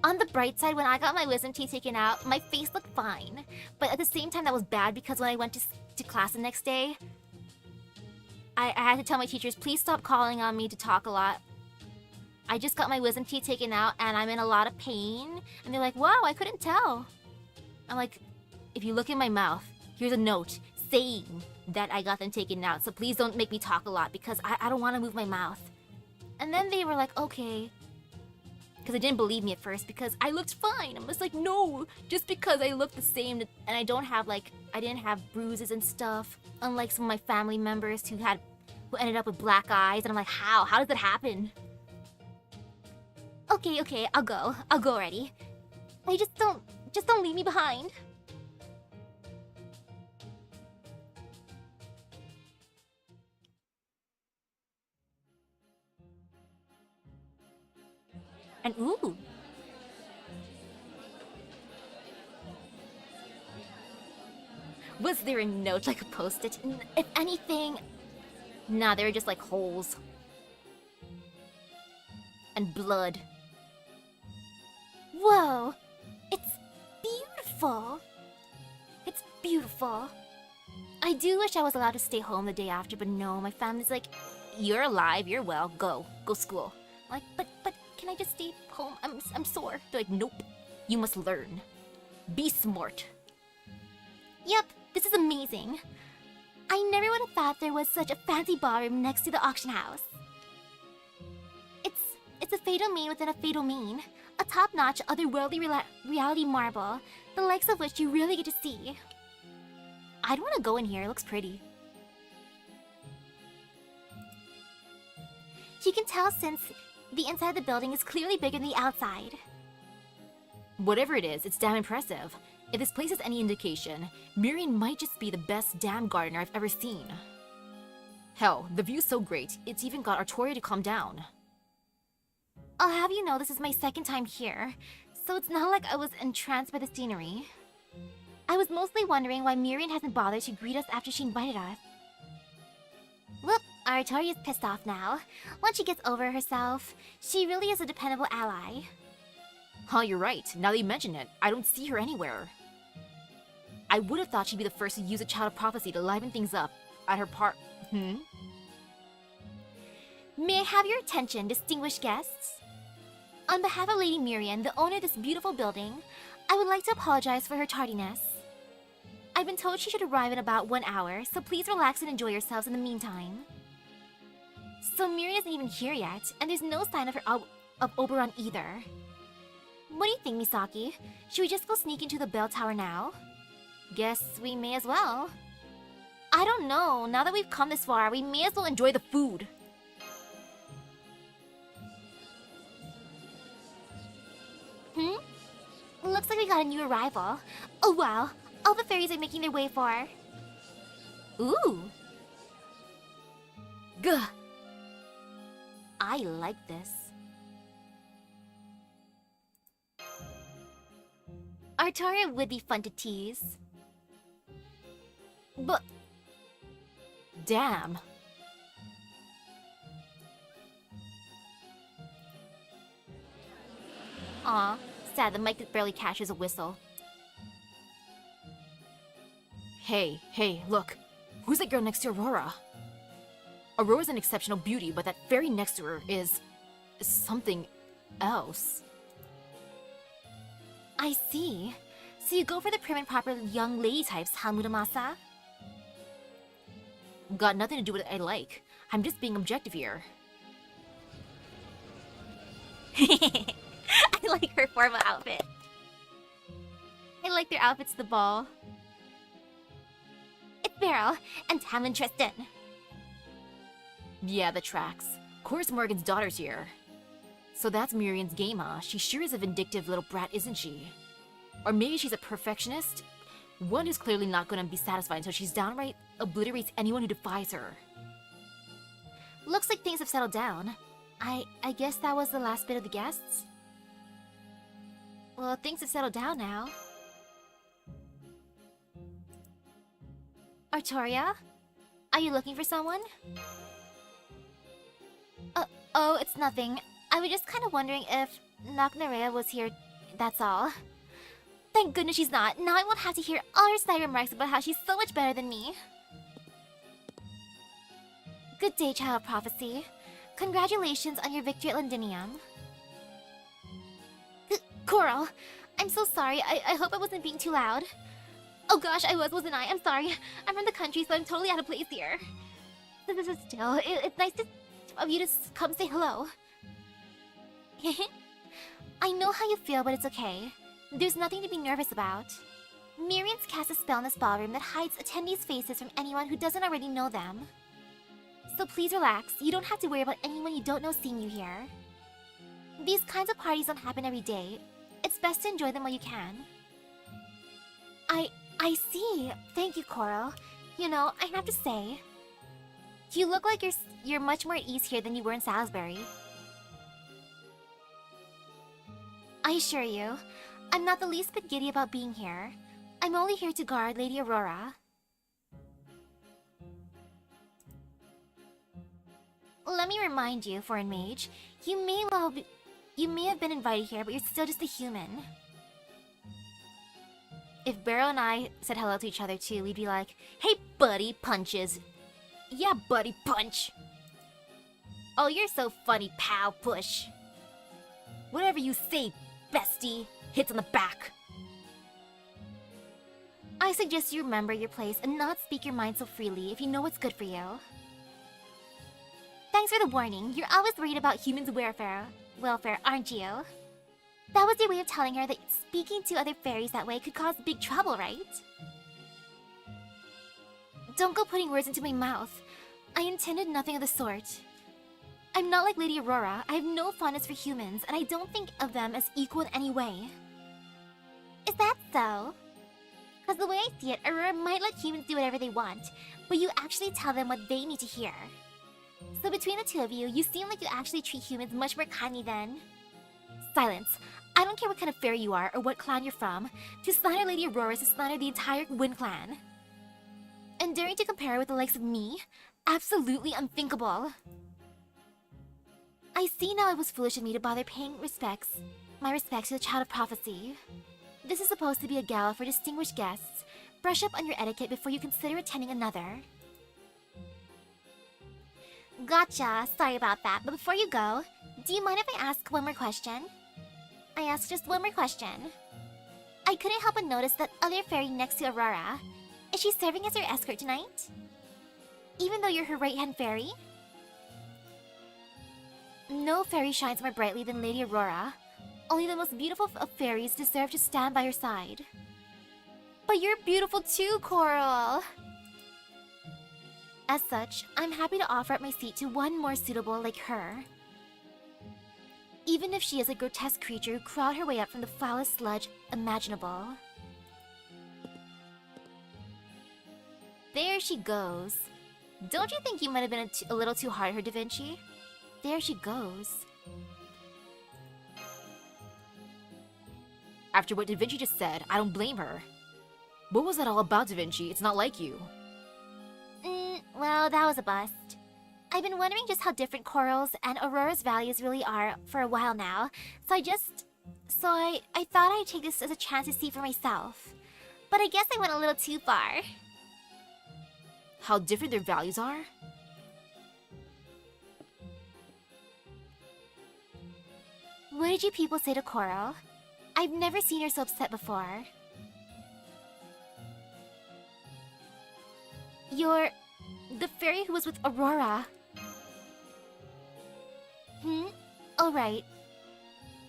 On the bright side, when I got my wisdom teeth taken out, my face looked fine. But at the same time, that was bad because when I went to class the next day, I had to tell my teachers, please stop calling on me to talk a lot. I just got my wisdom teeth taken out and I'm in a lot of pain. And they're like, wow, I couldn't tell. I'm like, if you look in my mouth, here's a note saying that I got them taken out. So please don't make me talk a lot because I don't want to move my mouth. And then they were like, okay. Because they didn't believe me at first because I looked fine. I'm just like, no, just because I look the same and I don't have I didn't have bruises and stuff. Unlike some of my family members who ended up with black eyes. And I'm like, how? How does that happen? Okay, I'll go already. Just don't leave me behind. And ooh. Was there a note like a post-it? If anything... Nah, they were just like holes. And blood. Whoa! It's beautiful! It's beautiful. I do wish I was allowed to stay home the day after, but no, my family's like, you're alive, you're well, go school. I'm like, but can I just stay home? I'm sore. They're like, nope, you must learn. Be smart. Yep, this is amazing. I never would have thought there was such a fancy ballroom next to the auction house. It's a fatal mean within a fatal mean. A top-notch, otherworldly reality marble, the likes of which you really get to see. I'd want to go in here, it looks pretty. You can tell since the inside of the building is clearly bigger than the outside. Whatever it is, it's damn impressive. If this place is any indication, Miriam might just be the best damn gardener I've ever seen. Hell, the view's so great, it's even got Artoria to calm down. I'll have you know this is my second time here, so it's not like I was entranced by the scenery. I was mostly wondering why Miriam hasn't bothered to greet us after she invited us. Whoop, Artoria's pissed off now. Once she gets over herself, she really is a dependable ally. Huh, you're right. Now that you mention it, I don't see her anywhere. I would have thought she'd be the first to use a Child of Prophecy to liven things up at her May I have your attention, distinguished guests? On behalf of Lady Miriam, the owner of this beautiful building, I would like to apologize for her tardiness. I've been told she should arrive in about 1 hour, so please relax and enjoy yourselves in the meantime. So Miriam isn't even here yet, and there's no sign of her of Oberon either. What do you think, Misaki? Should we just go sneak into the bell tower now? Guess we may as well. I don't know, now that we've come this far, we may as well enjoy the food. Looks like we got a new arrival. Oh wow, all the fairies are making their way for... Ooh! Gah! I like this. Artoria would be fun to tease. But... Damn. Aw, sad the mic barely catches a whistle. Hey, look. Who's that girl next to Aurora? Aurora's an exceptional beauty, but that fairy next to her is something else. I see. So you go for the prim and proper young lady types, huh, Muramasa? Got nothing to do with what I like. I'm just being objective here. I like her formal outfit. I like their outfits to the ball. It's Beryl and Tam and Tristan. Yeah, the tracks. Of course Morgan's daughter's here. So that's Miriam's game, huh? She sure is a vindictive little brat, isn't she? Or maybe she's a perfectionist? One who's clearly not gonna be satisfied until she's downright obliterates anyone who defies her. Looks like things have settled down. I guess that was the last bit of the guests? Well, things have settled down now. Artoria? Are you looking for someone? Oh, it's nothing. I was just kind of wondering if Naknarea was here, that's all. Thank goodness she's not. Now I won't have to hear all her snide remarks about how she's so much better than me. Good day, Child of Prophecy. Congratulations on your victory at Londinium. Coral, I'm so sorry. I hope I wasn't being too loud. Oh gosh, I was, wasn't I? I'm sorry. I'm from the country, so I'm totally out of place here. Still, it's nice of you to come say hello. I know how you feel, but it's okay. There's nothing to be nervous about. Miriam's cast a spell in this ballroom that hides attendees' faces from anyone who doesn't already know them. So please relax. You don't have to worry about anyone you don't know seeing you here. These kinds of parties don't happen every day. It's best to enjoy them while you can. I see. Thank you, Coral. You know, I have to say, you look like you're much more at ease here than you were in Salisbury. I assure you, I'm not the least bit giddy about being here. I'm only here to guard Lady Aurora. Let me remind you, foreign mage, you may have been invited here, but you're still just a human. If Beryl and I said hello to each other too, we'd be like, "Hey, buddy, punches." Yeah, buddy, punch. Oh, you're so funny, pal, push. Whatever you say, bestie. Hits on the back. I suggest you remember your place and not speak your mind so freely if you know what's good for you. Thanks for the warning. You're always worried about humans' welfare, aren't you? That was your way of telling her that speaking to other fairies that way could cause big trouble, right? Don't go putting words into my mouth. I intended nothing of the sort. I'm not like Lady Aurora. I have no fondness for humans, and I don't think of them as equal in any way. Is that so? Because the way I see it, Aurora might let humans do whatever they want, but you actually tell them what they need to hear. So between the two of you, you seem like you actually treat humans much more kindly than... Silence. I don't care what kind of fairy you are or what clan you're from. To slander Lady Aurora is to slander the entire Gwyn clan. And daring to compare her with the likes of me? Absolutely unthinkable. I see now it was foolish of me to bother paying my respects to the Child of Prophecy. This is supposed to be a gala for distinguished guests. Brush up on your etiquette before you consider attending another. Gotcha. Sorry about that, but before you go, do you mind if I ask one more question? I ask just one more question. I couldn't help but notice that other fairy next to Aurora. Is she serving as your escort tonight? Even though you're her right-hand fairy? No fairy shines more brightly than Lady Aurora. Only the most beautiful of fairies deserve to stand by her side. But you're beautiful too, Coral! As such, I'm happy to offer up my seat to one more suitable like her. Even if she is a grotesque creature who crawled her way up from the foulest sludge imaginable. There she goes. Don't you think you might have been a little too hard on her, Da Vinci? There she goes. After what Da Vinci just said, I don't blame her. What was that all about, Da Vinci? It's not like you. Well, that was a bust. I've been wondering just how different Coral's and Aurora's values really are for a while now, so I thought I'd take this as a chance to see for myself. But I guess I went a little too far. How different their values are? What did you people say to Coral? I've never seen her so upset before. You're the fairy who was with Aurora. Oh, right.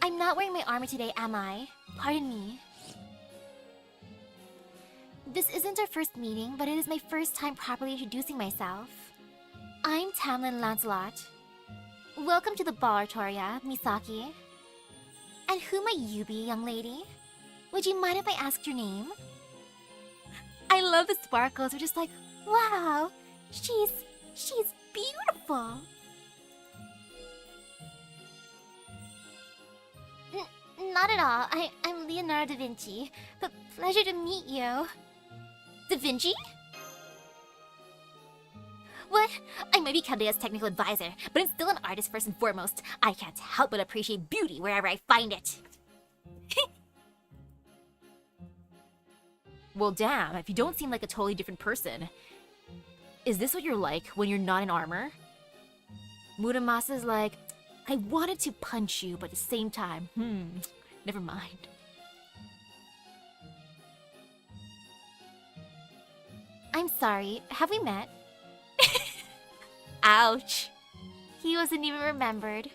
I'm not wearing my armor today, am I? Pardon me. This isn't our first meeting, but it is my first time properly introducing myself. I'm Tamlin Lancelot. Welcome to the ball, Artoria, Misaki. And who might you be, young lady? Would you mind if I asked your name? I love the sparkles. We're just like, wow, she's beautiful. Not at all. I'm Leonardo da Vinci. But pleasure to meet you. Da Vinci? What? I might be counted as technical advisor, but I'm still an artist first and foremost. I can't help but appreciate beauty wherever I find it. Well, damn, if you don't seem like a totally different person. Is this what you're like when you're not in armor? Muramasa's like, I wanted to punch you, but at the same time, never mind. I'm sorry, have we met? Ouch. He wasn't even remembered.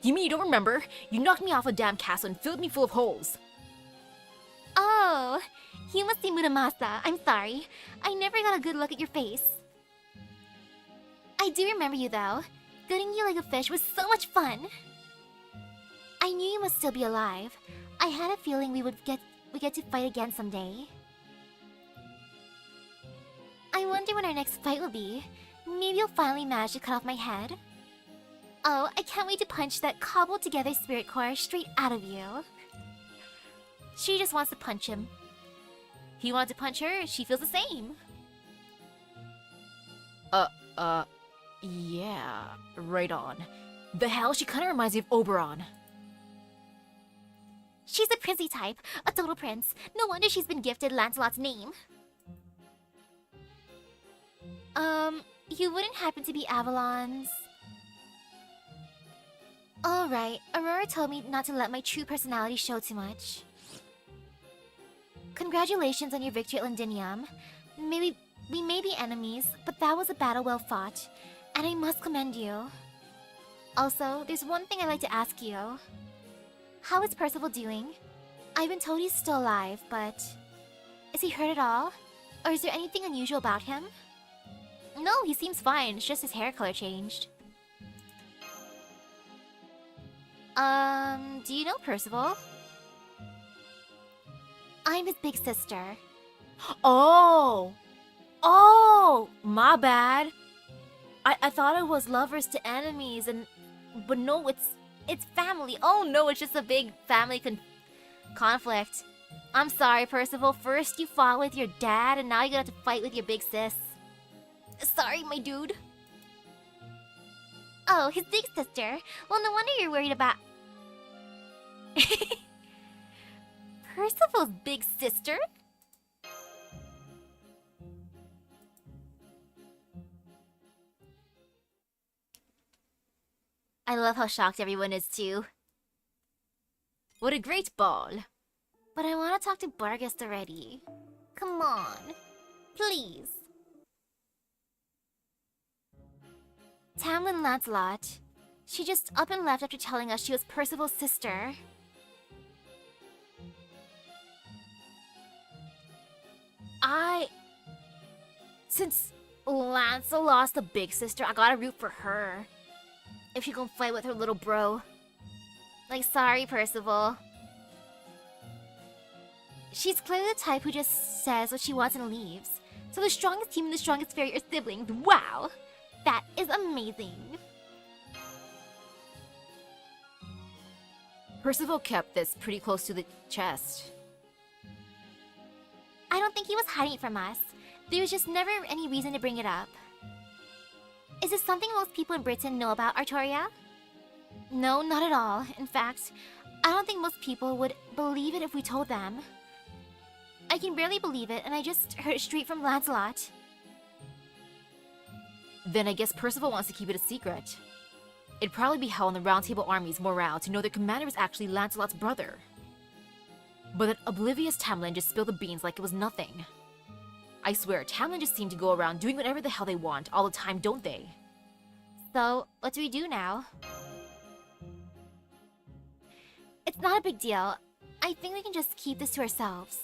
You mean you don't remember? You knocked me off a damn castle and filled me full of holes. Oh, you must be Muramasa. I'm sorry. I never got a good look at your face. I do remember you though. Gutting you like a fish was so much fun. I knew you must still be alive. I had a feeling we get to fight again someday. I wonder when our next fight will be. Maybe you'll finally manage to cut off my head. Oh, I can't wait to punch that cobbled together spirit core straight out of you. She just wants to punch him. He wants to punch her, she feels the same. Yeah, right on. The hell, she kinda reminds me of Oberon. She's a princey type, a total prince. No wonder she's been gifted Lancelot's name. You wouldn't happen to be Avalon's... Alright, Aurora told me not to let my true personality show too much. Congratulations on your victory at Londinium. We may be enemies, but that was a battle well fought, and I must commend you. Also, there's one thing I'd like to ask you. How is Percival doing? I've been told he's still alive, but... Is he hurt at all? Or is there anything unusual about him? No, he seems fine, it's just his hair color changed. Do you know Percival? I'm his big sister. Oh, my bad. I thought it was lovers to enemies, but no, it's family. Oh no, it's just a big family conflict. I'm sorry, Percival. First you fought with your dad, and now you're gonna have to fight with your big sis. Sorry, my dude. Oh, his big sister. Well, no wonder you're worried about... Percival's big sister? I love how shocked everyone is too. What a great ball. But I want to talk to Barghest already. Come on. Please. Tamlin Lancelot. She just up and left after telling us she was Percival's sister. Since Lancel lost the big sister, I gotta root for her. If she gonna fight with her little bro. Like, sorry, Percival. She's clearly the type who just says what she wants and leaves. So the strongest team and the strongest fairy are siblings. Wow! That is amazing. Percival kept this pretty close to the chest. I don't think he was hiding it from us. There was just never any reason to bring it up. Is this something most people in Britain know about Artoria? No, not at all. In fact, I don't think most people would believe it if we told them. I can barely believe it, and I just heard it straight from Lancelot. Then I guess Percival wants to keep it a secret. It'd probably be hell on the Round Table Army's morale to know their commander was actually Lancelot's brother. But that oblivious Tamlin just spilled the beans like it was nothing. I swear, Tamlin just seem to go around doing whatever the hell they want all the time, don't they? So, what do we do now? It's not a big deal. I think we can just keep this to ourselves.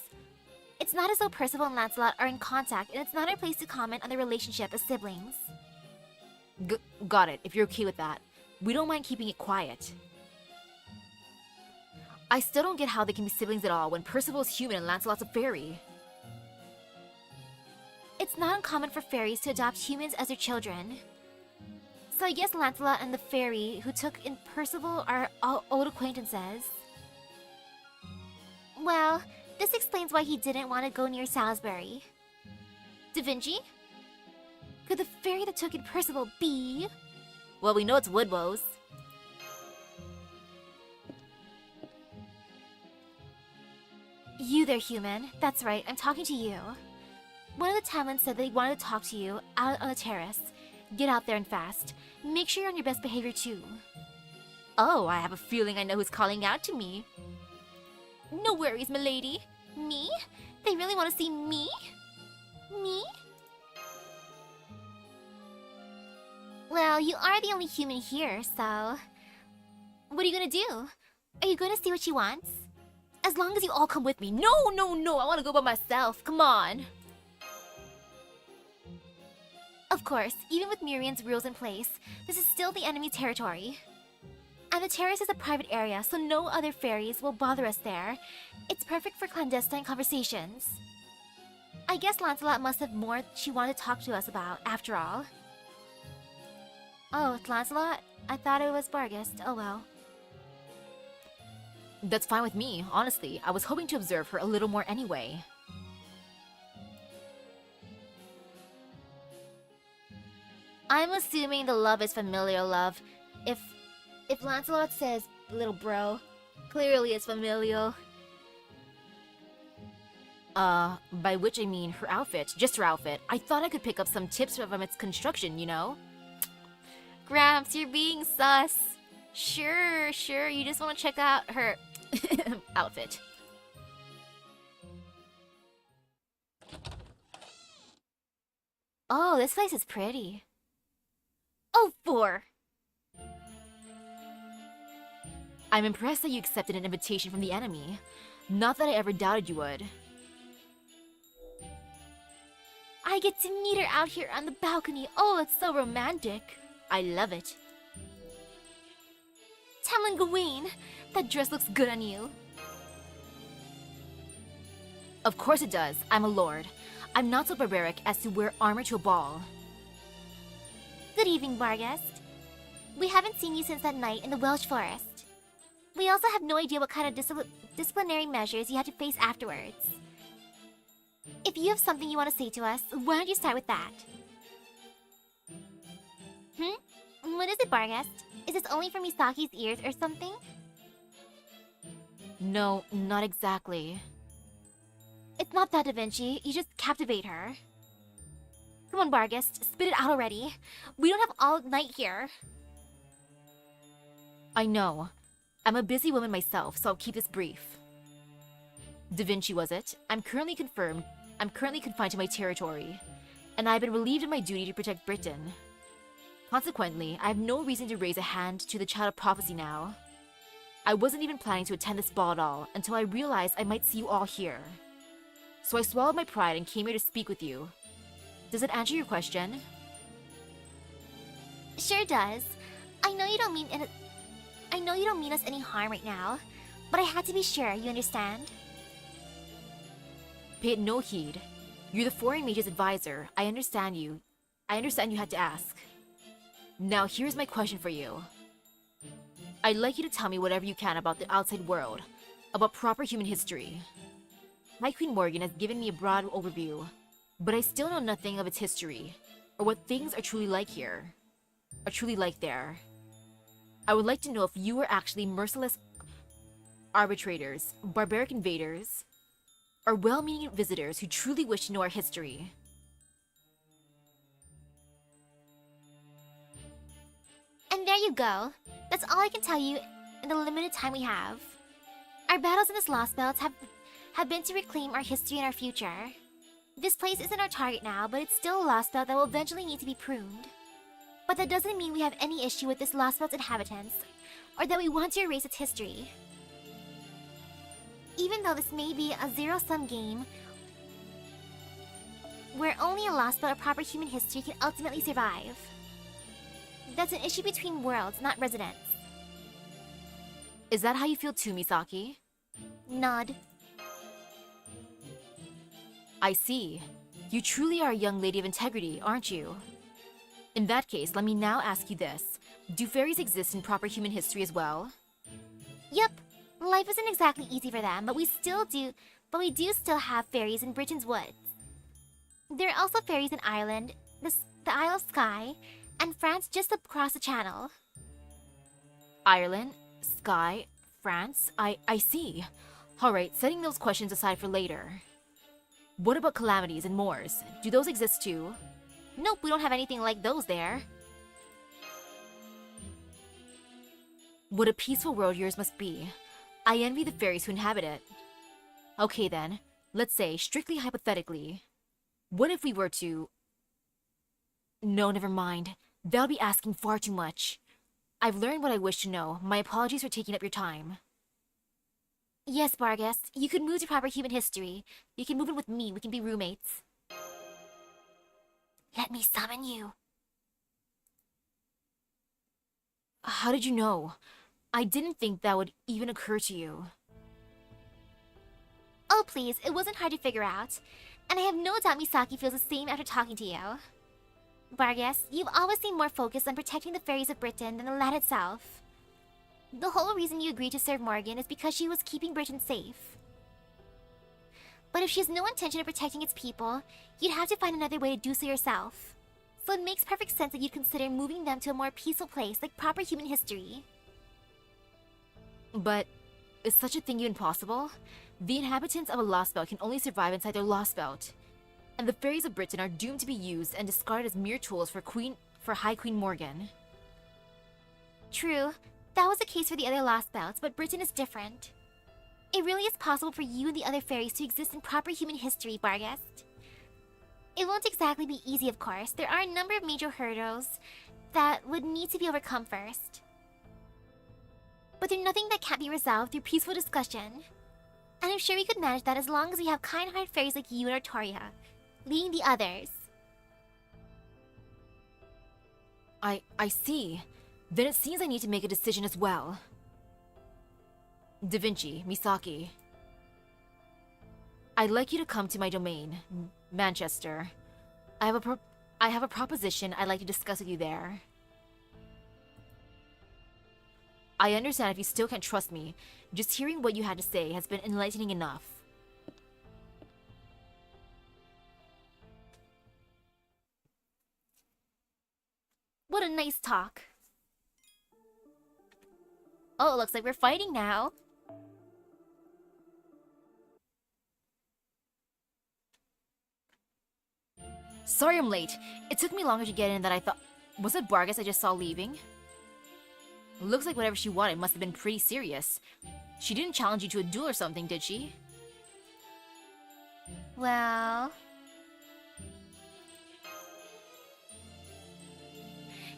It's not as though Percival and Lancelot are in contact, and it's not our place to comment on their relationship as siblings. Got it, if you're okay with that. We don't mind keeping it quiet. I still don't get how they can be siblings at all when Percival is human and Lancelot's a fairy. It's not uncommon for fairies to adopt humans as their children. So I guess Lancelot and the fairy who took in Percival are all old acquaintances. Well, this explains why he didn't want to go near Salisbury. Da Vinci? Could the fairy that took in Percival be? Well, we know it's Woodwose. You there, human. That's right, I'm talking to you. One of the Tamlins said they wanted to talk to you out on the terrace. Get out there and fast. Make sure you're on your best behavior too. Oh, I have a feeling I know who's calling out to me. No worries, milady. Me? They really want to see me? Me? Well, you are the only human here, so... What are you gonna do? Are you gonna see what she wants? As long as you all come with me. No, I want to go by myself. Come on. Of course, even with Miriam's rules in place, this is still the enemy territory. And the terrace is a private area, so no other fairies will bother us there. It's perfect for clandestine conversations. I guess Lancelot must have more she wanted to talk to us about, after all. Oh, it's Lancelot? I thought it was Barghest. Oh well. That's fine with me, honestly. I was hoping to observe her a little more anyway. I'm assuming the love is familial love. If Lancelot says, little bro, clearly it's familial. By which I mean her outfit. Just her outfit. I thought I could pick up some tips from its construction, you know? Gramps, you're being sus. Sure, you just want to check out her outfit. Oh, this place is pretty. Oh, 4. I'm impressed that you accepted an invitation from the enemy. Not that I ever doubted you would. I get to meet her out here on the balcony. Oh, it's so romantic. I love it. Tamlin Gawain, that dress looks good on you. Of course it does. I'm a lord. I'm not so barbaric as to wear armor to a ball. Good evening, Barghest. We haven't seen you since that night in the Welsh forest. We also have no idea what kind of disciplinary measures you had to face afterwards. If you have something you want to say to us, why don't you start with that? What is it, Barghest? Is this only for Misaki's ears or something? No, not exactly. It's not that, Da Vinci. You just captivate her. Come on, Barghest. Spit it out already. We don't have all night here. I know. I'm a busy woman myself, so I'll keep this brief. Da Vinci, was it? I'm currently confined to my territory, and I've been relieved of my duty to protect Britain. Consequently, I have no reason to raise a hand to the Child of Prophecy now. I wasn't even planning to attend this ball at all until I realized I might see you all here. So I swallowed my pride and came here to speak with you. Does it answer your question? Sure does. I know you don't mean us any harm right now, but I had to be sure, you understand? Pay it no heed. You're the foreign mage's advisor. I understand you. I understand you had to ask. Now here's my question for you. I'd like you to tell me whatever you can about the outside world, about proper human history. High Queen Morgan has given me a broad overview, but I still know nothing of its history, or what things are truly like here, or truly like there. I would like to know if you are actually merciless arbitrators, barbaric invaders, or well-meaning visitors who truly wish to know our history. And there you go. That's all I can tell you in the limited time we have. Our battles in this Lost Belt have been to reclaim our history and our future. This place isn't our target now, but it's still a Lost Belt that will eventually need to be pruned. But that doesn't mean we have any issue with this Lost Belt's inhabitants, or that we want to erase its history. Even though this may be a zero-sum game, where only a lost belt of proper human history can ultimately survive. That's an issue between worlds, not residents. Is that how you feel too, Misaki? Nod. I see. You truly are a young lady of integrity, aren't you? In that case, let me now ask you this. Do fairies exist in proper human history as well? Yep. Life isn't exactly easy for them, but we do still have fairies in Britain's woods. There are also fairies in Ireland, the Isle of Skye, and France just across the channel. Ireland, Skye, France, I see. Alright, setting those questions aside for later. What about calamities and moors? Do those exist too? Nope, we don't have anything like those there. What a peaceful world yours must be. I envy the fairies who inhabit it. Okay then, let's say, strictly hypothetically, what if we were to... No, never mind. That'll be asking far too much. I've learned what I wish to know. My apologies for taking up your time. Yes, Barghest, you could move to proper human history. You can move in with me, we can be roommates. Let me summon you. How did you know? I didn't think that would even occur to you. Oh please, it wasn't hard to figure out. And I have no doubt Misaki feels the same after talking to you. Barghest, you've always seemed more focused on protecting the fairies of Britain than the land itself. The whole reason you agreed to serve Morgan is because she was keeping Britain safe. But if she has no intention of protecting its people, you'd have to find another way to do so yourself. So it makes perfect sense that you'd consider moving them to a more peaceful place like proper human history. But is such a thing even possible? The inhabitants of a lost belt can only survive inside their lost belt. And the fairies of Britain are doomed to be used and discarded as mere tools for High Queen Morgan. True, that was the case for the other lost belts, but Britain is different. It really is possible for you and the other fairies to exist in proper human history, Barghest. It won't exactly be easy, of course. There are a number of major hurdles that would need to be overcome first. But there's nothing that can't be resolved through peaceful discussion. And I'm sure we could manage that as long as we have kind-hearted fairies like you and Artoria, leading the others. I see. Then it seems I need to make a decision as well. Da Vinci, Misaki. I'd like you to come to my domain, Manchester. I have a proposition I'd like to discuss with you there. I understand if you still can't trust me. Just hearing what you had to say has been enlightening enough. What a nice talk. Oh, it looks like we're fighting now. Sorry I'm late. It took me longer to get in than I thought. Was it Barghest I just saw leaving? Looks like whatever she wanted must have been pretty serious. She didn't challenge you to a duel or something, did she? Well...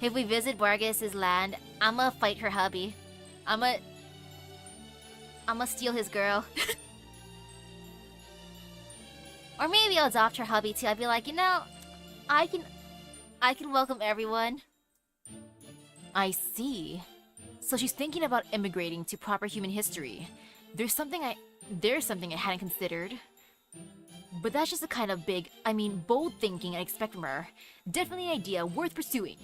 if we visit Barghest's land, I'ma fight her hubby. I'ma steal his girl. Or maybe I'll adopt her hubby too. I'd be like, you know, I can welcome everyone. I see. So she's thinking about immigrating to proper human history. There's something I hadn't considered. But that's just the kind of bold thinking I expect from her. Definitely an idea worth pursuing.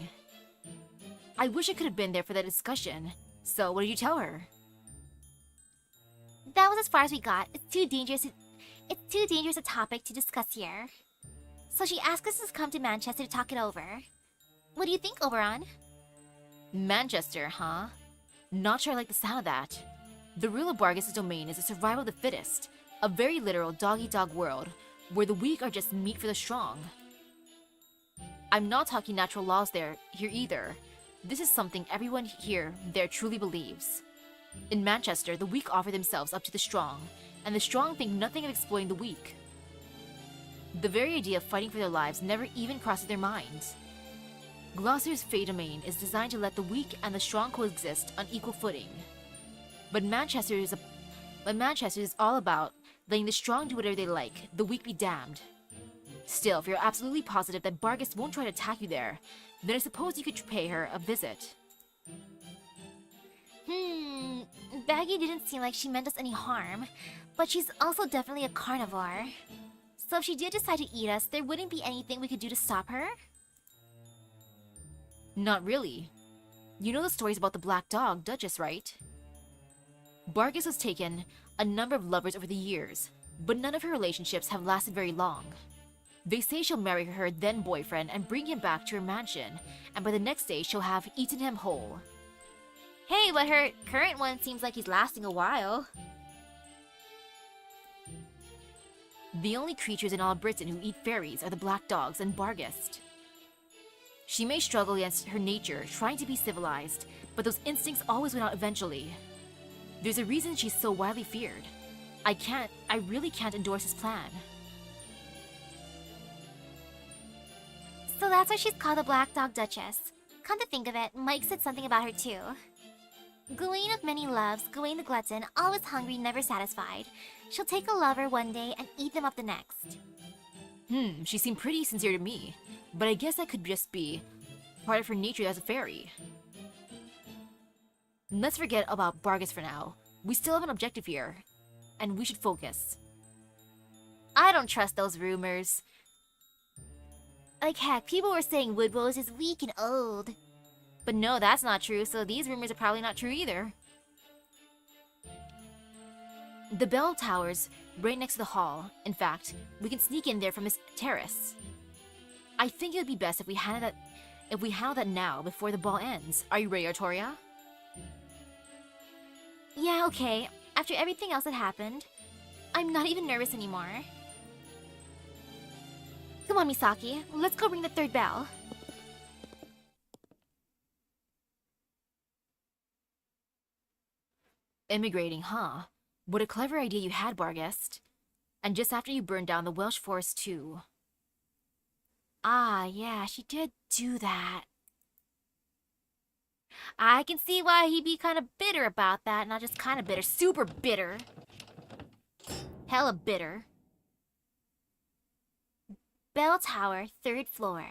I wish I could have been there for that discussion. So what did you tell her? That was as far as we got. It's too dangerous a topic to discuss here. So she asked us to come to Manchester to talk it over. What do you think, Oberon? Manchester, huh? Not sure I like the sound of that. The rule of Barghest's domain is the survival of the fittest. A very literal dog-eat-dog world, where the weak are just meat for the strong. I'm not talking natural laws here either. This is something everyone there truly believes. In Manchester, the weak offer themselves up to the strong, and the strong think nothing of exploiting the weak. The very idea of fighting for their lives never even crosses their minds. Gloucester's Fey domain is designed to let the weak and the strong coexist on equal footing. But Manchester is all about letting the strong do whatever they like, the weak be damned. Still, if you're absolutely positive that Barghest won't try to attack you there, then I suppose you could pay her a visit. Baggy didn't seem like she meant us any harm, but she's also definitely a carnivore. So if she did decide to eat us, there wouldn't be anything we could do to stop her? Not really. You know the stories about the Black Dog, Duchess, right? Barghest has taken a number of lovers over the years, but none of her relationships have lasted very long. They say she'll marry her then boyfriend and bring him back to her mansion, and by the next day she'll have eaten him whole. Hey, but her current one seems like he's lasting a while. The only creatures in all Britain who eat fairies are the Black Dogs and Barghest. She may struggle against her nature, trying to be civilized, but those instincts always win out eventually. There's a reason she's so widely feared. I really can't endorse his plan. So that's why she's called the Black Dog Duchess. Come to think of it, Mike said something about her too. Gawain of many loves, Gawain the glutton, always hungry, never satisfied. She'll take a lover one day and eat them up the next. She seemed pretty sincere to me, but I guess that could just be part of her nature as a fairy. Let's forget about Barghest for now. We still have an objective here, and we should focus. I don't trust those rumors. Like heck, people were saying Woodwose is weak and old. But no, that's not true, so these rumors are probably not true either. The bell tower's right next to the hall. In fact, we can sneak in there from his terrace. I think it would be best if we handle that now before the ball ends. Are you ready, Artoria? Yeah, okay. After everything else that happened, I'm not even nervous anymore. Come on, Misaki. Let's go ring the third bell. Immigrating, huh? What a clever idea you had, Barghest. And just after you burned down the Welsh forest too. Ah, yeah, she did do that. I can see why he'd be kind of bitter about that. Not just kind of bitter, super bitter. Hella bitter. Bell Tower, 3rd floor.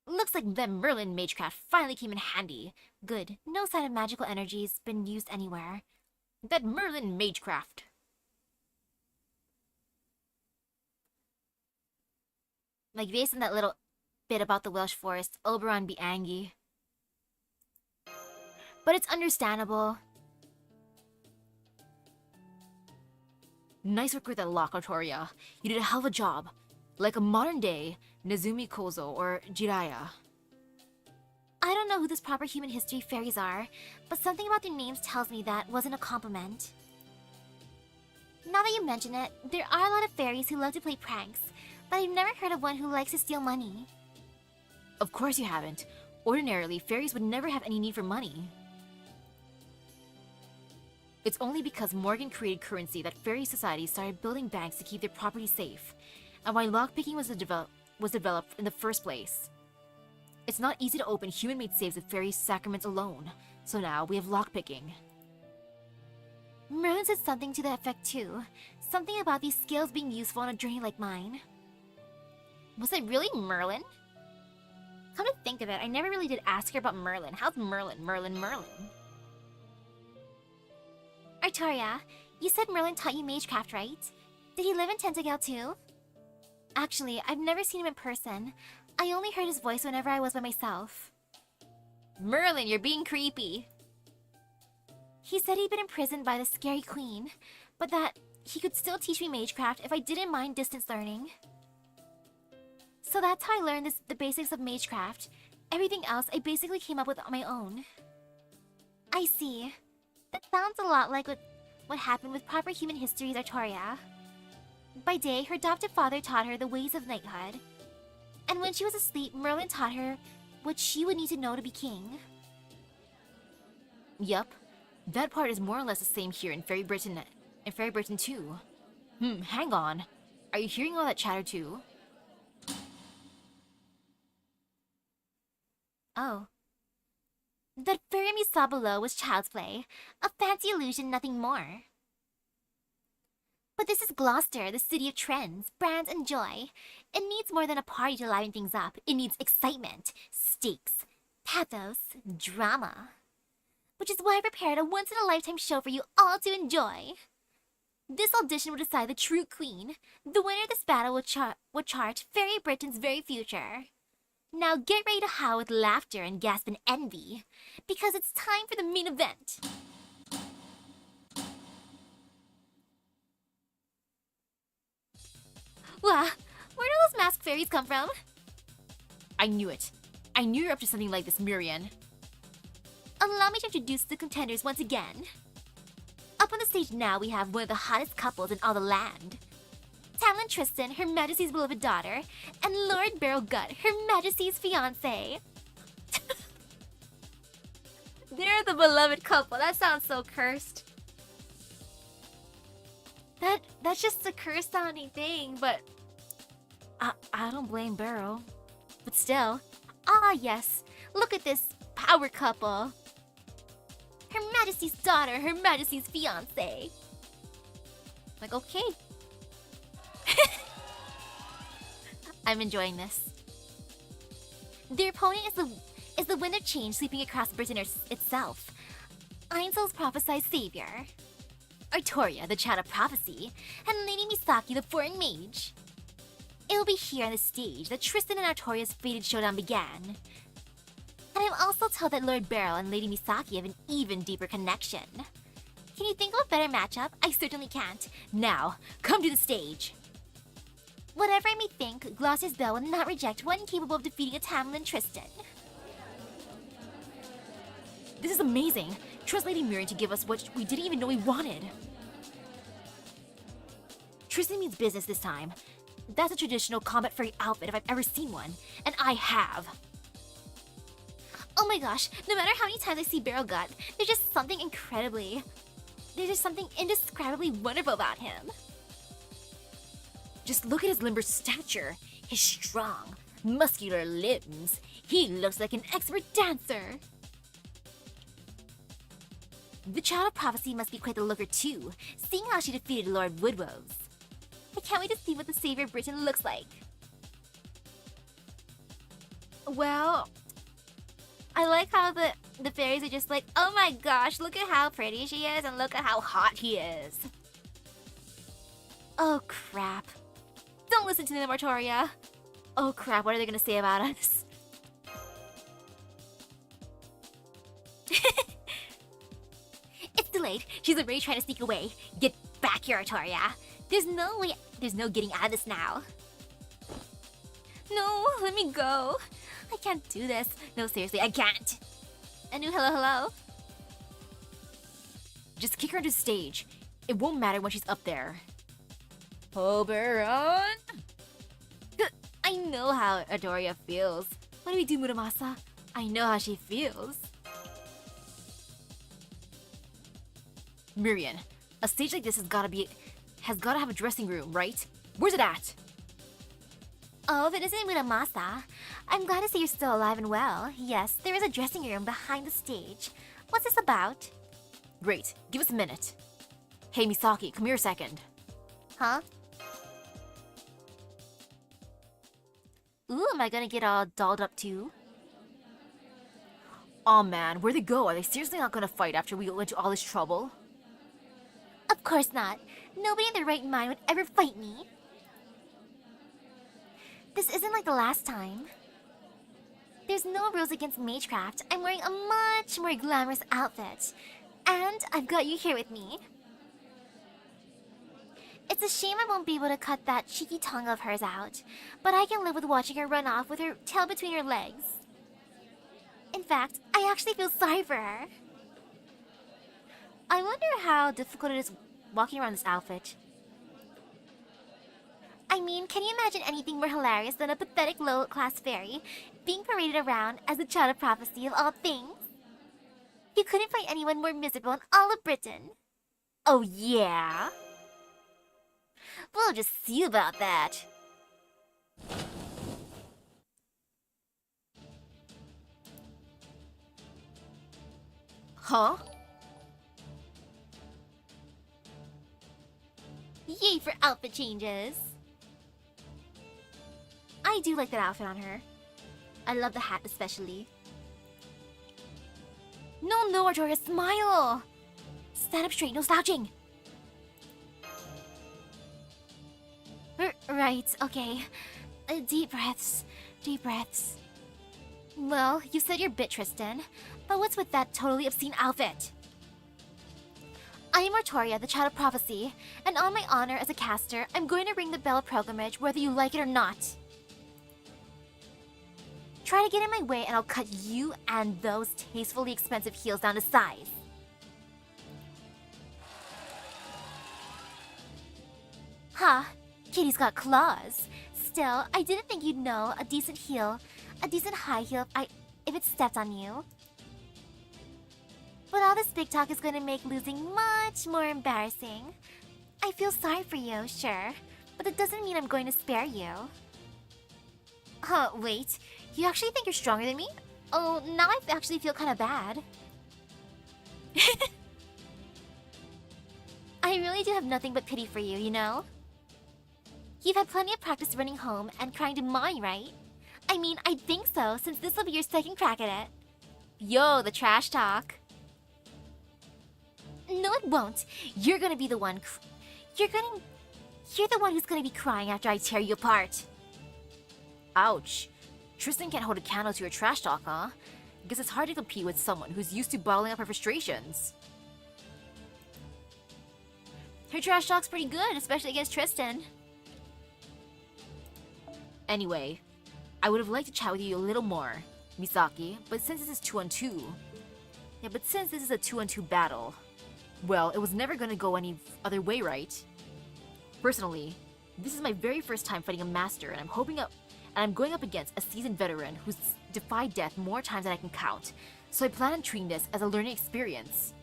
Looks like that Merlin magecraft finally came in handy. Good. No sign of magical energy's been used anywhere. That Merlin magecraft. Like, based on that little bit about the Welsh forest, Oberon be angry. But it's understandable. Nice work with that lock, Artoria. You did a hell of a job. Like a modern-day Nezumi Kozo or Jiraiya. I don't know who this proper human history fairies are, but something about their names tells me that wasn't a compliment. Now that you mention it, there are a lot of fairies who love to play pranks, but I've never heard of one who likes to steal money. Of course you haven't. Ordinarily, fairies would never have any need for money. It's only because Morgan created currency that fairy societies started building banks to keep their property safe, and why lockpicking was developed in the first place. It's not easy to open human-made safes with fairy sacraments alone, so now we have lockpicking. Merlin said something to that effect too. Something about these skills being useful on a journey like mine. Was it really Merlin? Come to think of it, I never really did ask her about Merlin. How's Merlin? Artoria, you said Merlin taught you magecraft, right? Did he live in Tentagel too? Actually, I've never seen him in person. I only heard his voice whenever I was by myself. Merlin, you're being creepy. He said he'd been imprisoned by the scary queen, but that he could still teach me magecraft if I didn't mind distance learning. So that's how I learned the basics of magecraft. Everything else I basically came up with on my own. I see. That sounds a lot like what happened with proper human history's Artoria. By day, her adoptive father taught her the ways of knighthood. And when she was asleep, Merlin taught her what she would need to know to be king. Yup. That part is more or less the same here in Fairy Britain too. Hang on. Are you hearing all that chatter too? Oh. That fairy we saw below was child's play. A fancy illusion, nothing more. But this is Gloucester, the city of trends, brands, and joy. It needs more than a party to liven things up. It needs excitement, stakes, pathos, drama. Which is why I prepared a once-in-a-lifetime show for you all to enjoy. This audition will decide the true queen. The winner of this battle will chart Fairy Britain's very future. Now get ready to howl with laughter and gasp in envy, because it's time for the main event. Wow, where do those masked fairies come from? I knew it. I knew you were up to something like this, Miriam. Allow me to introduce the contenders once again. Up on the stage now we have one of the hottest couples in all the land. Tamlin Tristan, Her Majesty's beloved daughter, and Lord Barghest, Her Majesty's fiancé. They're the beloved couple. That sounds so cursed. That's just a curse sounding thing, but I don't blame Barrow. But still, yes, look at this power couple. Her Majesty's daughter, Her Majesty's fiancé. Like, okay. I'm enjoying this. Their opponent is the wind of change sweeping across Britain itself. Ainzel's prophesied savior. Artoria, the child of prophecy, and Lady Misaki, the foreign mage. It will be here on the stage that Tristan and Artoria's fated showdown began. And I'm also told that Lord Barrow and Lady Misaki have an even deeper connection. Can you think of a better matchup? I certainly can't. Now, come to the stage. Whatever I may think, Gloucester's Belle will not reject one capable of defeating a Tamlin Tristan. This is amazing. Trust Lady Miriam to give us what we didn't even know we wanted. Tristan means business this time. That's a traditional combat fairy outfit if I've ever seen one. And I have. Oh my gosh, no matter how many times I see Barghest, there's just something indescribably wonderful about him. Just look at his limber stature, his strong, muscular limbs. He looks like an expert dancer. The child of prophecy must be quite the looker too, seeing how she defeated Lord Woodwose. I can't wait to see what the savior of Britain looks like. Well, I like how the fairies are just like, oh my gosh, look at how pretty she is and look at how hot he is. Oh crap. Don't listen to them, Artoria. Oh crap, what are they gonna say about us? It's too late. She's already trying to sneak away. Get back here, Artoria. There's no getting out of this now. No, let me go. I can't do this. No, seriously, I can't. Anu, hello. Just kick her to the stage. It won't matter when she's up there. Oberon! I know how Artoria feels. What do we do, Muramasa? I know how she feels. Miriam, a stage like this has gotta have a dressing room, right? Where's it at? Oh, if it isn't Muramasa, I'm glad to see you're still alive and well. Yes, there is a dressing room behind the stage. What's this about? Great, give us a minute. Hey, Misaki, come here a second. Huh? Ooh, am I gonna get all dolled up too? Aw man, where'd they go? Are they seriously not gonna fight after we went to all this trouble? Of course not. Nobody in their right mind would ever fight me. This isn't like the last time. There's no rules against magecraft. I'm wearing a much more glamorous outfit. And I've got you here with me. It's a shame I won't be able to cut that cheeky tongue of hers out, but I can live with watching her run off with her tail between her legs. In fact, I actually feel sorry for her. I wonder how difficult it is walking around this outfit. I mean, can you imagine anything more hilarious than a pathetic low-class fairy being paraded around as the child of prophecy of all things? You couldn't find anyone more miserable in all of Britain. Oh yeah? We'll just see about that. Huh? Yay for outfit changes! I do like that outfit on her. I love the hat especially. No, Artoria, smile! Stand up straight, no slouching! Right, okay. Deep breaths. Deep breaths. Well, you said you're bit, Tristan. But what's with that totally obscene outfit? I am Artoria, the Child of Prophecy, and on my honor as a caster, I'm going to ring the bell of pilgrimage whether you like it or not. Try to get in my way and I'll cut you and those tastefully expensive heels down to size. Huh, Kitty's got claws. Still, I didn't think you'd know a decent high heel if it stepped on you. But all this big talk is going to make losing much more embarrassing. I feel sorry for you, sure, but that doesn't mean I'm going to spare you. Wait, you actually think you're stronger than me? Oh, now I actually feel kind of bad. I really do have nothing but pity for you, you know? You've had plenty of practice running home and crying to mommy, right? I mean, I think so, since this will be your second crack at it. Yo, the trash talk. No, it won't. You're gonna be the one. You're the one who's gonna be crying after I tear you apart. Ouch. Tristan can't hold a candle to your trash talk, huh? Guess it's hard to compete with someone who's used to bottling up her frustrations. Her trash talk's pretty good, especially against Tristan. Anyway, I would have liked to chat with you a little more, Misaki, but since this is 2-on-2... Yeah, but since this is a 2-on-2 battle, well, it was never gonna go any other way, right? Personally, this is my very first time fighting a master, and I'm going up against a seasoned veteran who's defied death more times than I can count, so I plan on treating this as a learning experience.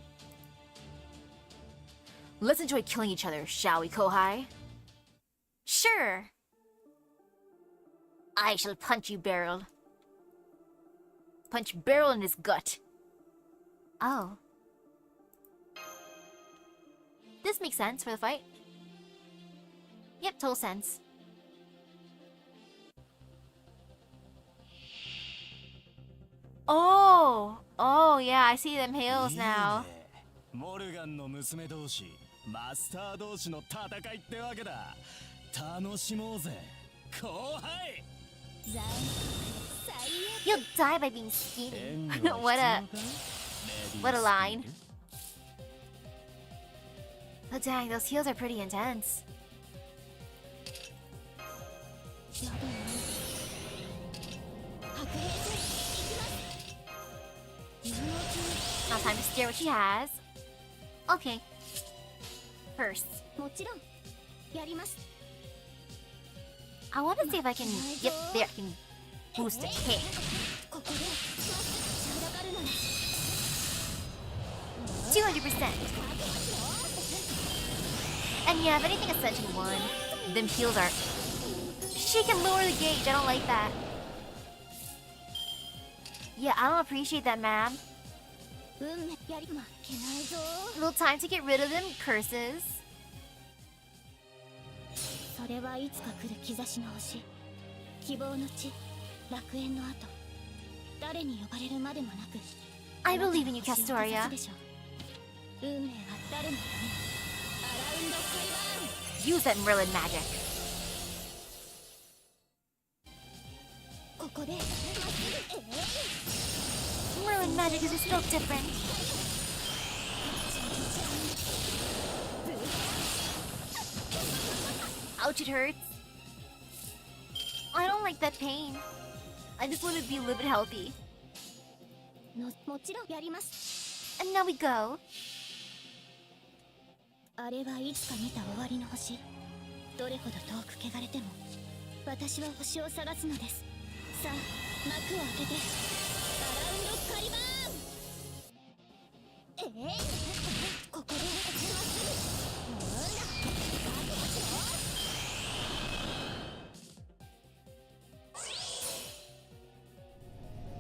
Let's enjoy killing each other, shall we, Kohai? Sure. I shall punch you, Beryl. Punch Beryl in his gut. Oh. This makes sense for the fight. Yep, total sense. Oh, yeah, I see them heels now. モルガンの娘同士、マスター同士の戦いってわけだ。楽しもうぜ、後輩。You'll die by being skinny. What a line. But dang, those heels are pretty intense. Now time to scare what she has. Okay. First, I want to see if I can. Yep, there, I can boost a kick. %200%. And yeah, if anything Ascension 1, them heels are. She can lower the gauge. I don't like that. Yeah, I don't appreciate that, ma'am. Little time to get rid of them curses. それはいつか来る兆しの星、希望の地、楽園の後、誰に呼ばれるまでもなく、 I believe in you, Castoria. 運命は誰のために、アラウンドカリバーン。 Use that Merlin magic. ここで、Merlin magic is just so different. Ouch, it hurts. I don't like that pain. I just want to be a little bit healthy. もちろんやります。 And now we go. あれはいつか見た終わりの星。どれほど遠く汚れても、私は星を探すのです。さあ、幕を開けて、アラウンドカリバーン。ここで、まっすぐ。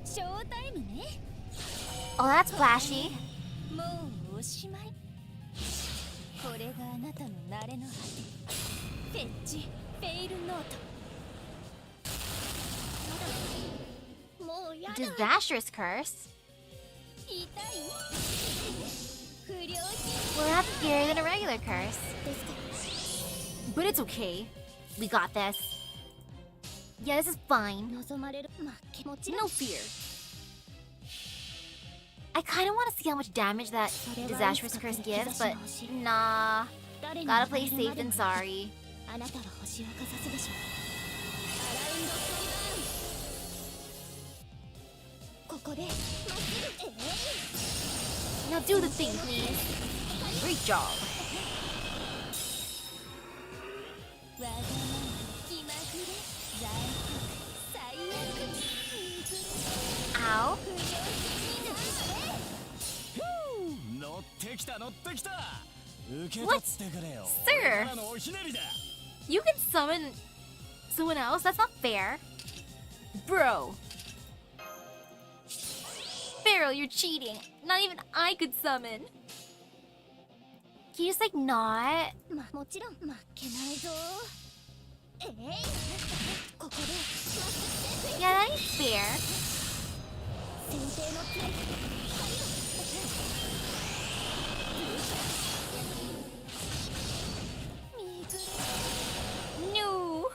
ショータイムね。 Oh, that's flashy. もうおしまい。ここれがあなたの慣れの果て。フェッチフェイルノート。もうやだ。 Disastrous curse. 痛い。不良品 Well, that's scarier than a regular curse. ですか。 But it's okay. We got this. Yeah, this is fine. 望まれる。まあ、もちろん。 No fear. I kind of want to see how much damage that disastrous curse gives, but nah. 誰に Gotta 呼ばれ play る safe まで than も sorry. あなたは星をかざすでしょう。アラウンドカリバーン。ここでまっすぐ。 Now do the thing, please. Great job. わがまま気まぐれ残酷最悪見ぐれ Ow. 不良品だ。乗ってきた乗ってきた。受け取 What? ってくれよ。 Sir. 俺らのおひねりだ。 You can summon someone else? That's not fair. Bro. Pharaoh, you're cheating. Not even I could summon. Can you just like not? まもちろん負けないぞ。ここでまっすぐ Yeah, that ain't fair. 先生の杖見ぐれ No.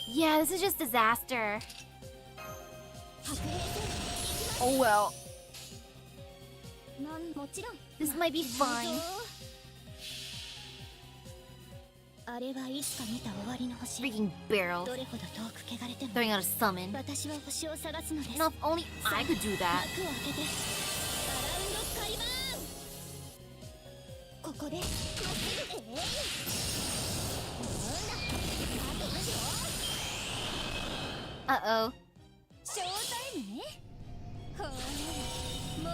Yeah, this is just disaster. 白兵戦 Oh well. もちろん This might be 負けない fine. ぞ。あれはいつか見た終わりの星。 Freaking barrel. どれほど遠く汚れても Throwing out a summon. 私は星を探すのです No, if only I could do that. 幕を開けてアラウンドカリバーン。ここでまっすぐなんだ覚悟しろ。 Uh-oh. ショータイムね。ほらも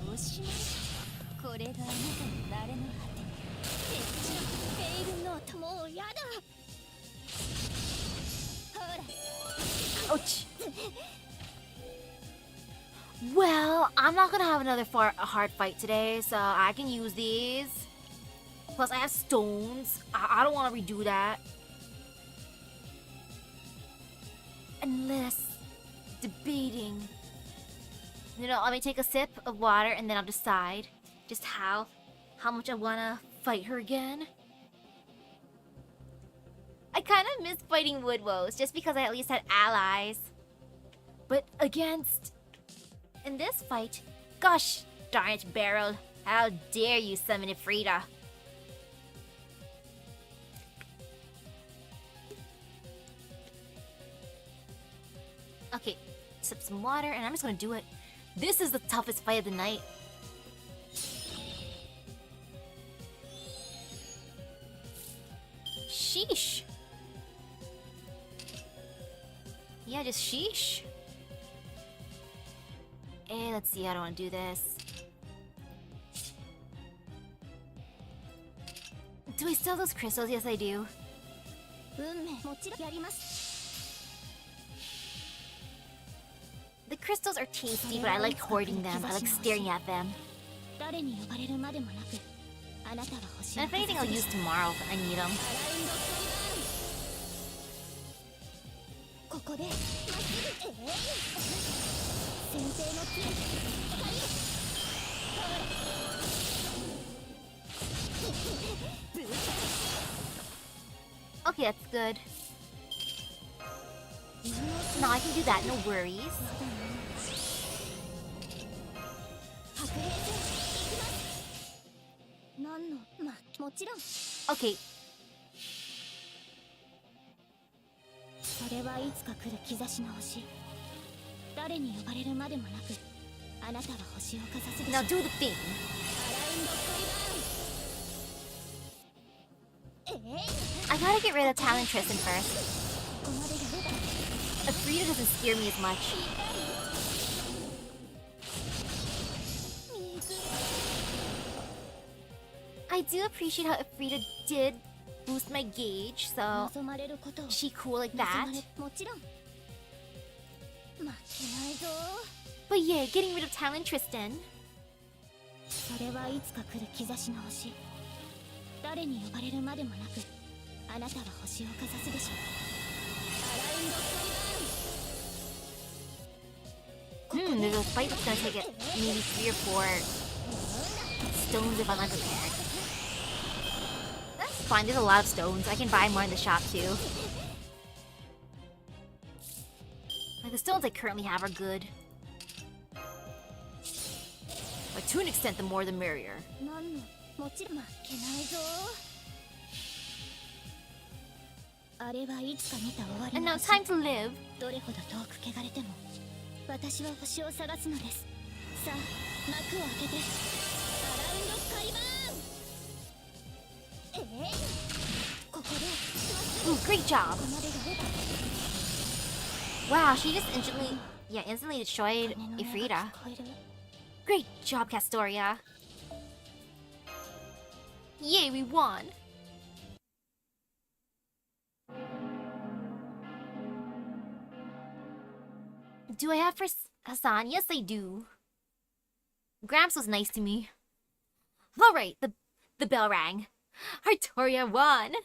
うおしまい。これがあなたの慣れの果て。フェイルノートもうやだ。ほら Ouch. Well, I'm not gonna have another hard fight today, so I can use these. Plus, I have stones. I don't want to redo that. Endless debating. You know, let me take a sip of water and then I'll decide just how much I wanna fight her again. I kind of miss fighting Woodwose just because I at least had allies. But against... in this fight... Gosh darn it, Beryl. How dare you summon Ifrita. Okay, sip some water and I'm just gonna do it. This is the toughest fight of the night. Sheesh. Yeah, just sheesh. Hey, let's see, I don't want to do this. Do I still have those crystals? Yes, I do. 運命もちろんやります。 The crystals are tasty, but I like hoarding them. I like staring at them. 誰に呼ばれるまでもなく、あなたは星を And if anything, I'll use tomorrow if I need them. アラウンドカリバーン。ここでまっすぐ先生の杖光る。Okay, that's good. No, I can do that, no worries. 白兵戦行きます。何のまあもちろん Okay, それはいつか来る兆しの星。誰に呼ばれるまでもなく、あなたは星をかざすでしょ now う。 do the thing. アラウンドカリバーン。I gotta get rid of Talon Tristan first. ここまでやれば Afrita doesn't scare me as much. 水 I do appreciate how Afrita did boost my gauge, so 望まれることを she cool like 望 that. まれもちろん負けないぞ。 But yeah, getting rid of Talon Tristan. それはいつか来る兆しの星。誰に呼ばれるまでもなく、あなたは星をかざすでしょう。アラウンドカリバーン。 There's a fight that's gonna take it maybe 3 or 4 stones if I'm unprepared. That's fine, there's a lot of stones. I can buy more in the shop too. Like, the stones I currently have are good. But to an extent, the more the merrier. なんのもちろん負けないぞ。あれはいつか見た終わり And の now 星。 time to live. どれほど遠く汚れても私は星を探すのです。さあ幕を開けてアラウンドカリバーン。ここで Ooh, great job. ここまでがれば Wow, she just instantly destroyed 鐘の音が Ifrita. 聞こえる。 Great job, Castoria. Yay, we won. Do I have for Hassan? Yes, I do. Gramps was nice to me. All right, the bell rang. Artoria won.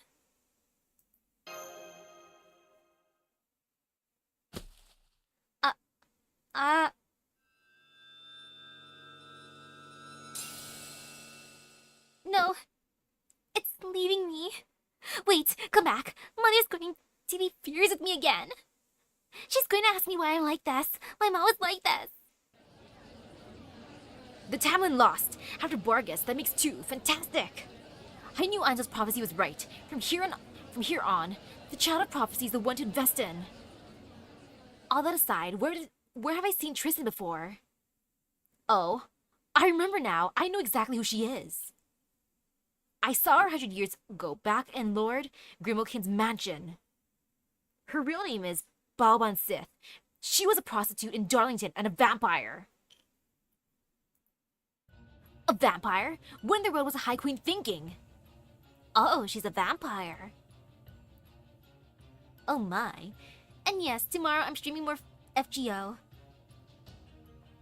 No, it's leaving me. Wait, come back. Mother's going to be furious with me again. She's going to ask me why I'm like this. My mom was like this. The Tamlin lost. After Barghest, that makes 2. Fantastic! I knew Einzel's prophecy was right. From here on, the child of prophecy is the one to invest in. All that aside, where have I seen Tristan before? Oh, I remember now. I know exactly who she is. I saw her 100 years ago back in Lord Grimmelkin's mansion. Her real name is Baobhan Sith. She was a prostitute in Darlington and a vampire. A vampire? What in the world was a High Queen thinking? Oh, she's a vampire. Oh my. And yes, tomorrow I'm streaming more FGO.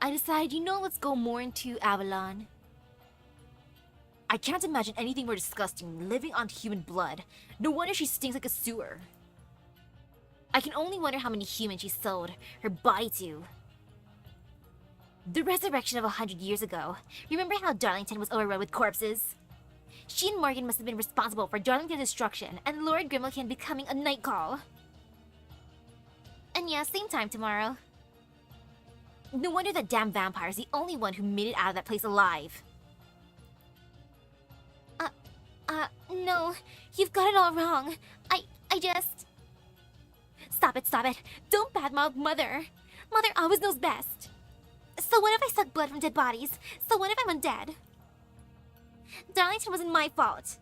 I decided, let's go more into Avalon. I can't imagine anything more disgusting than living on human blood. No wonder she stinks like a sewer. I can only wonder how many humans she sold her body to. The resurrection of 100 years ago. Remember how Darlington was overrun with corpses? She and Morgan must have been responsible for Darlington's destruction and Lord Grimmelkin becoming a night call. And yeah, same time tomorrow. No wonder that damn vampire is the only one who made it out of that place alive. No, you've got it all wrong. I just... Stop it. Don't badmouth Mother. Mother always knows best. So what if I suck blood from dead bodies? So what if I'm undead? Darlington wasn't my fault.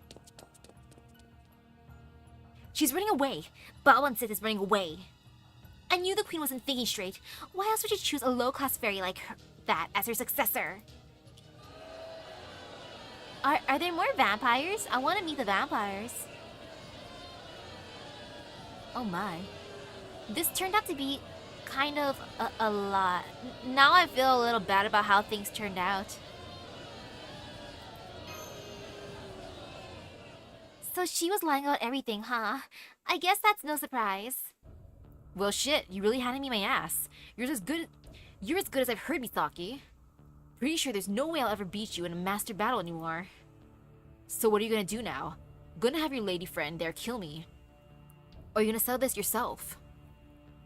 She's running away. Baobhan Sith is running away. I knew the queen wasn't thinking straight. Why else would she choose a low-class fairy like that as her successor? Are there more vampires? I want to meet the vampires. Oh my. This turned out to be kind of a lot. Now I feel a little bad about how things turned out. So she was lying about everything, huh? I guess that's no surprise. Well, shit, you really handed me my ass. You're as good as I've heard, Misaki. Pretty sure there's no way I'll ever beat you in a master battle anymore. So what are you gonna do now? Gonna have your lady friend there kill me? Or are you gonna settle this yourself?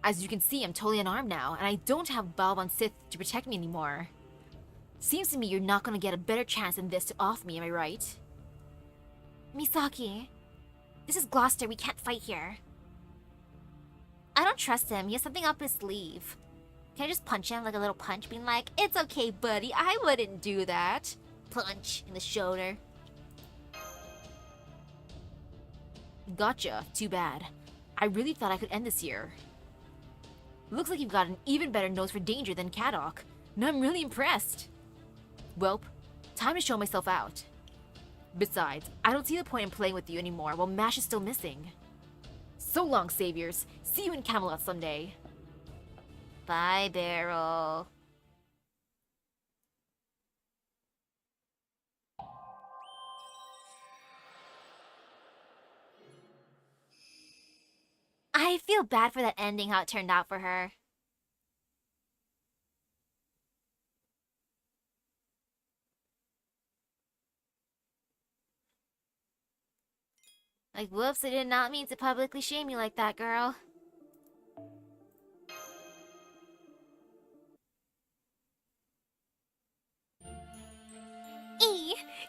As you can see, I'm totally unarmed now, and I don't have Baobhan Sith to protect me anymore. Seems to me you're not gonna get a better chance than this to off me, am I right? Misaki, this is Gloucester. We can't fight here. I don't trust him. He has something up his sleeve. Can I just punch him like a little punch, being like, "It's okay, buddy. I wouldn't do that." Punch in the shoulder. Gotcha. Too bad. I really thought I could end this here. Looks like you've got an even better nose for danger than Kadok. Now I'm really impressed. Welp, time to show myself out. Besides, I don't see the point in playing with you anymore while Mash is still missing. So long, saviors. See you in Camelot someday. Bye, Beryl. I feel bad for that ending, how it turned out for her. Like, whoops, I did not mean to publicly shame you like that, girl.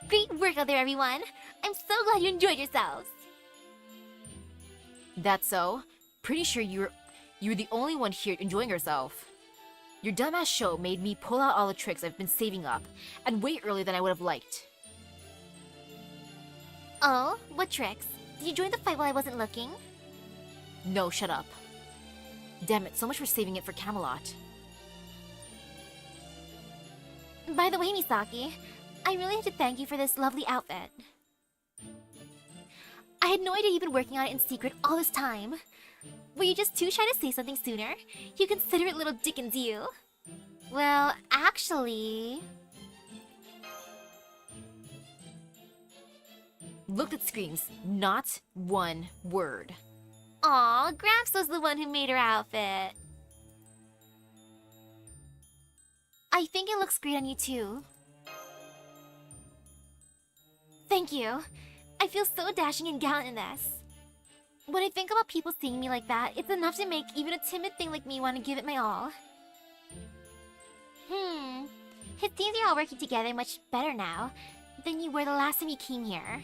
Great work out there, everyone! I'm so glad you enjoyed yourselves! That's so? Pretty sure you're the only one here enjoying yourself. Your dumbass show made me pull out all the tricks I've been saving up, and way earlier than I would have liked. Oh? What tricks? Did you join the fight while I wasn't looking? No, shut up. Damn it, so much for saving it for Camelot. By the way, Misaki, I really have to thank you for this lovely outfit. I had no idea you've been working on it in secret all this time. Were you just too shy to say something sooner? You considerate little Dickens, you. Well, actually... Looked at screens, not one word. Aw, Gramps was the one who made her outfit. I think it looks great on you too. Thank you. I feel so dashing and gallant in this. When I think about people seeing me like that, it's enough to make even a timid thing like me want to give it my all. It seems you're all working together much better now than you were the last time you came here.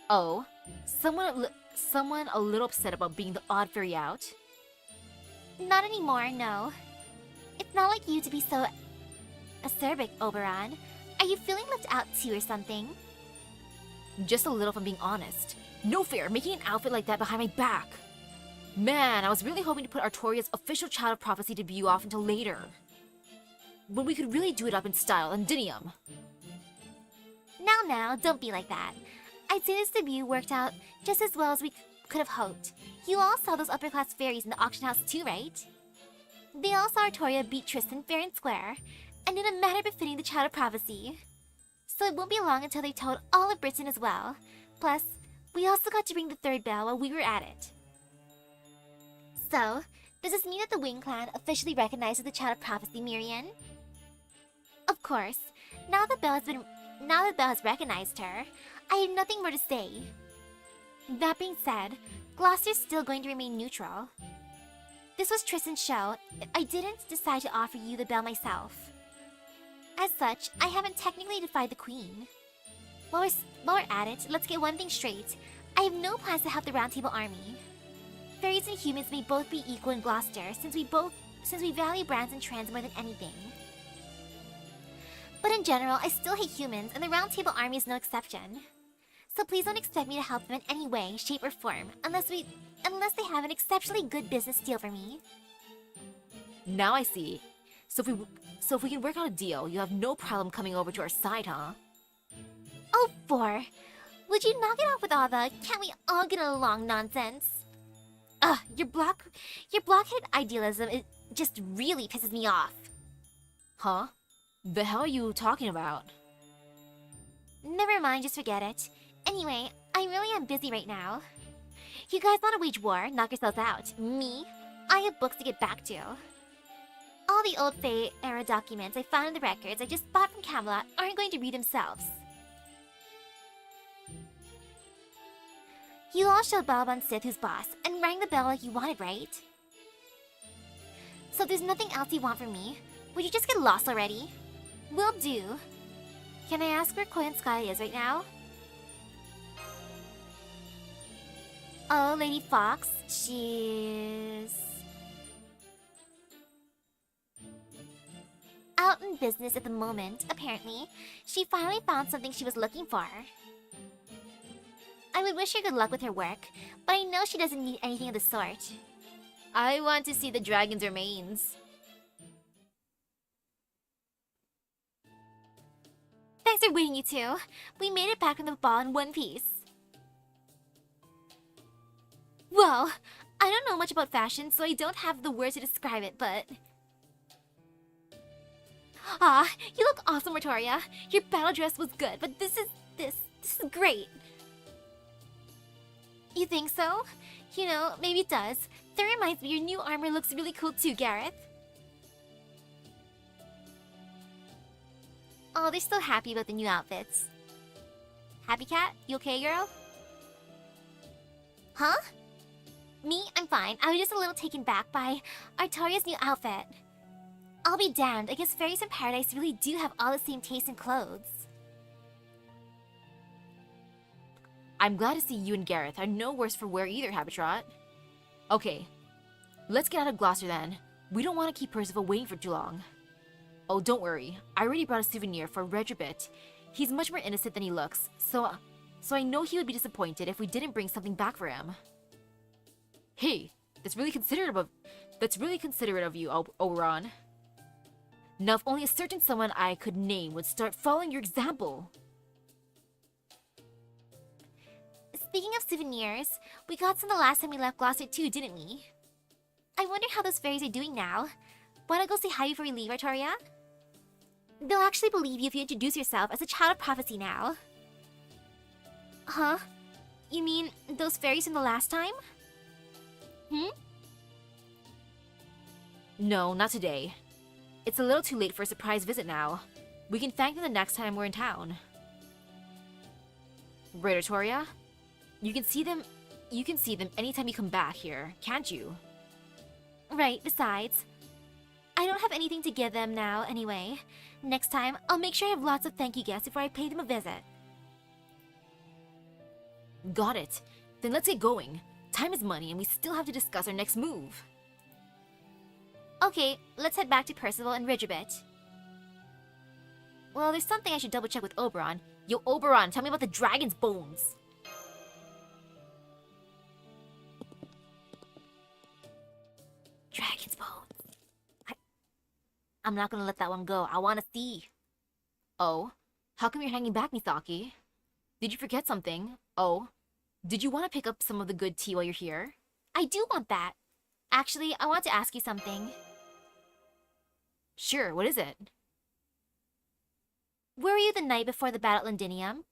Oh, someone a little upset about being the odd fairy out? Not anymore, no. It's not like you to be so acerbic, Oberon. Are you feeling left out too or something? Just a little, if I'm being honest. No fair, making an outfit like that behind my back. Man, I was really hoping to put Artoria's official Child of Prophecy debut off until later, when we could really do it up in style, Londinium. Now, don't be like that. I'd say this debut worked out just as well as we could have hoped. You all saw those upper-class fairies in the auction house too, right? They all saw Artoria beat Tristan fair and square, and in a manner befitting the Child of Prophecy. So it won't be long until they've told all of Britain as well. Plus, we also got to ring the third bell while we were at it. So, does this mean that the Wing Clan officially recognizes the Child of Prophecy, Miriam? Of course. Now that Belle has recognized her, I have nothing more to say. That being said, Gloucester's still going to remain neutral. This was Tristan's show. I didn't decide to offer you the bell myself. As such, I haven't technically defied the Queen. While we're at it, let's get one thing straight. I have no plans to help the Round Table Army. Fairies and humans may both be equal in Gloucester, since we value brands and trends more than anything. But in general, I still hate humans, and the Round Table Army is no exception. So please don't expect me to help them in any way, shape, or form, unless they have an exceptionally good business deal for me. Now I see. So if we can work out a deal, you have no problem coming over to our side, huh? Oh, would you knock it off with all the "can't we all get along" nonsense? Ugh, your blockheaded idealism, it just really pisses me off. Huh? The hell are you talking about? Never mind, just forget it. Anyway, I really am busy right now. You guys want to wage war? Knock yourselves out. Me? I have books to get back to. All the old Fae era documents I found in the records I just bought from Camelot aren't going to read themselves. You all showed Baobhan Sith who's boss and rang the bell like you wanted, right? So if there's nothing else you want from me, would you just get lost already? Will do. Can I ask where Koi and Sky is right now? Oh, Lady Fox, she's out in business at the moment, apparently. She finally found something she was looking for. I would wish her good luck with her work, but I know she doesn't need anything of the sort. I want to see the dragon's remains. Thanks for waiting, you two. We made it back from the ball in one piece. Well, I don't know much about fashion, so I don't have the words to describe it, but... Ah, you look awesome, Artoria. Your battle dress was good, but this is great. You think so? You know, maybe it does. That reminds me, your new armor looks really cool too, Gareth. Oh, they're so happy about the new outfits. Happy Cat? You okay, girl? Huh? Me? I'm fine. I was just a little taken back by Artoria's new outfit. I'll be damned, I guess fairies in paradise really do have all the same taste in clothes. I'm glad to see you and Gareth are no worse for wear either, Habitrot. Okay, let's get out of Gloucester then. We don't want to keep Percival waiting for too long. Oh, don't worry. I already brought a souvenir for Regibit. He's much more innocent than he looks, so I know he would be disappointed if we didn't bring something back for him. Hey, that's really considerate of you, Oberon. Now, if only a certain someone I could name would start following your example. Speaking of souvenirs, we got some the last time we left Gloucester too, didn't we? I wonder how those fairies are doing now. Wanna go say hi before we leave, Artoria? They'll actually believe you if you introduce yourself as a child of prophecy now. Huh? You mean those fairies from the last time? No, not today. It's a little too late for a surprise visit now. We can thank them the next time we're in town. Right, Artoria? You can see them anytime you come back here, can't you? Right, besides, I don't have anything to give them now anyway. Next time, I'll make sure I have lots of thank you gifts before I pay them a visit. Got it. Then let's get going. Time is money and we still have to discuss our next move. Okay, let's head back to Percival and Regibit. Well, there's something I should double check with Oberon. Yo, Oberon, tell me about the dragon's bones. Dragon's bones. I'm not gonna let that one go. I wanna see. Oh? How come you're hanging back, Misaki? Did you forget something? Oh? Did you want to pick up some of the good tea while you're here? I do want that. Actually, I want to ask you something. Sure, what is it? Where were you the night before the battle at Londinium?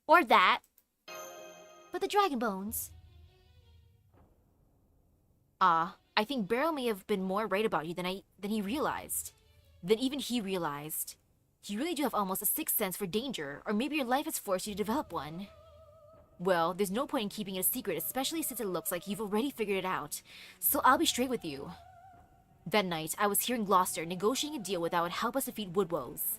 Or that. But the dragon bones. I think Beryl may have been more right about you than he realized. Than even he realized. You really do have almost a sixth sense for danger, or maybe your life has forced you to develop one. Well, there's no point in keeping it a secret, especially since it looks like you've already figured it out. So I'll be straight with you. That night, I was here in Gloucester negotiating a deal that would help us defeat Woodwose.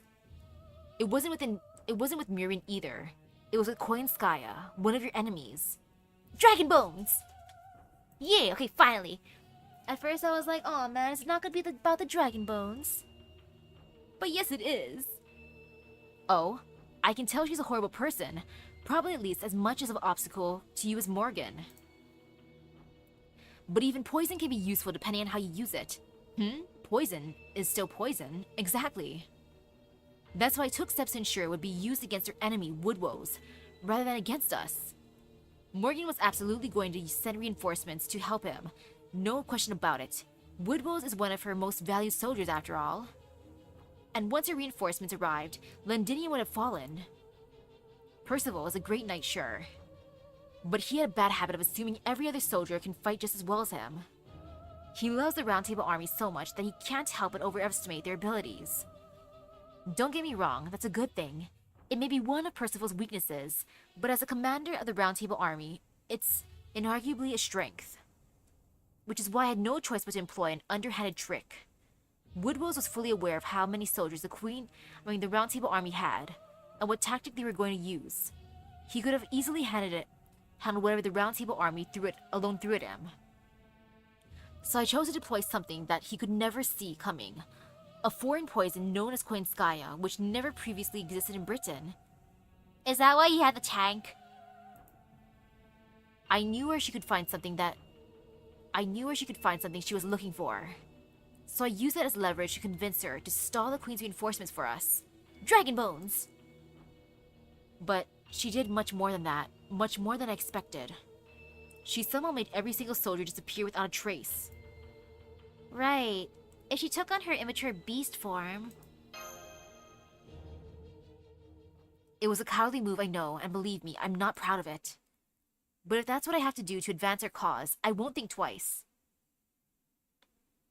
It wasn't with Miriam either. It was with Koinskaya, one of your enemies. Dragon bones! Yay, okay, finally. At first I was like, oh man, it's not gonna be about the dragon bones. But yes, it is. Oh, I can tell she's a horrible person. Probably at least as much as of an obstacle to you as Morgan. But even poison can be useful depending on how you use it. Poison is still poison. Exactly. That's why I took steps to ensure it would be used against her enemy, Woodwose, rather than against us. Morgan was absolutely going to send reinforcements to help him. No question about it. Woodwose is one of her most valued soldiers after all. And once her reinforcements arrived, Londinium would have fallen. Percival is a great knight, sure. But he had a bad habit of assuming every other soldier can fight just as well as him. He loves the Round Table Army so much that he can't help but overestimate their abilities. Don't get me wrong, that's a good thing. It may be one of Percival's weaknesses, but as a commander of the Round Table Army, it's inarguably a strength. Which is why I had no choice but to employ an underhanded trick. Woodwose was fully aware of how many soldiers the Round Table Army had, and what tactic they were going to use. He could have easily handled whatever the Round Table Army threw at him. So I chose to deploy something that he could never see coming. A foreign poison known as Koinskaya, which never previously existed in Britain. Is that why he had the tank? I knew where she could find something she was looking for. So I used that as leverage to convince her to stall the Queen's reinforcements for us. Dragon bones! But she did much more than that, much more than I expected. She somehow made every single soldier disappear without a trace. Right. If she took on her immature beast form... It was a cowardly move, I know, and believe me, I'm not proud of it. But if that's what I have to do to advance our cause, I won't think twice.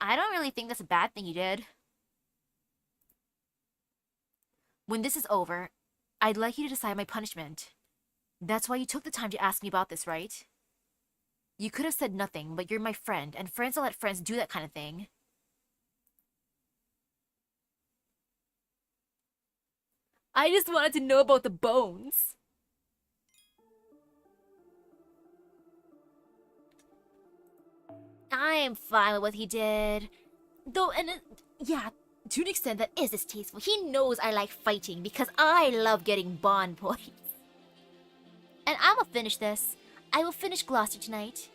I don't really think that's a bad thing you did. When this is over, I'd like you to decide my punishment. That's why you took the time to ask me about this, right? You could have said nothing, but you're my friend, and friends don't let friends do that kind of thing. I just wanted to know about the bones. I am fine with what he did. Though, yeah, to an extent that Is distasteful. He knows I like fighting because I love getting bond points. And I will finish this. I will finish Gloucester tonight.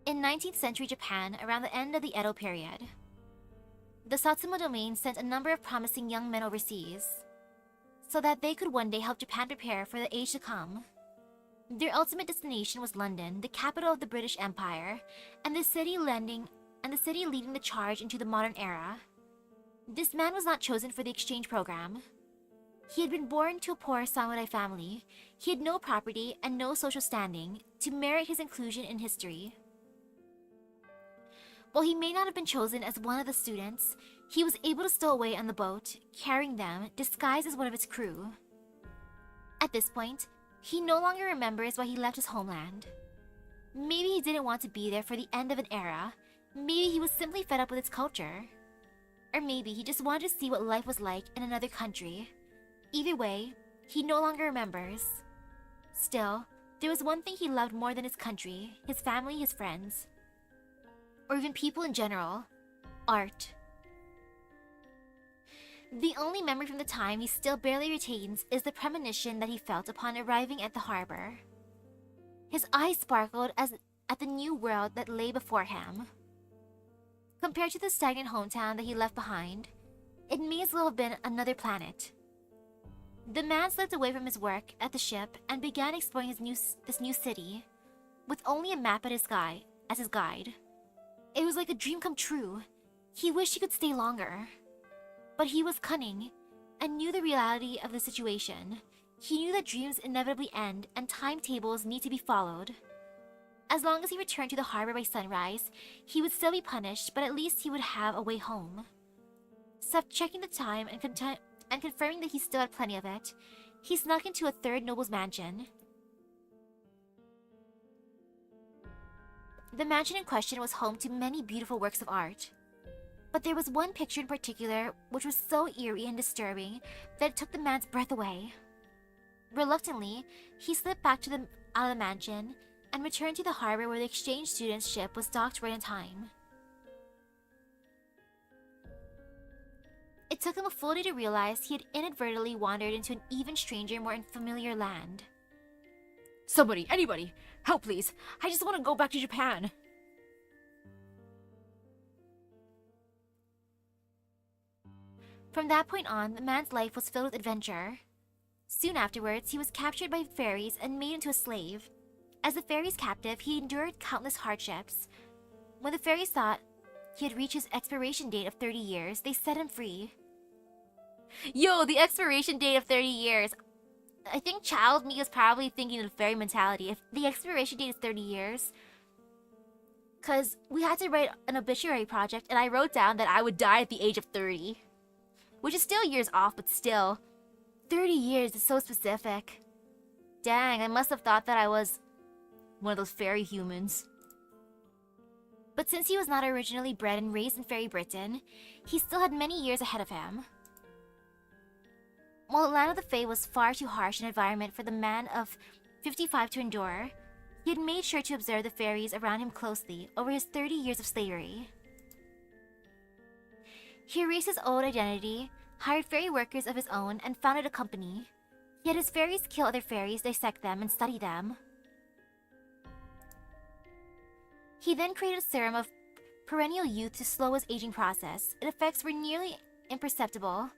In 19th century Japan, around the end of the Edo period, the Satsuma domain sent a number of promising young men overseas so that they could one day help Japan prepare for the age to come. Their ultimate destination was London, the capital of the British Empire, and the city leading the charge into the modern era. This man was not chosen for the exchange program. He had been born to a poor samurai family. He had no property and no social standing to merit his inclusion in history. While he may not have been chosen as one of the students, he was able to stow away on the boat, carrying them, disguised as one of its crew. At this point, he no longer remembers why he left his homeland. Maybe he didn't want to be there for the end of an era. Maybe he was simply fed up with its culture. Or maybe he just wanted to see what life was like in another country. Either way, he no longer remembers. Still, there was one thing he loved more than his country, his family, his friends, or even people in general: art. The only memory from the time he still barely retains is the premonition that he felt upon arriving at the harbor. His eyes sparkled at the new world that lay before him. Compared to the stagnant hometown that he left behind, it may as well have been another planet. The man slipped away from his work at the ship and began exploring this new city, with only a map as his guide. It was like a dream come true. He wished he could stay longer. But he was cunning and knew the reality of the situation. He knew that dreams inevitably end and timetables need to be followed. As long as he returned to the harbor by sunrise, he would still be punished, but at least he would have a way home. After checking the time and confirming that he still had plenty of it, he snuck into a third noble's mansion. The mansion in question was home to many beautiful works of art. But there was one picture in particular which was so eerie and disturbing that it took the man's breath away. Reluctantly, he slipped back out of the mansion and returned to the harbor where the exchange student's ship was docked right on time. It took him a full day to realize he had inadvertently wandered into an even stranger, more unfamiliar land. Somebody, anybody, help please. I just want to go back to Japan. From that point on, the man's life was filled with adventure. Soon afterwards, he was captured by fairies and made into a slave. As a fairy's captive, he endured countless hardships. When the fairies thought he had reached his expiration date of 30 years, they set him free. Yo, the expiration date of 30 years. I think child me was probably thinking of the fairy mentality. If the expiration date is 30 years... Because we had to write an obituary project, and I wrote down that I would die at the age of 30. Which is still years off, but still. 30 years is so specific. Dang, I must have thought that I was one of those fairy humans. But since he was not originally bred and raised in Fairy Britain, he still had many years ahead of him. While the land of the Fae was far too harsh an environment for the man of 55 to endure, he had made sure to observe the fairies around him closely over his 30 years of slavery. He erased his old identity, hired fairy workers of his own, and founded a company. He had his fairies kill other fairies, dissect them, and study them. He then created a serum of perennial youth to slow his aging process. Its effects were nearly imperceptible,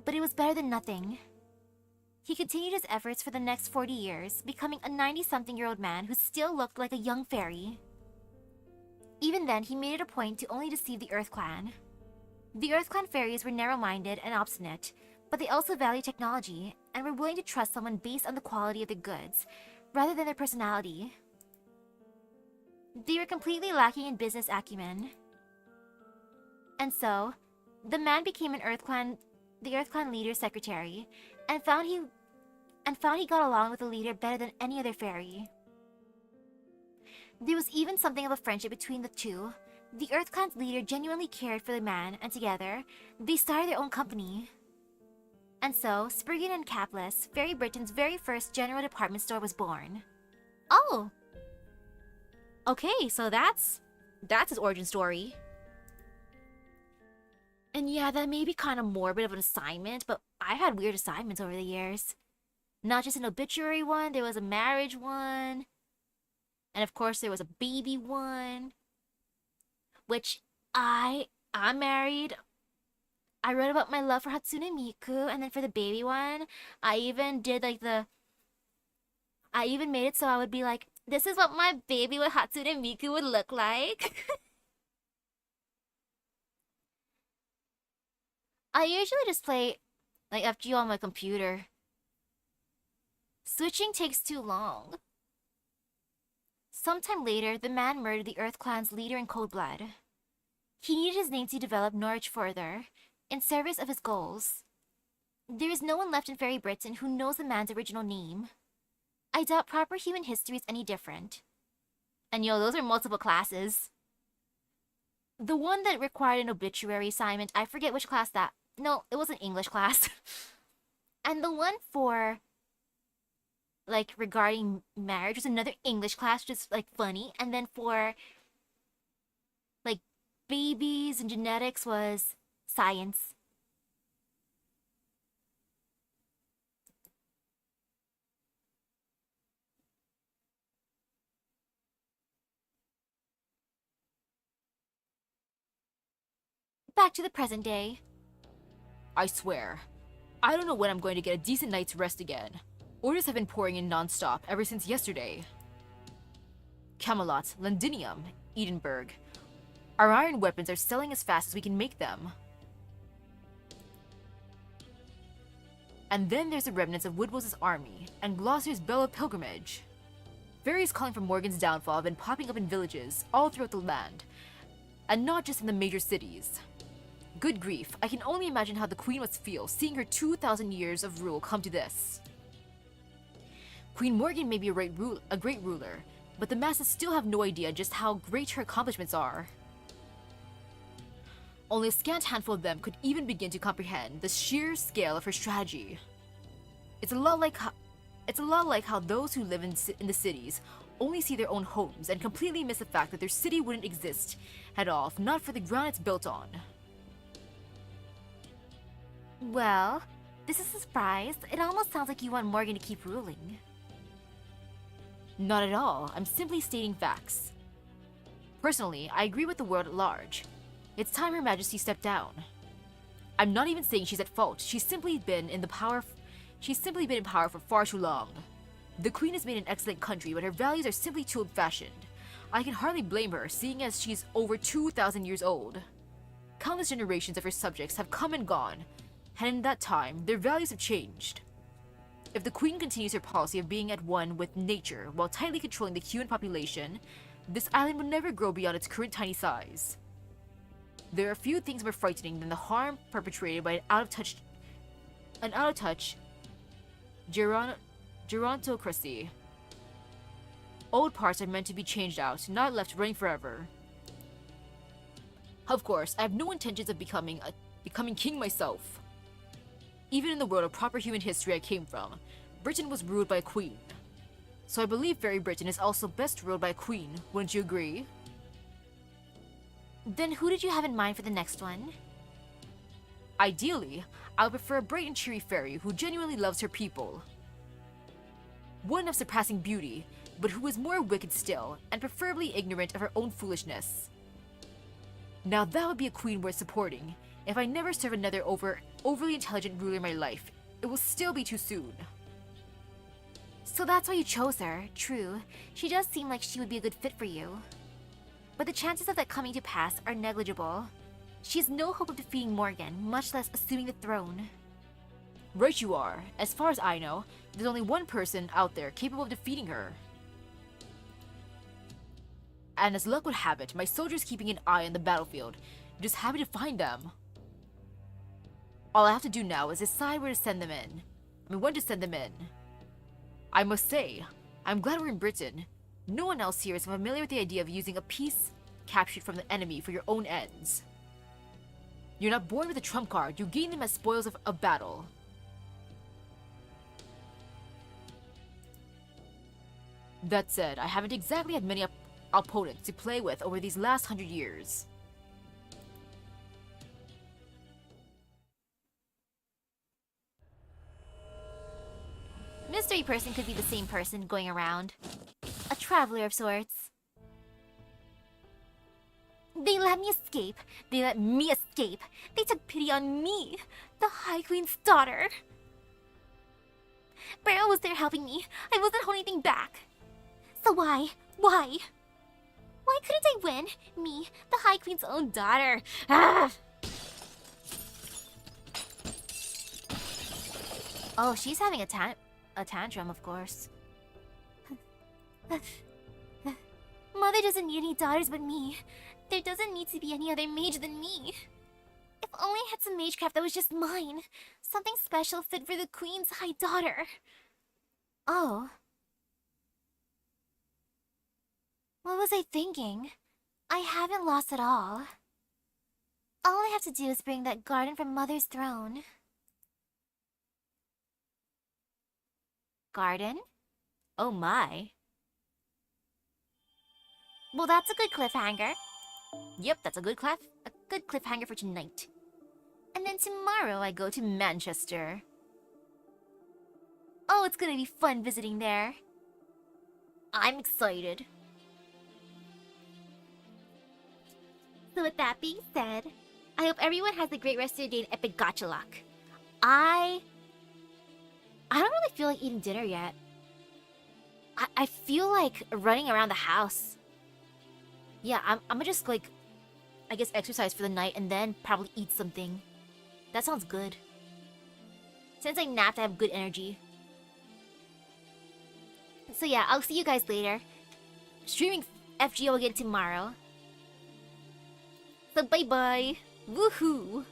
but it was better than nothing. He continued his efforts for the next 40 years, becoming a 90-something-year-old man who still looked like a young fairy. Even then, he made it a point to only deceive the Earth Clan. The Earth Clan fairies were narrow-minded and obstinate, but they also value technology and were willing to trust someone based on the quality of their goods, rather than their personality. They were completely lacking in business acumen. And so, the man became the Earth Clan leader's secretary, and found he got along with the leader better than any other fairy. There was even something of a friendship between the two. The Earth Clan's leader genuinely cared for the man, and together, they started their own company. And so, Spriggan and Capless, Fairy Britain's very first general department store, was born. Oh! Okay, so that's his origin story. And yeah, that may be kind of morbid of an assignment, but I've had weird assignments over the years. Not just an obituary one, there was a marriage one. And of course, there was a baby one. Which, I'm married. I wrote about my love for Hatsune Miku, and then for the baby one, I even made it so I would be like, this is what my baby with Hatsune Miku would look like. I usually just play like FGO on my computer. Switching takes too long. Sometime later, the man murdered the Earth Clan's leader in cold blood. He needed his name to develop Norwich further, in service of his goals. There is no one left in Fairy Britain who knows the man's original name. I doubt proper human history is any different. And yo, those are multiple classes. The one that required an obituary assignment, I forget which class that... No, it was an English class. And the one for... like, regarding marriage was another English class, just, like, funny. And then for... like, babies and genetics was science. Back to the present day. I swear, I don't know when I'm going to get a decent night's rest again. Orders have been pouring in non-stop ever since yesterday. Camelot, Londinium, Edinburgh. Our iron weapons are selling as fast as we can make them. And then there's the remnants of Woodwose's army, and Gloucester's Bell of Pilgrimage. Fairies calling for Morgan's downfall have been popping up in villages all throughout the land, and not just in the major cities. Good grief, I can only imagine how the Queen must feel seeing her 2,000 years of rule come to this. Queen Morgan may be a great ruler, but the masses still have no idea just how great her accomplishments are. Only a scant handful of them could even begin to comprehend the sheer scale of her strategy. It's a lot like how those who live in the cities only see their own homes and completely miss the fact that their city wouldn't exist at all if not for the ground it's built on. Well, this is a surprise. It almost sounds like you want Morgan to keep ruling. Not at all, I'm simply stating facts. Personally, I agree with the world at large. It's time Her Majesty stepped down. I'm not even saying she's at fault, she's simply been in power for far too long. The Queen has made an excellent country, but her values are simply too old-fashioned. I can hardly blame her, seeing as she's over 2,000 years old. Countless generations of her subjects have come and gone, and in that time, their values have changed. If the Queen continues her policy of being at one with nature while tightly controlling the human population, this island will never grow beyond its current tiny size. There are few things more frightening than the harm perpetrated by an out-of-touch gerontocracy. Old parts are meant to be changed out, not left running forever. Of course, I have no intentions of becoming king myself. Even in the world of proper human history I came from, Britain was ruled by a queen. So I believe Fairy Britain is also best ruled by a queen, wouldn't you agree? Then who did you have in mind for the next one? Ideally, I would prefer a bright and cheery fairy who genuinely loves her people. One of surpassing beauty, but who is more wicked still, and preferably ignorant of her own foolishness. Now that would be a queen worth supporting. If I never serve another overly intelligent ruler in my life, it will still be too soon. So that's why you chose her. True, she does seem like she would be a good fit for you. But the chances of that coming to pass are negligible. She has no hope of defeating Morgan, much less assuming the throne. Right you are. As far as I know, there's only one person out there capable of defeating her. And as luck would have it, my soldiers keeping an eye on the battlefield. I'm just happy to find them. All I have to do now is decide where to send them in. I mean, when to send them in. I must say, I'm glad we're in Britain. No one else here is familiar with the idea of using a piece captured from the enemy for your own ends. You're not born with a trump card, you gain them as spoils of a battle. That said, I haven't exactly had many opponents to play with over these last 100 years. Mystery person could be the same person going around. A traveler of sorts. They let me escape. They let me escape. They took pity on me, the High Queen's daughter. Beryl was there helping me. I wasn't holding anything back. So why? Why? Why couldn't I win? Me, the High Queen's own daughter. Ah! Oh, she's having a tantrum, of course. Mother doesn't need any daughters but me. There doesn't need to be any other mage than me. If only I had some magecraft that was just mine. Something special fit for the Queen's high daughter. Oh. What was I thinking? I haven't lost at all. All I have to do is bring that garden from Mother's throne. Garden? Oh my. Well, that's a good cliffhanger. Yep, that's a good cliffhanger for tonight. And then tomorrow I go to Manchester. Oh, it's gonna be fun visiting there. I'm excited. So with that being said, I hope everyone has a great rest of your day and epic gacha luck. I don't really feel like eating dinner yet. I feel like running around the house. Yeah, I'm gonna just like, I guess exercise for the night and then probably eat something. That sounds good. Since I napped, I have good energy. So yeah, I'll see you guys later. Streaming FGO again tomorrow. So bye-bye. Woohoo!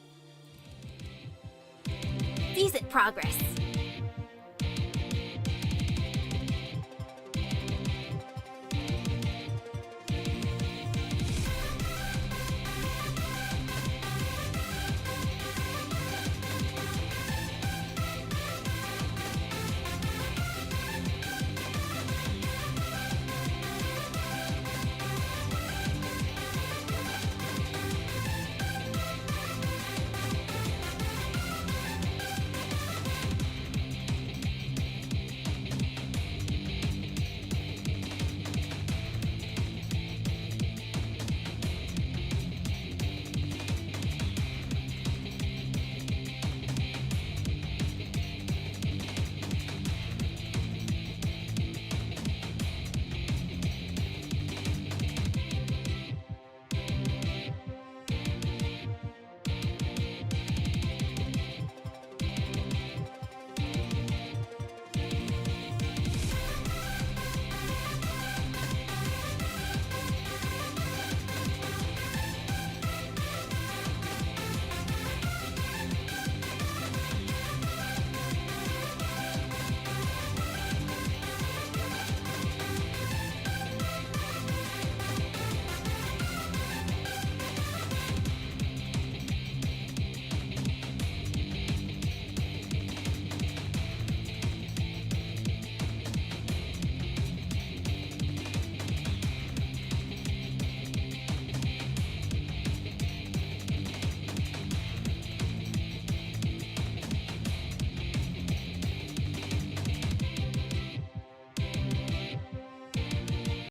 Decent progress.